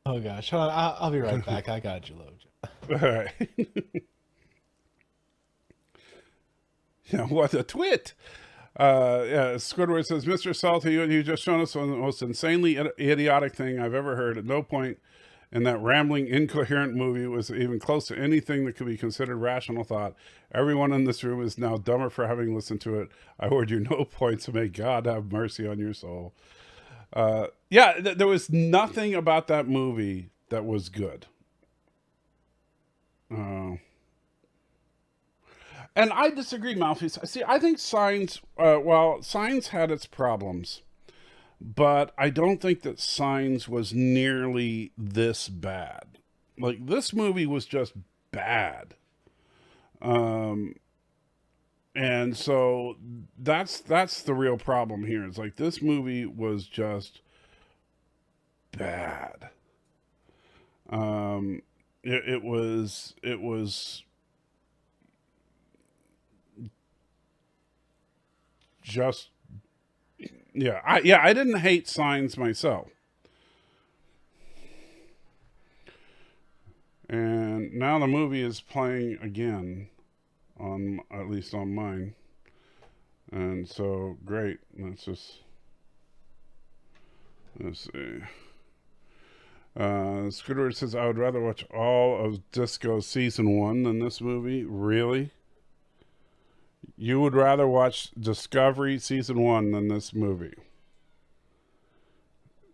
Oh gosh, hold on, I'll be right back. I got you, Loja. All right. What a twit. Squidward says, Mr. Salty, you just shown us the most insanely idiotic thing I've ever heard. At no point in that rambling, incoherent movie was even close to anything that could be considered rational thought. Everyone in this room is now dumber for having listened to it. I award you no points, so may God have mercy on your soul. There was nothing about that movie that was good. And I disagree, Malfi. See, I think Signs, Signs had its problems, but I don't think that Signs was nearly this bad. Like, this movie was just bad. And so that's the real problem here. It's like, this movie was just bad. It was just, I didn't hate Signs myself. And now the movie is playing again, at least on mine. And so, great. Let's see. Squidward says, I would rather watch all of Disco Season 1 than this movie. Really? You would rather watch Discovery Season 1 than this movie?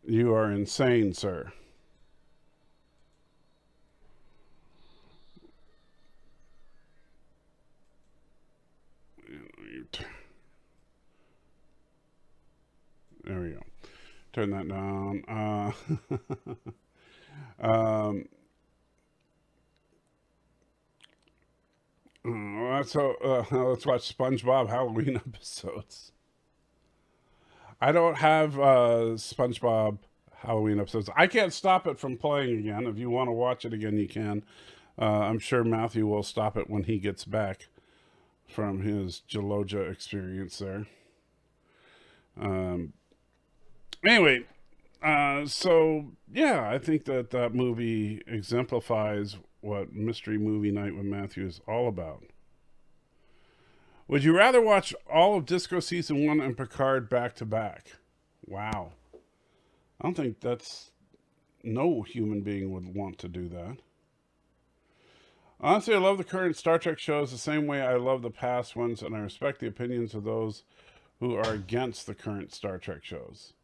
You are insane, sir. There we go. Turn that down. Let's watch SpongeBob Halloween episodes. I don't have SpongeBob Halloween episodes. I can't stop it from playing again. If you want to watch it again, you can. I'm sure Matthew will stop it when he gets back from his Geloja experience there. Anyway, so yeah, I think that movie exemplifies what Mystery Movie Night with Matthew is all about. Would you rather watch all of Disco Season 1 and Picard back to back? Wow. I don't think no human being would want to do that. Honestly, I love the current Star Trek shows the same way I love the past ones, and I respect the opinions of those who are against the current Star Trek shows.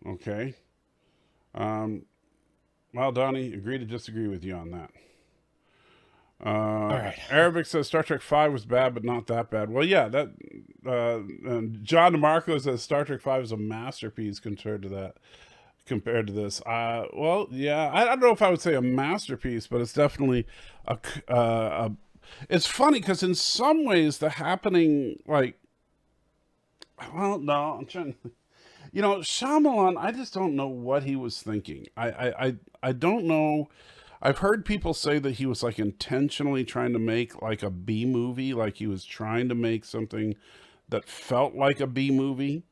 Okay. Well, Donnie, agree to disagree with you on that. All right. Arabic says Star Trek 5 was bad, but not that bad. Well, yeah, and John DeMarco says Star Trek 5 is a masterpiece compared to this. Well, yeah, I don't know if I would say a masterpiece, but it's definitely it's funny because in some ways the happening, like, well, no, I'm trying to, Shyamalan, I just don't know what he was thinking. I don't know. I've heard people say that he was like intentionally trying to make like a B movie, like he was trying to make something that felt like a B movie.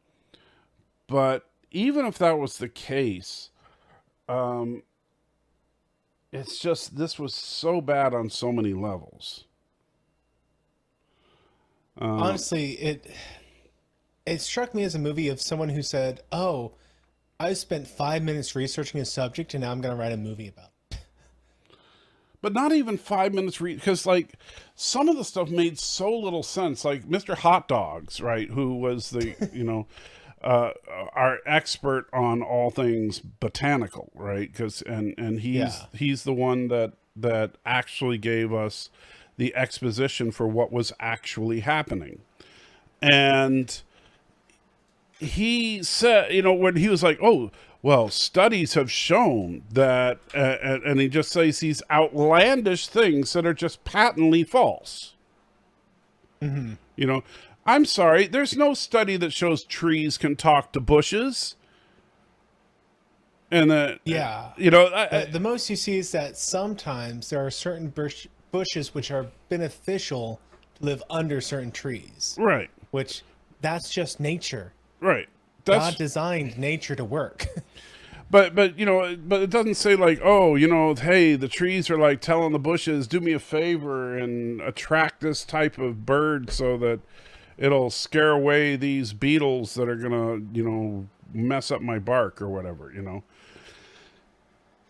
But even if that was the case, um, it's just this was so bad on so many levels. Honestly, it struck me as a movie of someone who said, "Oh, I spent 5 minutes researching a subject, and now I'm going to write a movie about it." But not even 5 minutes because like some of the stuff made so little sense. Like Mr. Hot Dogs, right? Who was the our expert on all things botanical, right? Because and he's the one that actually gave us the exposition for what was actually happening. And he said, when he was like, "Oh, well, studies have shown that," and he just says these outlandish things that are just patently false. Mm-hmm. I'm sorry, there's no study that shows trees can talk to bushes. And Yeah. The most you see is that sometimes there are certain bushes which are beneficial to live under certain trees. right, Which that's just nature. right. God designed nature to work. But but it doesn't say like, oh, hey, the trees are like telling the bushes, do me a favor and attract this type of bird so that it'll scare away these beetles that are gonna mess up my bark or whatever.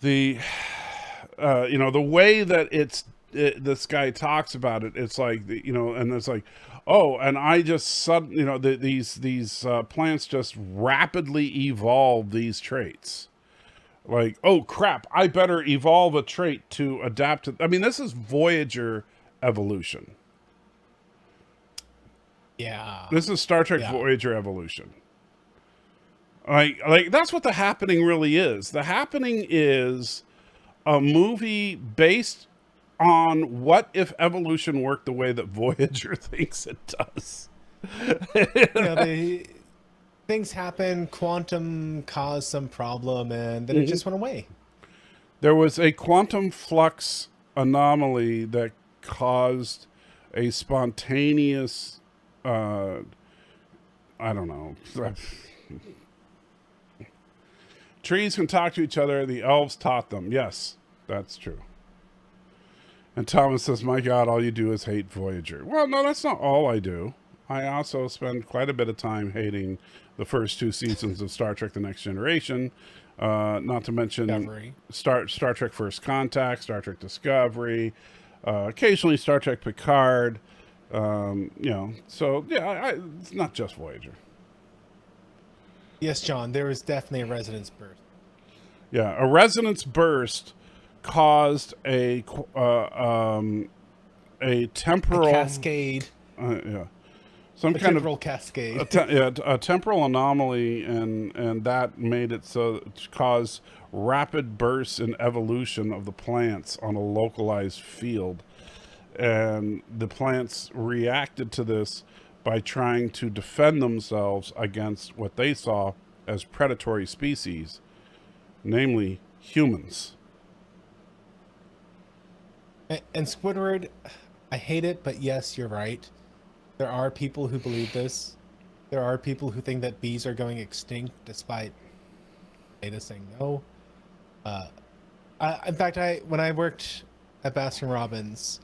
The the way that this guy talks about it, it's like and it's like, oh, and I just these plants just rapidly evolve these traits. Like, oh crap, I better evolve a trait to adapt to. I mean, this is Voyager evolution. Yeah. This is Star Trek Voyager evolution. Like that's what The Happening really is. The Happening is a movie based on what if evolution worked the way that Voyager thinks it does. Things happen, quantum caused some problem, and then it just went away. There was a quantum flux anomaly that caused a spontaneous, I don't know. Trees can talk to each other. The elves taught them. Yes, that's true. And Thomas says, my God, all you do is hate Voyager. Well, no, that's not all I do. I also spend quite a bit of time hating the first 2 seasons of Star Trek The Next Generation. Not to mention Star Trek First Contact, Star Trek Discovery, occasionally Star Trek Picard. So, yeah, it's not just Voyager. Yes, John, there was definitely a resonance burst. Yeah, a resonance burst caused a temporal cascade. Some kind temporal cascade. A temporal anomaly, and that made it so to cause rapid bursts in evolution of the plants on a localized field, and the plants reacted to this by trying to defend themselves against what they saw as predatory species, namely humans. And Squidward, I hate it, but yes, you're right. There are people who believe this. There are people who think that bees are going extinct, despite data saying no. In fact, when I worked at Baskin Robbins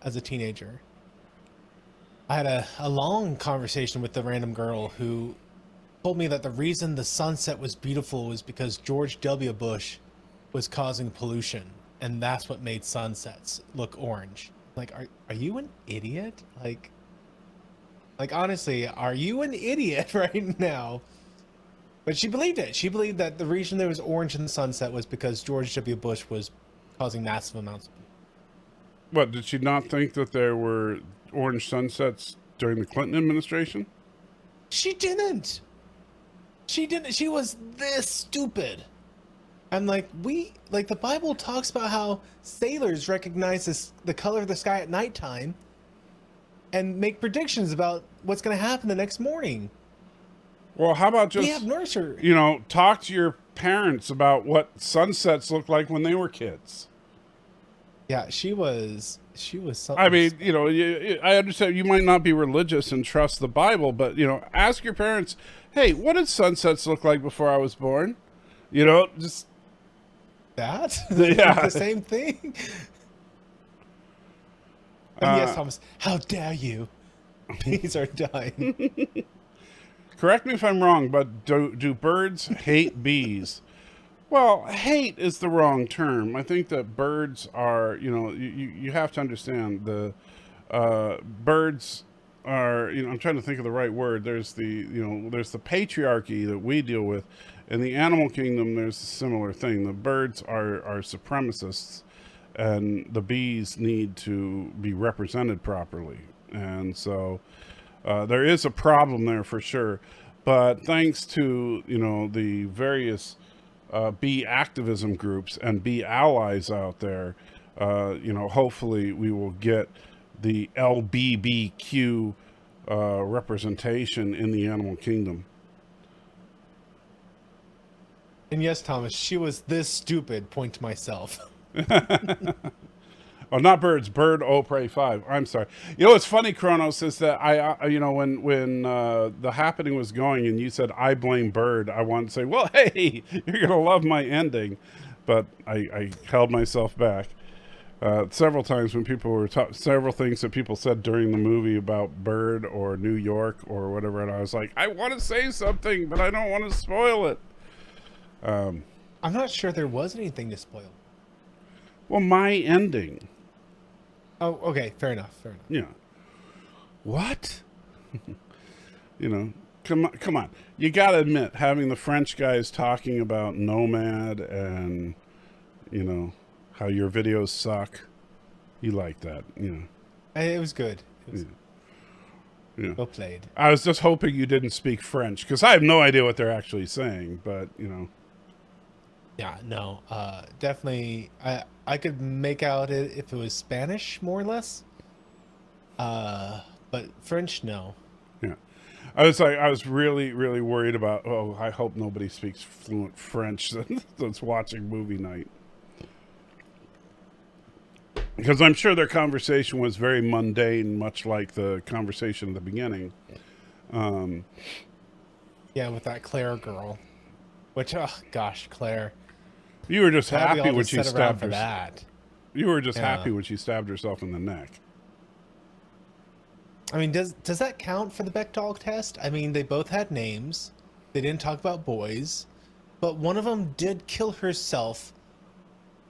as a teenager, I had a long conversation with the random girl who told me that the reason the sunset was beautiful was because George W. Bush was causing pollution, and that's what made sunsets look orange. Like, are you an idiot? Like honestly, are you an idiot right now? But she believed it. She believed that the reason there was orange in the sunset was because George W. Bush was causing massive amounts of pollution. What, did she not think that there were orange sunsets during the Clinton administration? She didn't. She didn't. She was this stupid. And the Bible talks about how sailors recognize the color of the sky at nighttime and make predictions about what's going to happen the next morning. Well, how about just, we have nursery. Talk to your parents about what sunsets looked like when they were kids. Yeah, she was I something. mean, I understand you might not be religious and trust the Bible, but ask your parents, "Hey, what did sunsets look like before I was born?" Just That yeah. the same thing. And yes, Uh, Thomas, how dare you? Bees are dying. Correct me if I'm wrong, but do birds hate bees? Well, hate is the wrong term. I think that birds are, you have to understand the birds are, I'm trying to think of the right word. There's the patriarchy that we deal with. In the animal kingdom, there's a similar thing. The birds are supremacists, and the bees need to be represented properly. And so there is a problem there for sure. But thanks to, the various bee activism groups and bee allies out there, hopefully we will get the LBBQ representation in the animal kingdom. And yes, Thomas, she was this stupid. Point to myself. Oh, not birds. Bird. Oh, pray 5. I'm sorry. What's funny, Kronos, is that when the happening was going, and you said I blame Bird, I wanted to say, well, hey, you're gonna love my ending, but I held myself back. Several times when people were several things that people said during the movie about Bird or New York or whatever, and I was like, I want to say something, but I don't want to spoil it. I'm not sure there was anything to spoil. Well, my ending. Oh, okay, fair enough. Yeah. What? Come on. You got to admit, having the French guys talking about Nomad and, how your videos suck, you like that, It was good. It was Yeah. well played. I was just hoping you didn't speak French, because I have no idea what they're actually saying, but, Yeah, no, definitely. I could make out it if it was Spanish, more or less. But French, no. Yeah. I was really, really worried about, I hope nobody speaks fluent French that's watching movie night. Because I'm sure their conversation was very mundane, much like the conversation at the beginning. Yeah, with that Claire girl. Which, oh gosh, Claire. You were just Glad we happy all when just she sat around stabbed for herself. that. You were just Yeah. happy when she stabbed herself in the neck. I mean, does that count for the Bechdel test? I mean, they both had names. They didn't talk about boys, but one of them did kill herself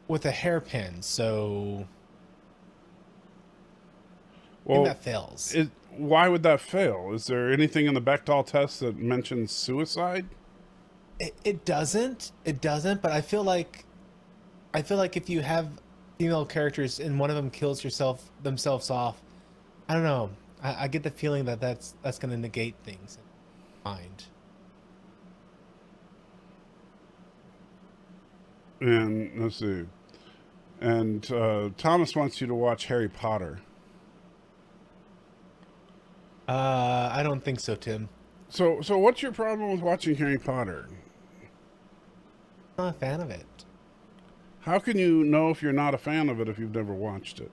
with a hairpin. So I Well, think that fails. why would that fail? Is there anything in the Bechdel test that mentions suicide? It doesn't. It doesn't. But I feel like if you have female characters and one of them kills themselves off, I don't know. I get the feeling that that's going to negate things in my mind. And let's see. And Thomas wants you to watch Harry Potter. I don't think so, Tim. So what's your problem with watching Harry Potter? I'm not a fan of it. How can you know if you're not a fan of it if you've never watched it?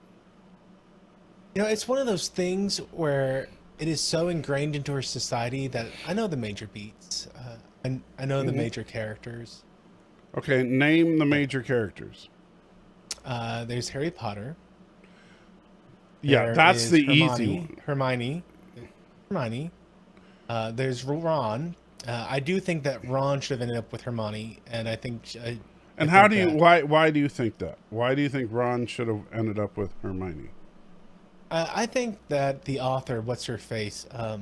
It's one of those things where it is so ingrained into our society that I know the major beats, and I know the major characters. Okay, name the major characters. There's Harry Potter. Yeah, There that's is the Hermione, easy one. Hermione. There's Ron. I do think that Ron should have ended up with Hermione, and I think. And how do you why do you think that? Why do you think Ron should have ended up with Hermione? I think that the author, what's her face? Her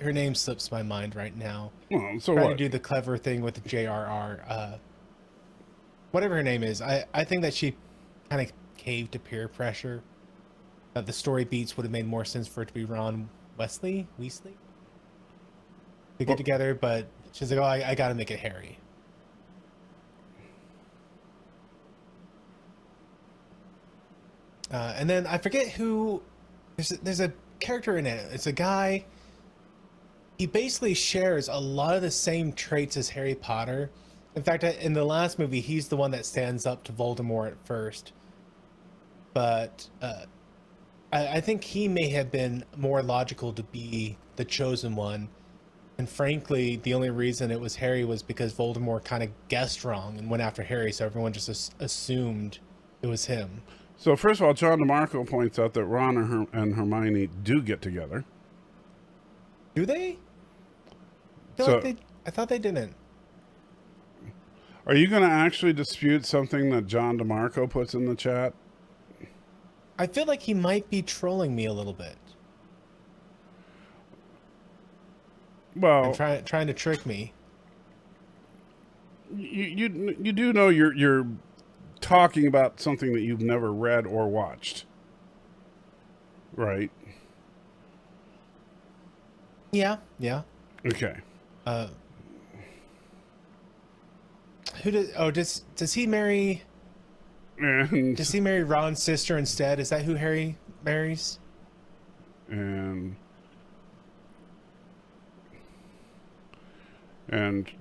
name slips my mind right now. Well, so Trying to what? do the clever thing with the JRR. Whatever her name is, I think that she kind of caved to peer pressure. That the story beats would have made more sense for it to be Ron Weasley to get together, but she's like, oh, I got to make it Harry. And then I forget who. There's a character in it. It's a guy. He basically shares a lot of the same traits as Harry Potter, In fact, in the last movie, he's the one that stands up to Voldemort at first. But I think he may have been more logical to be the chosen one. And frankly, the only reason it was Harry was because Voldemort kind of guessed wrong and went after Harry, so everyone just assumed it was him. So first of all, John DeMarco points out that Ron and Hermione do get together. Do they? I thought they didn't. Are you going to actually dispute something that John DeMarco puts in the chat? I feel like he might be trolling me a little bit. Well, and trying to trick me. You do know you're talking about something that you've never read or watched, right? Yeah. Okay. Does he marry? And Does he marry Ron's sister instead? Is that who Harry marries? And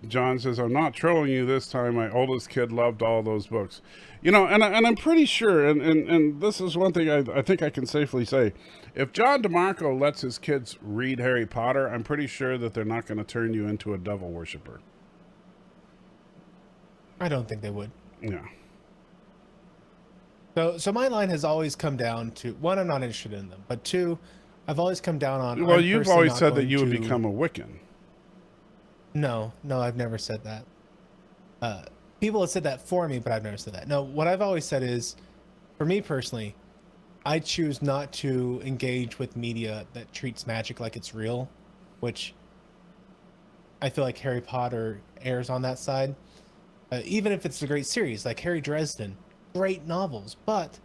John says, "I'm not trolling you this time. My oldest kid loved all those books." You know, and I'm pretty sure, and this is one thing I think I can safely say. If John DeMarco lets his kids read Harry Potter, I'm pretty sure that they're not going to turn you into a devil worshiper. I don't think they would. Yeah. So my line has always come down to, one, I'm not interested in them, but two, I've always come down on. Well, you've always said that you would become a Wiccan. No, I've never said that. People have said that for me, but I've never said that. No, what I've always said is, for me personally, I choose not to engage with media that treats magic like it's real, which I feel like Harry Potter errs on that side. Even if it's a great series, like Harry Dresden, great novels, but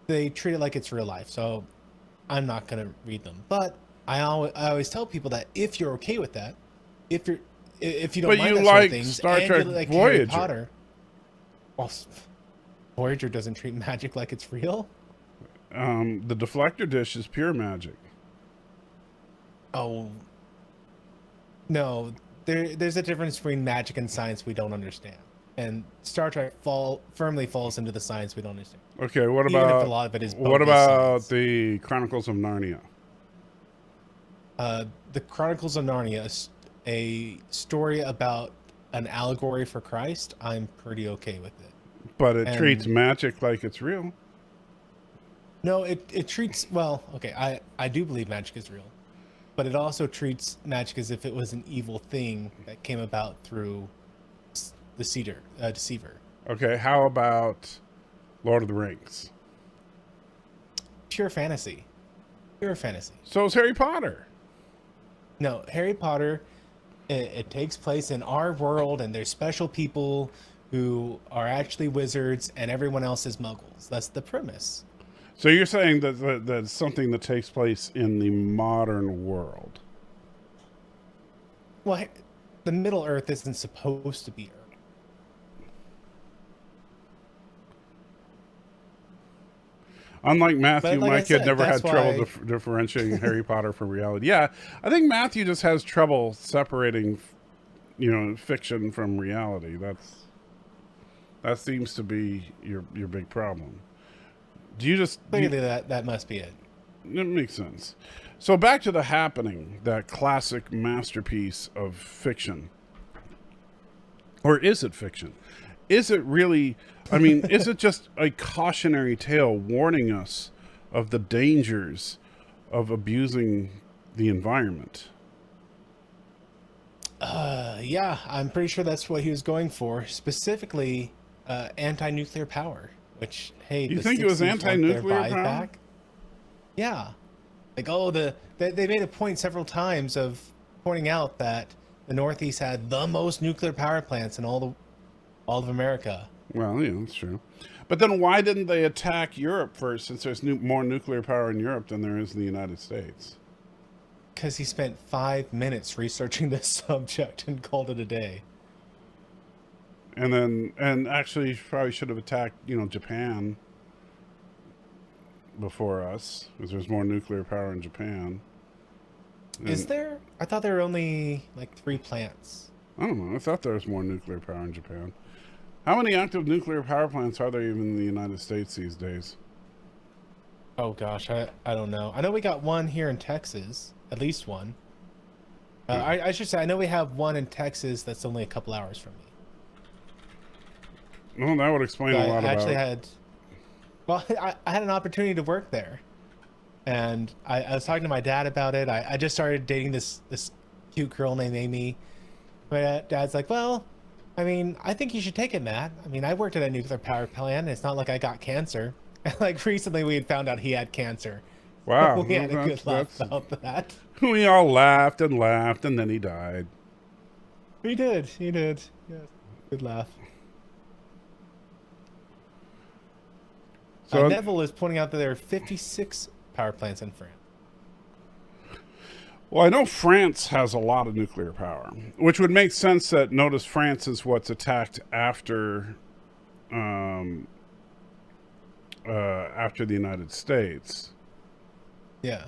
they treat it like it's real life. So I'm not going to read them. But I always tell people that if you're okay with that, if you don't but mind you that like sort of things, Star and Trek you like Voyager. Harry Potter, well, Voyager doesn't treat magic like it's real. The deflector dish is pure magic. Oh no, there's a difference between magic and science we don't understand, and Star Trek firmly falls into the science we don't understand. Okay, what Even if about a lot of it is what bogus about science. the Chronicles of Narnia? The Chronicles of Narnia is a story about an allegory for Christ. I'm pretty okay with it. But it treats magic like it's real. No, it treats, well, okay, I do believe magic is real, but it also treats magic as if it was an evil thing that came about through the deceiver. Okay, how about Lord of the Rings? Pure fantasy. So is Harry Potter. No, Harry Potter, it takes place in our world, and there's special people who are actually wizards, and everyone else is muggles. That's the premise. So you're saying that that's something that takes place in the modern world. Well, the Middle Earth isn't supposed to be Earth. Unlike Matthew, But like my I kid said, never had that's trouble why- differentiating Harry Potter from reality. Yeah, I think Matthew just has trouble separating, fiction from reality. That seems to be your big problem. Clearly, that must be it. It makes sense. So back to The Happening, that classic masterpiece of fiction. Or is it fiction? Is it really, is it just a cautionary tale warning us of the dangers of abusing the environment? Yeah, I'm pretty sure that's what he was going for. Specifically, anti-nuclear power. Which, hey, You think it was 60s want their anti-nuclear vibe power? back. Yeah, like they made a point several times of pointing out that the Northeast had the most nuclear power plants in all of America. Well, yeah, that's true. But then why didn't they attack Europe first, since there's more nuclear power in Europe than there is in the United States? Because he spent 5 minutes researching this subject and called it a day. And actually probably should have attacked, Japan before us, because there's more nuclear power in Japan. Is there? I thought there were only like 3 plants. I don't know. I thought there was more nuclear power in Japan. How many active nuclear power plants are there even in the United States these days? Oh gosh, I don't know. I know we got one here in Texas, at least one. I should say I know we have one in Texas that's only a couple hours from me. Well, that would explain a lot I actually about. well, I had an opportunity to work there, and I was talking to my dad about it. I just started dating this cute girl named Amy. My dad's like, well, I mean, I think you should take it, Matt. I mean, I worked at a nuclear power plant. It's not like I got cancer. Like recently, we had found out he had cancer. Wow, We had a good laugh that's about that. we all laughed and laughed, and then he died. He did. He did. Yes. Good laugh. So Neville is pointing out that there are 56 power plants in France. well, I know France has a lot of nuclear power, which would make sense. That notice France is what's attacked after after the United States. Yeah.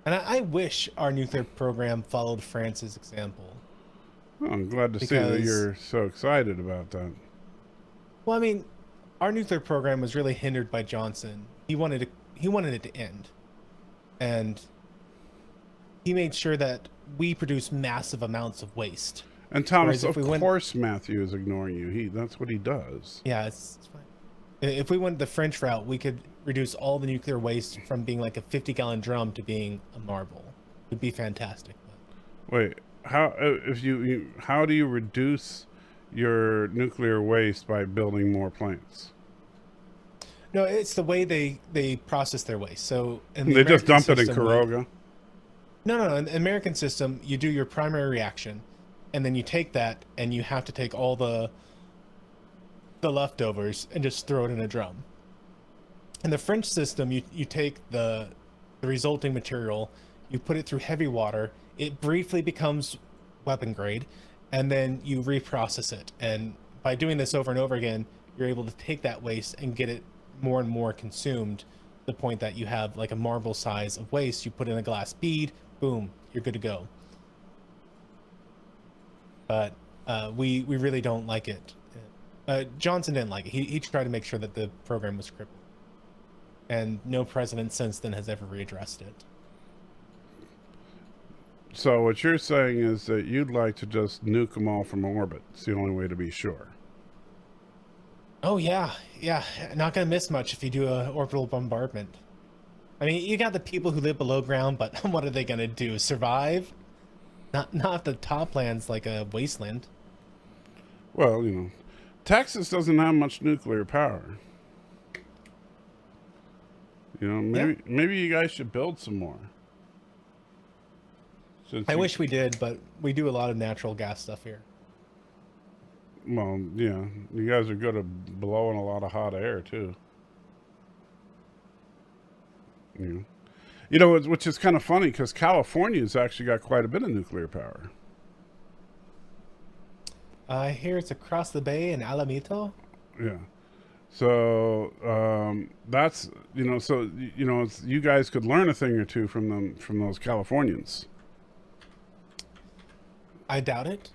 And I wish our nuclear program followed France's example. Oh, I'm glad to see that Because- you're so excited about that. Well, I mean, our nuclear program was really hindered by Johnson. He wanted it to end. And he made sure that we produce massive amounts of waste. And Thomas, Whereas if of we went- course, Matthew is ignoring you. That's what he does. Yeah, it's fine. If we went the French route, we could reduce all the nuclear waste from being like a 50-gallon drum to being a marble. It would be fantastic. Wait, how how do you reduce your nuclear waste by building more plants? No, it's the way they process their waste. So in the They just American dump it in system, Karoga. No. In the American system, you do your primary reaction, and then you take that, and you have to take all the leftovers and just throw it in a drum. In the French system, you take the resulting material, you put it through heavy water, it briefly becomes weapon grade, and then you reprocess it. And by doing this over and over again, you're able to take that waste and get it more and more consumed to the point that you have like a marble size of waste. You put in a glass bead, boom, you're good to go. But we really don't like it. Johnson didn't like it. He tried to make sure that the program was crippled. And no president since then has ever readdressed it. So what you're saying is that you'd like to just nuke them all from orbit. It's the only way to be sure. Oh yeah. Not gonna miss much if you do a orbital bombardment. I mean, you got the people who live below ground, but what are they gonna do? Survive? Not the top lands like a wasteland. Well, Texas doesn't have much nuclear power. Maybe you guys should build some more. I wish we did, but we do a lot of natural gas stuff here. Well, yeah, you guys are good at blowing a lot of hot air too. Which is kind of funny because California's actually got quite a bit of nuclear power. I hear it's across the bay in Alamito. Yeah. So that's you guys could learn a thing or two from those Californians. I doubt it.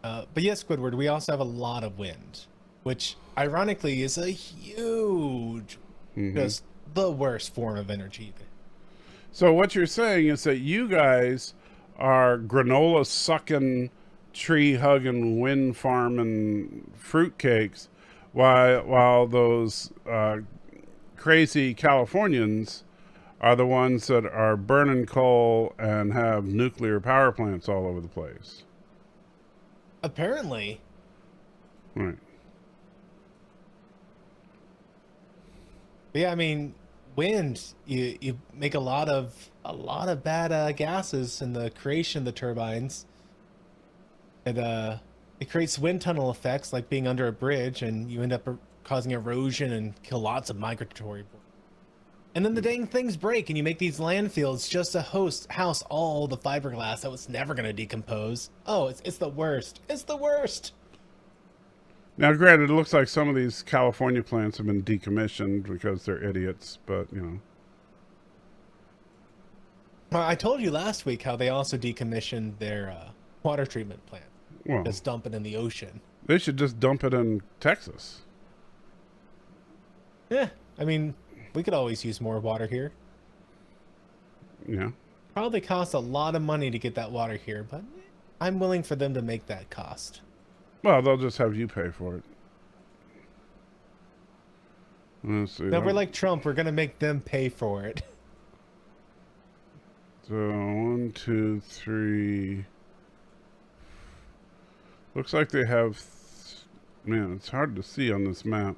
But yes, Squidward, we also have a lot of wind, which ironically is a huge, just the worst form of energy. So what you're saying is that you guys are granola sucking, tree hugging, wind farming fruitcakes, while those crazy Californians are the ones that are burning coal and have nuclear power plants all over the place. Apparently. Right. Yeah, I mean, wind, you make a lot of bad gases in the creation of the turbines. It creates wind tunnel effects like being under a bridge, and you end up causing erosion and kill lots of migratory birds. And then the dang things break, and you make these landfills just to house all the fiberglass that was never going to decompose. Oh, it's the worst. It's the worst. Now, granted, it looks like some of these California plants have been decommissioned because they're idiots, but Well, I told you last week how they also decommissioned their water treatment plant. Well, Just dump it in the ocean. they should just dump it in Texas. Yeah, I mean, we could always use more water here. Yeah. Probably costs a lot of money to get that water here, but I'm willing for them to make that cost. Well, they'll just have you pay for it. Let's see. No, we're like Trump. We're gonna make them pay for it. So 1, 2, 3. Looks like they have. Man, it's hard to see on this map.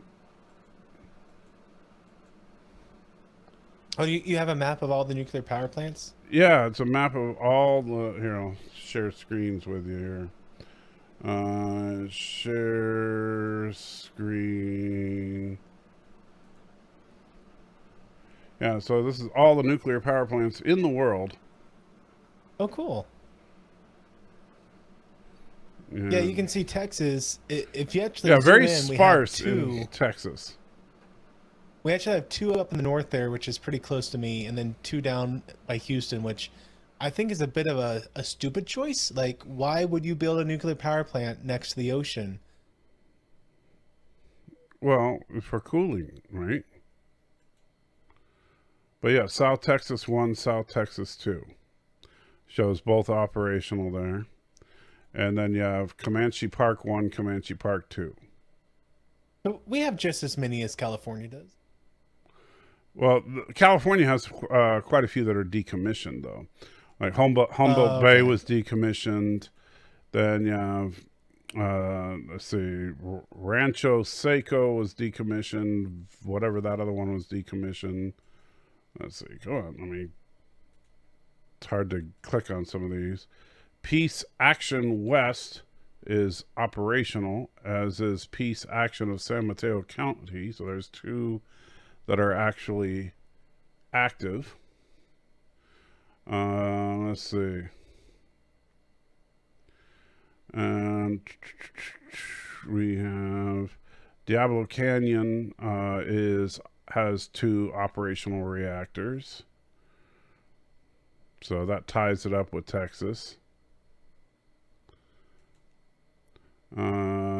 Oh, you have a map of all the nuclear power plants? Yeah, it's a map of all the. Here, I'll share screens with you here. Share screen. Yeah, so this is all the nuclear power plants in the world. Oh, cool. Yeah, you can see Texas. If you actually zoom very in, sparse we have two. in Texas. We actually have 2 up in the north there, which is pretty close to me, and then 2 down by Houston, which I think is a bit of a stupid choice. Like, why would you build a nuclear power plant next to the ocean? Well, for cooling, right? But yeah, South Texas 1, South Texas 2. Shows both operational there. And then you have Comanche Park 1, Comanche Park 2. So we have just as many as California does. Well, California has quite a few that are decommissioned, though. Like Humboldt okay. Bay was decommissioned. Then you have, let's see, Rancho Seco was decommissioned. Whatever that other one was decommissioned. Let's see. Go on. I mean, it's hard to click on some of these. Peace Action West is operational, as is Peace Action of San Mateo County. So there's 2 that are actually active. Let's see. And we have Diablo Canyon has 2 operational reactors. So that ties it up with Texas.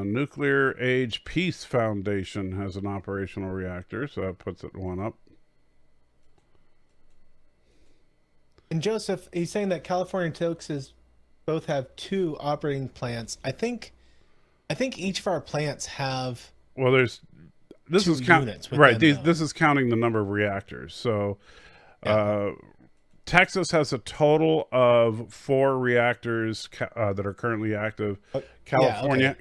Nuclear Age Peace Foundation has an operational reactor, so that puts it 1 up. And Joseph, he's saying that California and Texas both have 2 operating plants. I think each of our plants have. Well, this is right. This is counting the number of reactors. So, yeah. Texas has a total of 4 reactors that are currently active. California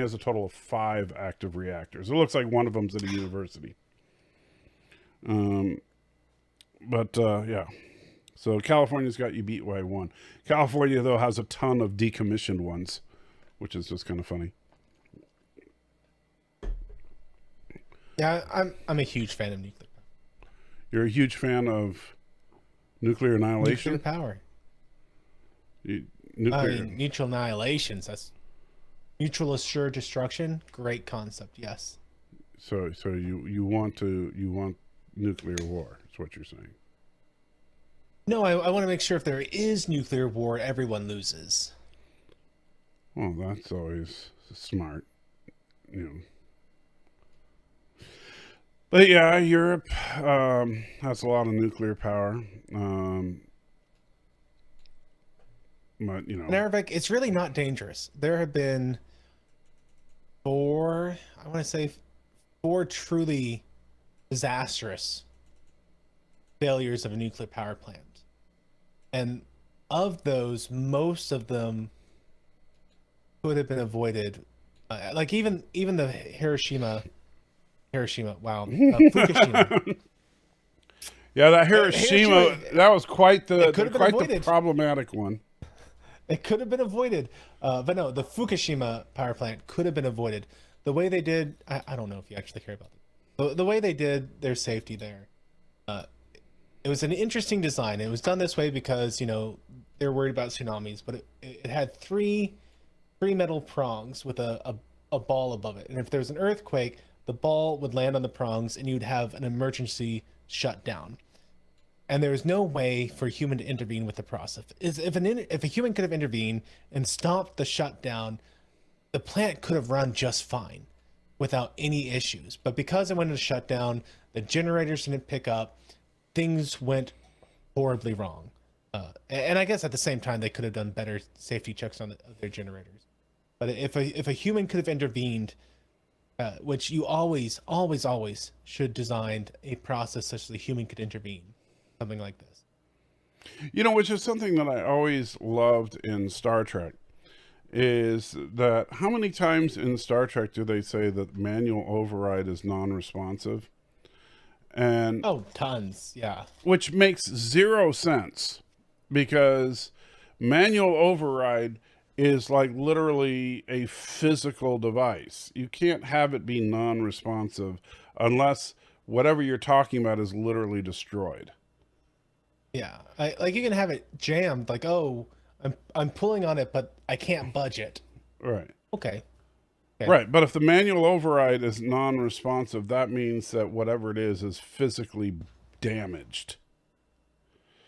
has a total of 5 active reactors. It looks like one of them's at a university. Yeah. So California's got you beat by 1. California, though, has a ton of decommissioned ones, which is just kind of funny. Yeah, I'm a huge fan of nuclear power. You're a huge fan of nuclear annihilation? Nuclear power. Mutual annihilations. That's mutual assured destruction. Great concept. Yes. So you want nuclear war? Is what you're saying? No, I want to make sure if there is nuclear war, everyone loses. Well, that's always smart, you know. But yeah, Europe has a lot of nuclear power. But, you know. In Arabic, it's really not dangerous. There have been 4 truly disastrous failures of a nuclear power plant. And of those, most of them could have been avoided. Like even the Hiroshima, wow. Fukushima. Yeah, that Hiroshima, that was quite the problematic one. It could have been avoided. But no, the Fukushima power plant could have been avoided. The way they did, I don't know if you actually care about it. The way they did their safety there, it was an interesting design. It was done this way because, you know, they're worried about tsunamis, but it had three metal prongs with a ball above it. And if there was an earthquake, the ball would land on the prongs and you'd have an emergency shutdown. and there was no way for a human to intervene with the process. If a human could have intervened and stopped the shutdown, the plant could have run just fine without any issues. But because it went into shutdown, the generators didn't pick up, things went horribly wrong. And I guess at the same time, they could have done better safety checks on their generators. But if a human could have intervened, which you always should design a process such that a human could intervene, something like this. You know, which is something that I always loved in Star Trek, is that how many times in Star Trek do they say that manual override is non-responsive? And Oh, tons, yeah. which makes zero sense, because manual override is like literally a physical device. You can't have it be non-responsive unless whatever you're talking about is literally destroyed. Yeah, like you can have it jammed, like, oh, I'm pulling on it, but I can't budge it. Right. Okay. Right, but if the manual override is non-responsive, that means that whatever it is physically damaged.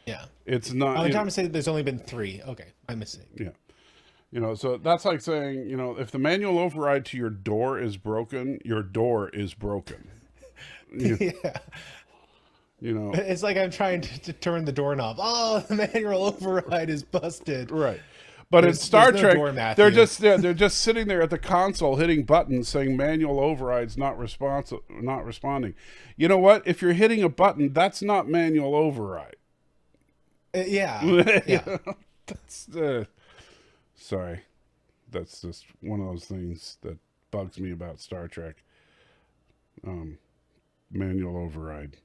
Yeah. It's not. I'm trying to say that there's only been 3. Okay, my mistake. Yeah. You know, so that's like saying, you know, if the manual override to your door is broken, your door is broken. Yeah. You know. It's like I'm trying to turn the doorknob. Oh, the manual override is busted. Right. But in Star no Trek, door, Matthew. they're just sitting there at the console hitting buttons saying manual override's not responding. You know what? If you're hitting a button, that's not manual override. Yeah. Yeah. That's sorry. That's just one of those things that bugs me about Star Trek. Manual override.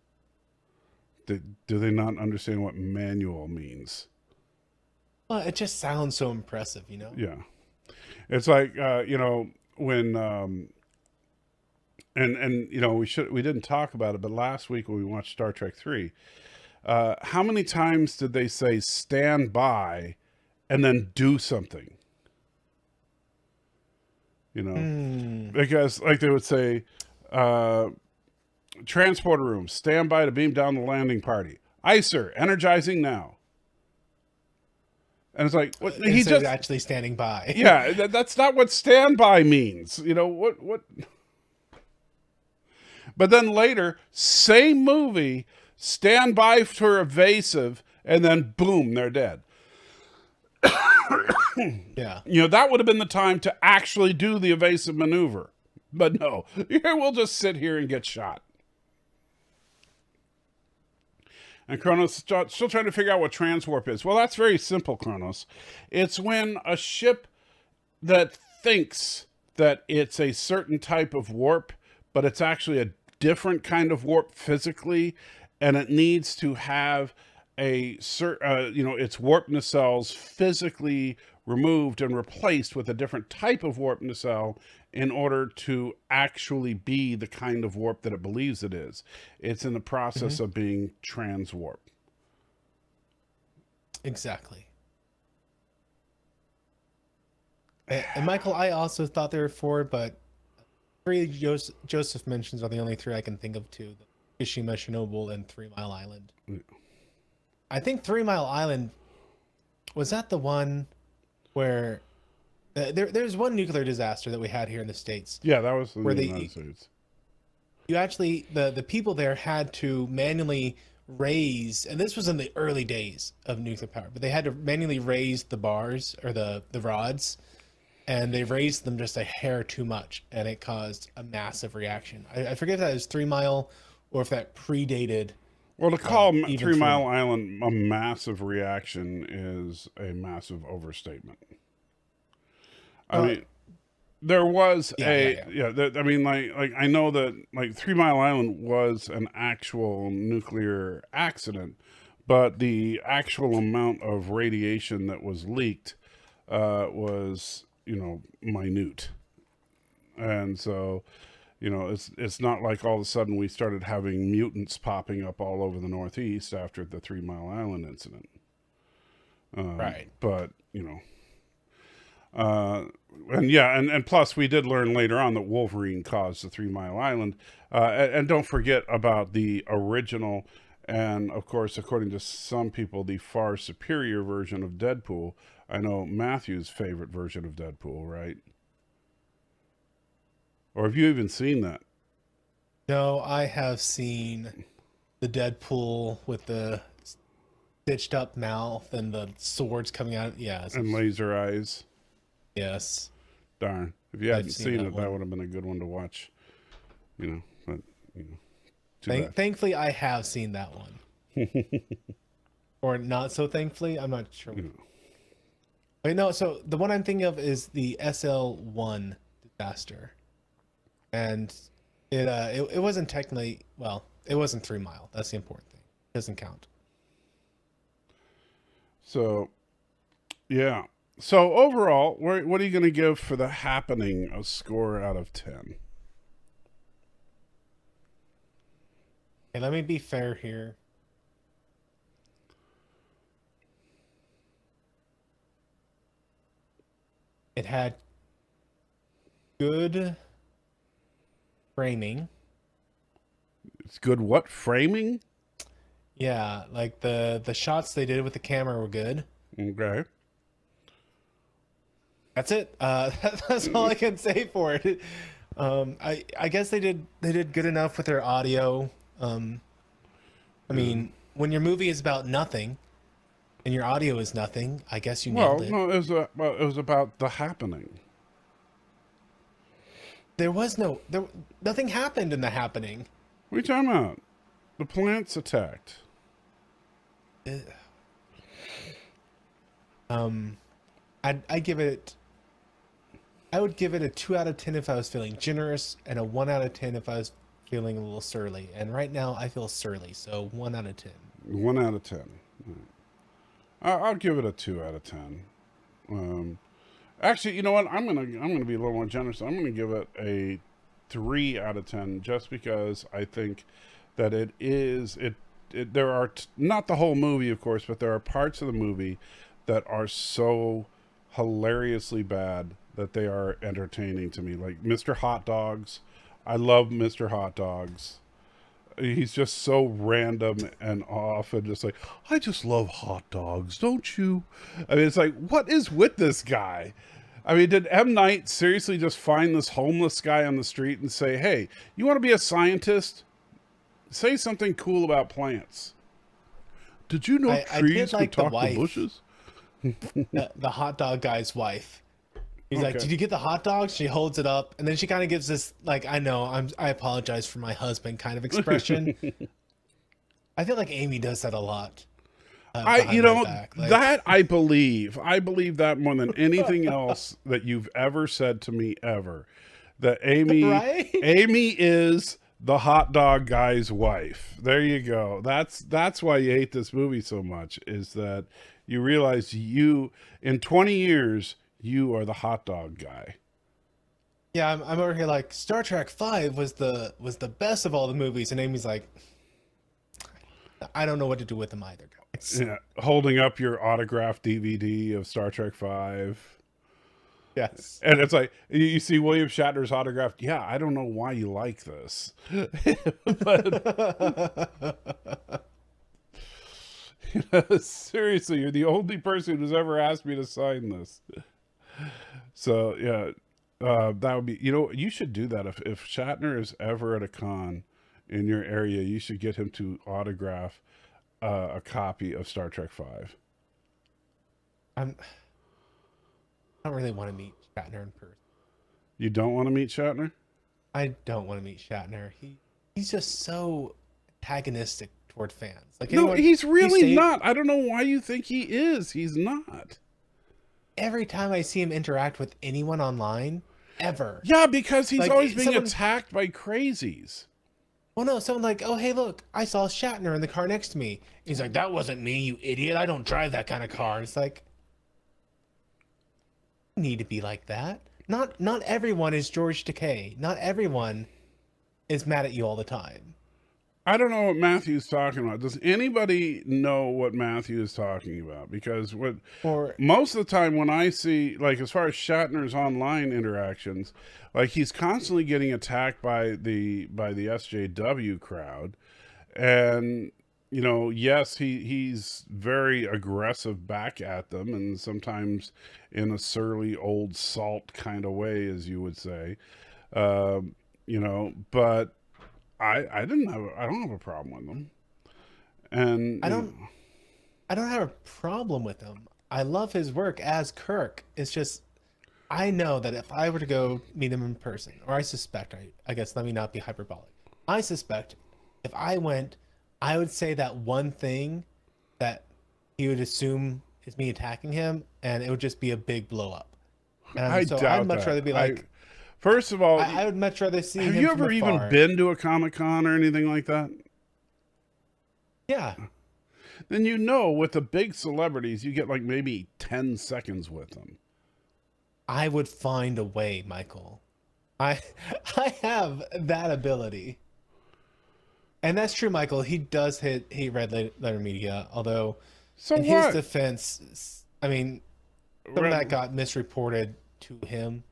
Do they not understand what manual means? Well, it just sounds so impressive, you know? Yeah. It's like, you know, when, and you know, we didn't talk about it, but last week when we watched Star Trek 3, how many times did they say stand by and then do something? You know, because like they would say, transporter room, stand by to beam down the landing party. Aye, sir, energizing now. And it's like, what, he just actually standing by. Yeah, that's not what standby means. You know, what? But then later, same movie, stand by for evasive, and then boom, they're dead. Yeah. You know, that would have been the time to actually do the evasive maneuver. But no, here we'll just sit here and get shot. And Kronos still trying to figure out what transwarp is. Well, that's very simple, Kronos. It's when a ship that thinks that it's a certain type of warp, but it's actually a different kind of warp physically, and it needs to have its warp nacelles physically removed and replaced with a different type of warp nacelle in order to actually be the kind of warp that it believes it is. It's in the process of being transwarp. Exactly. And Michael, I also thought there were 4, but 3 Joseph mentions are the only 3 I can think of too. Fukushima, Chernobyl, and 3 Mile Island. Yeah. I think 3 Mile Island, was that the one where there's one nuclear disaster that we had here in the States. Yeah, that was in the United States. You actually, the people there had to manually raise, and this was in the early days of nuclear power, but they had to manually raise the bars or the rods, and they raised them just a hair too much, and it caused a massive reaction. I forget if that was 3 Mile or if that predated. Well, to call 3 Mile Island a massive reaction is a massive overstatement. I mean, there was I mean, like I know that like 3 Mile Island was an actual nuclear accident, but the actual amount of radiation that was leaked was, you know, minute. And so, you know, it's not like all of a sudden we started having mutants popping up all over the Northeast after the 3 Mile Island incident. Right. But, you know, and plus we did learn later on that Wolverine caused the 3 Mile Island. And don't forget about the original and of course, according to some people, the far superior version of Deadpool. I know Matthew's favorite version of Deadpool, right? Or have you even seen that? No, I have seen the Deadpool with the stitched up mouth and the swords coming out. Yes. And laser eyes. Yes. Darn. If you hadn't seen it, one. that would have been a good one to watch. But too bad. Thankfully, I have seen that one. Or not so thankfully, I'm not sure. Wait, no, so the one I'm thinking of is the SL1 disaster. And it wasn't technically, well, it wasn't 3 Mile. That's the important thing. It doesn't count. So, yeah. So overall, what are you going to give for The Happening a score out of 10? Okay, let me be fair here. It had good framing. It's good what? Framing? Yeah, like the shots they did with the camera were good. Okay. That's it. That's all I can say for it. I guess they did good enough with their audio. I mean, when your movie is about nothing and your audio is nothing, I guess you nailed it. No, it was about The Happening. Nothing happened in The Happening. What are you talking about? The plants attacked. I would give it a 2 out of 10 if I was feeling generous, and a 1 out of 10 if I was feeling a little surly. And right now I feel surly, so 1 out of 10. 1 out of 10. I'll give it a 2 out of 10. Actually, you know what? I'm gonna be a little more generous. I'm gonna give it a 3 out of 10, just because I think that there are not the whole movie, of course, but there are parts of the movie that are so hilariously bad that they are entertaining to me. Like Mr. Hot Dogs. I love Mr. Hot Dogs. He's just so random and off and just like, I just love hot dogs, don't you? I mean, it's like, what is with this guy? I mean, did M. Night seriously just find this homeless guy on the street and say, hey, you want to be a scientist? Say something cool about plants. Did you know trees could talk to bushes? The hot dog guy's wife. He's like, did you get the hot dog? She holds it up, and then she kind of gives this, like, I apologize for my husband kind of expression. I feel like Amy does that a lot. That I believe. I believe that more than anything else that you've ever said to me ever. That Amy, right? Amy is the hot dog guy's wife. There you go. That's why you hate this movie so much, is that you realize in 20 years, you are the hot dog guy. Yeah, I'm over here like, Star Trek V was the best of all the movies, and Amy's like, I don't know what to do with them either, guys. Yeah, holding up your autographed DVD of Star Trek V. Yes. And it's like, you see William Shatner's autograph. Yeah, I don't know why you like this. But seriously, you're the only person who's ever asked me to sign this. So, yeah, that would be, you should do that. If Shatner is ever at a con in your area, you should get him to autograph a copy of Star Trek V. I don't really want to meet Shatner in person. You don't want to meet Shatner? I don't want to meet Shatner. He's just so antagonistic toward fans. Like, no, he's really not. I don't know why you think he is. He's not. Every time I see him interact with anyone online, ever. Yeah, because he's always being attacked by crazies. Well, no, someone like, oh, hey, look, I saw Shatner in the car next to me. He's like, that wasn't me, you idiot. I don't drive that kind of car. And it's like, you need to be like that. Not everyone is George Takei. Not everyone is mad at you all the time. I don't know what Matthew's talking about. Does anybody know what Matthew is talking about? Because most of the time when I see, like, as far as Shatner's online interactions, like, he's constantly getting attacked by the SJW crowd, and you know, yes, he's very aggressive back at them, and sometimes in a surly old salt kind of way, as you would say. You know, but I don't have a problem with them, and I you don't know, I don't have a problem with him. I love his work as Kirk. It's just I know that if I were to go meet him in person, or I suspect, I guess let me not be hyperbolic. I suspect if I went, I would say that one thing that he would assume is me attacking him, and it would just be a big blow up. I And so I'd doubt much rather that. be like, First of all, I would much rather see have him you from ever even afar. been to a Comic Con or anything like that? Yeah, Then you know, with the big celebrities, you get like maybe 10 seconds with them. I would find a way, Michael. I I have that ability. And that's true, Michael. He does hate red letter media. Although, So in his what? defense, I mean, some of that Red, got misreported to him,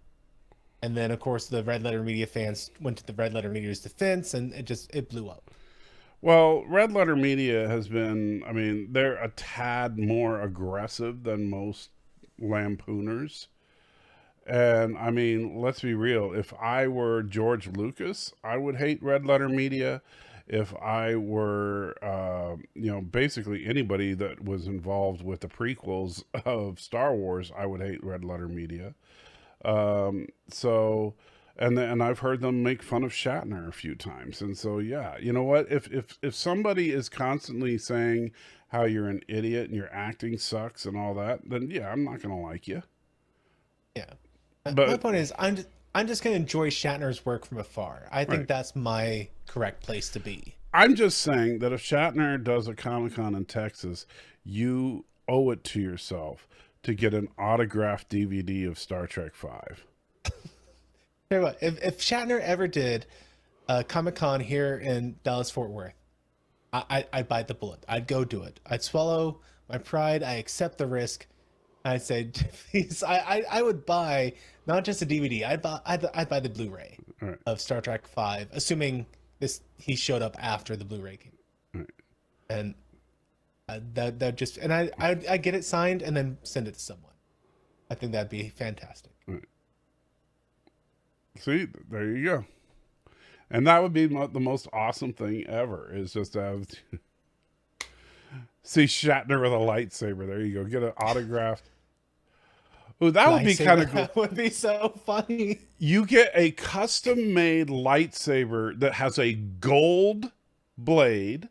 and then of course the red letter media fans went to the red letter media's defense, and it blew up. well, Red Letter Media has been, I mean, they're a tad more aggressive than most lampooners. And I mean, let's be real. If I were George Lucas, I would hate Red Letter Media. If I were, you know, basically anybody that was involved with the prequels of Star Wars, I would hate Red Letter Media. So, and I've heard them make fun of Shatner a few times. And so, yeah, you know what? If somebody is constantly saying how you're an idiot and your acting sucks and all that, then yeah, I'm not gonna like you. Yeah. My But point is, I'm just gonna enjoy Shatner's work from afar. I think right. that's my correct place to be. I'm just saying that if Shatner does a Comic Con in Texas, you owe it to yourself to get an autographed DVD of Star Trek Five. Tell you what, if Shatner ever did a Comic Con here in Dallas Fort Worth, I'd bite the bullet. I'd go do it. I'd swallow my pride. I accept the risk. I'd say, please, I would buy not just a DVD. I'd buy the Blu-ray All right, of Star Trek Five, assuming this he showed up after the Blu-ray came, all right, and that just and I get it signed and then send it to someone. I think that'd be fantastic. all right. See, there you go. And that would be the most awesome thing ever. Is just to have see Shatner with a lightsaber. There you go. Get an autographed. Oh, that would be kind Lightsaber, of cool. that would be so funny. You get a custom made lightsaber that has a gold blade.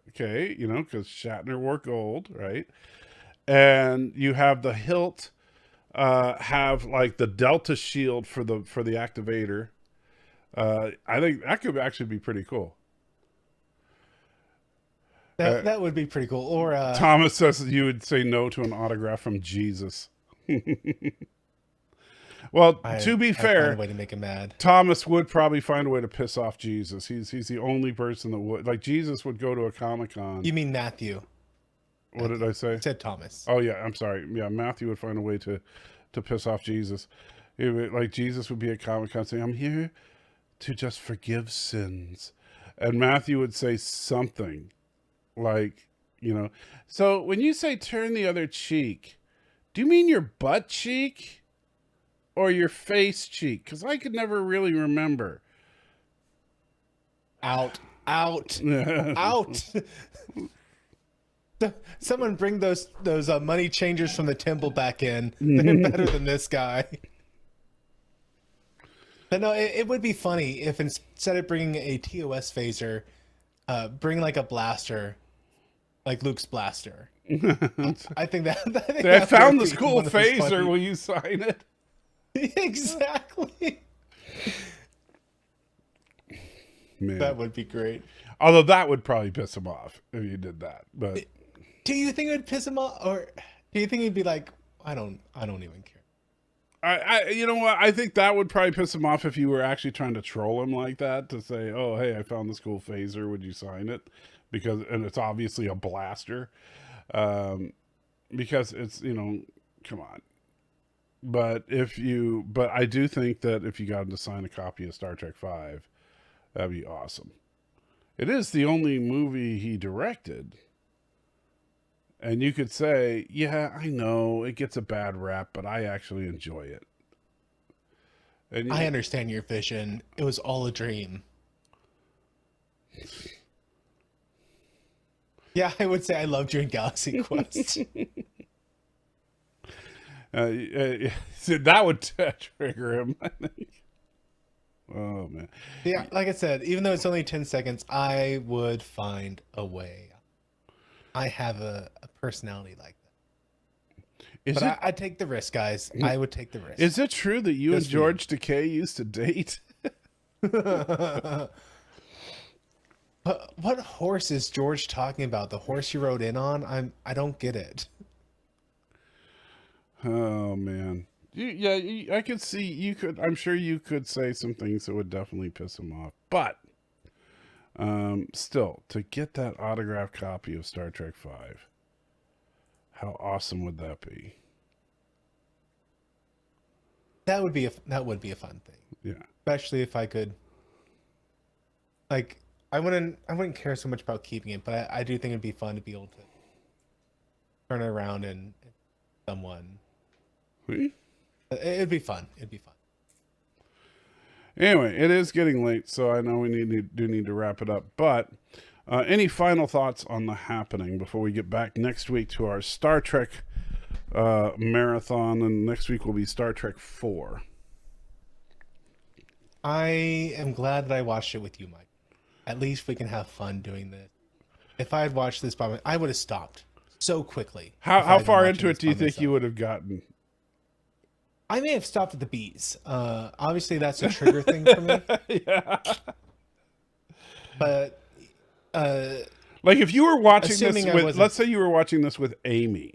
Okay, you know, because Shatner wore gold, right? And you have the hilt have like the delta shield for the activator. I think that could actually be pretty cool. That would be pretty cool. Or Thomas says that you would say no to an autograph from Jesus. Well, to be I'd find fair, a way to make him mad. Thomas would probably find a way to piss off Jesus. He's the only person that would, like, Jesus would go to a Comic Con. You mean Matthew? What did I say? I said Thomas. Oh yeah, I'm sorry. Yeah, Matthew would find a way to piss off Jesus. Like Jesus would be at Comic Con saying, "I'm here to just forgive sins," and Matthew would say something like, you know, so when you say turn the other cheek, do you mean your butt cheek or your face cheek? Because I could never really remember. Out, out, out. Someone bring those money changers from the temple back in. They're better than this guy. But no, it would be funny if instead of bringing a TOS phaser, bring like a blaster, like Luke's blaster. I think that. I found this cool phaser. Will you sign it? Exactly. Man. That would be great. Although that would probably piss him off if you did that. But do you think it would piss him off, or do you think he'd be like, I don't even care? you know what? I think that would probably piss him off if you were actually trying to troll him like that, to say, "Oh, hey, I found this cool phaser. Would you sign it?" And it's obviously a blaster, because it's, you know, come on. But I do think that if you got him to sign a copy of Star Trek Five, that'd be awesome. It is the only movie he directed. And you could say, yeah, I know it gets a bad rap, but I actually enjoy it. And I understand your vision. It was all a dream. Yeah, I would say I loved your Galaxy Quest. That would trigger him, I think. Oh, man. Yeah, like I said, even though it's only 10 seconds, I would find a way. I have a personality like that. I'd take the risk, guys. I would take the risk. Is it true that you and George Takei used to date? What horse is George talking about? The horse you rode in on? I don't get it. Oh, man. I could see you could. I'm sure you could say some things that would definitely piss him off. But still, to get that autographed copy of Star Trek V, how awesome would that be? That would be a fun thing. Yeah. Especially if I could. Like, I wouldn't care so much about keeping it, but I do think it'd be fun to be able to turn it around and someone. See? It'd be fun. It'd be fun. Anyway, it is getting late, so I know we do need to wrap it up. But any final thoughts on The Happening before we get back next week to our Star Trek marathon, and next week will be Star Trek 4. I am glad that I watched it with you, Mike. At least we can have fun doing this. If I had watched this by myself, I would have stopped so quickly. How far into it do you think you would have gotten? I may have stopped at the bees. Obviously, that's a trigger thing for me. Yeah. But like if you were watching this with, let's say you were watching this with Amy.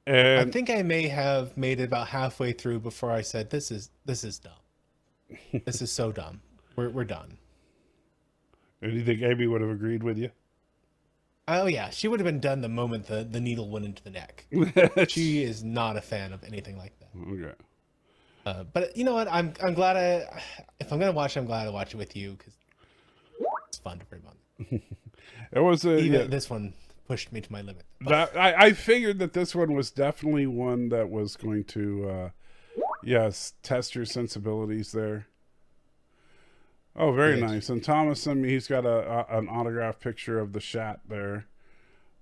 And I think I may have made it about halfway through before I said, "This is dumb. This is so dumb. We're done." And do you think Amy would have agreed with you? Oh yeah, she would have been done the moment the needle went into the neck. She is not a fan of anything like that. Okay. But you know what? I'm glad if I'm gonna watch it, I'm glad I watch it with you because it's fun to bring on. It was this one pushed me to my limit. I figured that this one was definitely one that was going to, test your sensibilities there. Oh, very nice. And Thomas, he's got an autographed picture of the Shat there.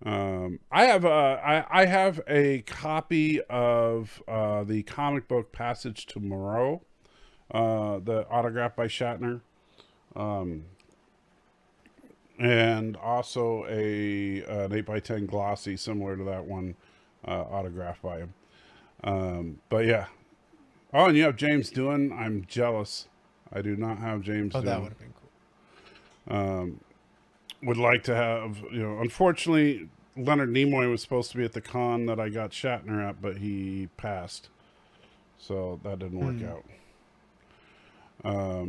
I have a copy of the comic book Passage to Moreau, the autograph by Shatner, and also an 8x10 glossy similar to that one, autographed by him. But yeah. Oh, and you have James Doohan. I'm jealous. I do not have James Doohan. That would have been cool. Would like to have, unfortunately, Leonard Nimoy was supposed to be at the con that I got Shatner at, but he passed. So that didn't work out.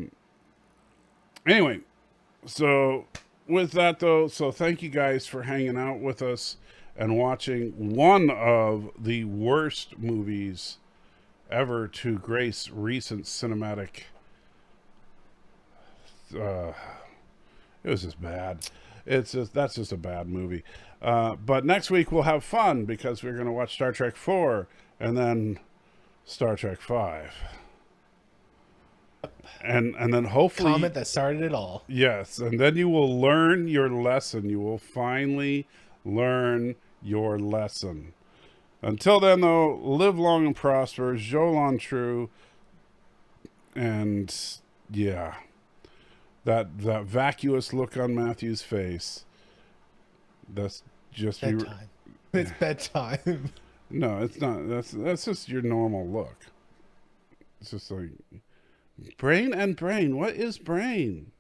Anyway, so with that though, so thank you guys for hanging out with us and watching one of the worst movies ever to grace recent cinematic. It was just bad. That's just a bad movie. But next week we'll have fun because we're going to watch Star Trek 4 and then Star Trek 5. And then hopefully Comet that started it all. Yes, and then you will learn your lesson. You will finally learn your lesson. Until then, though, live long and prosper. Jolan True. And yeah, that vacuous look on Matthew's face. That's just bedtime. It's bedtime. No, it's not. That's just your normal look. It's just like brain and brain. What is brain?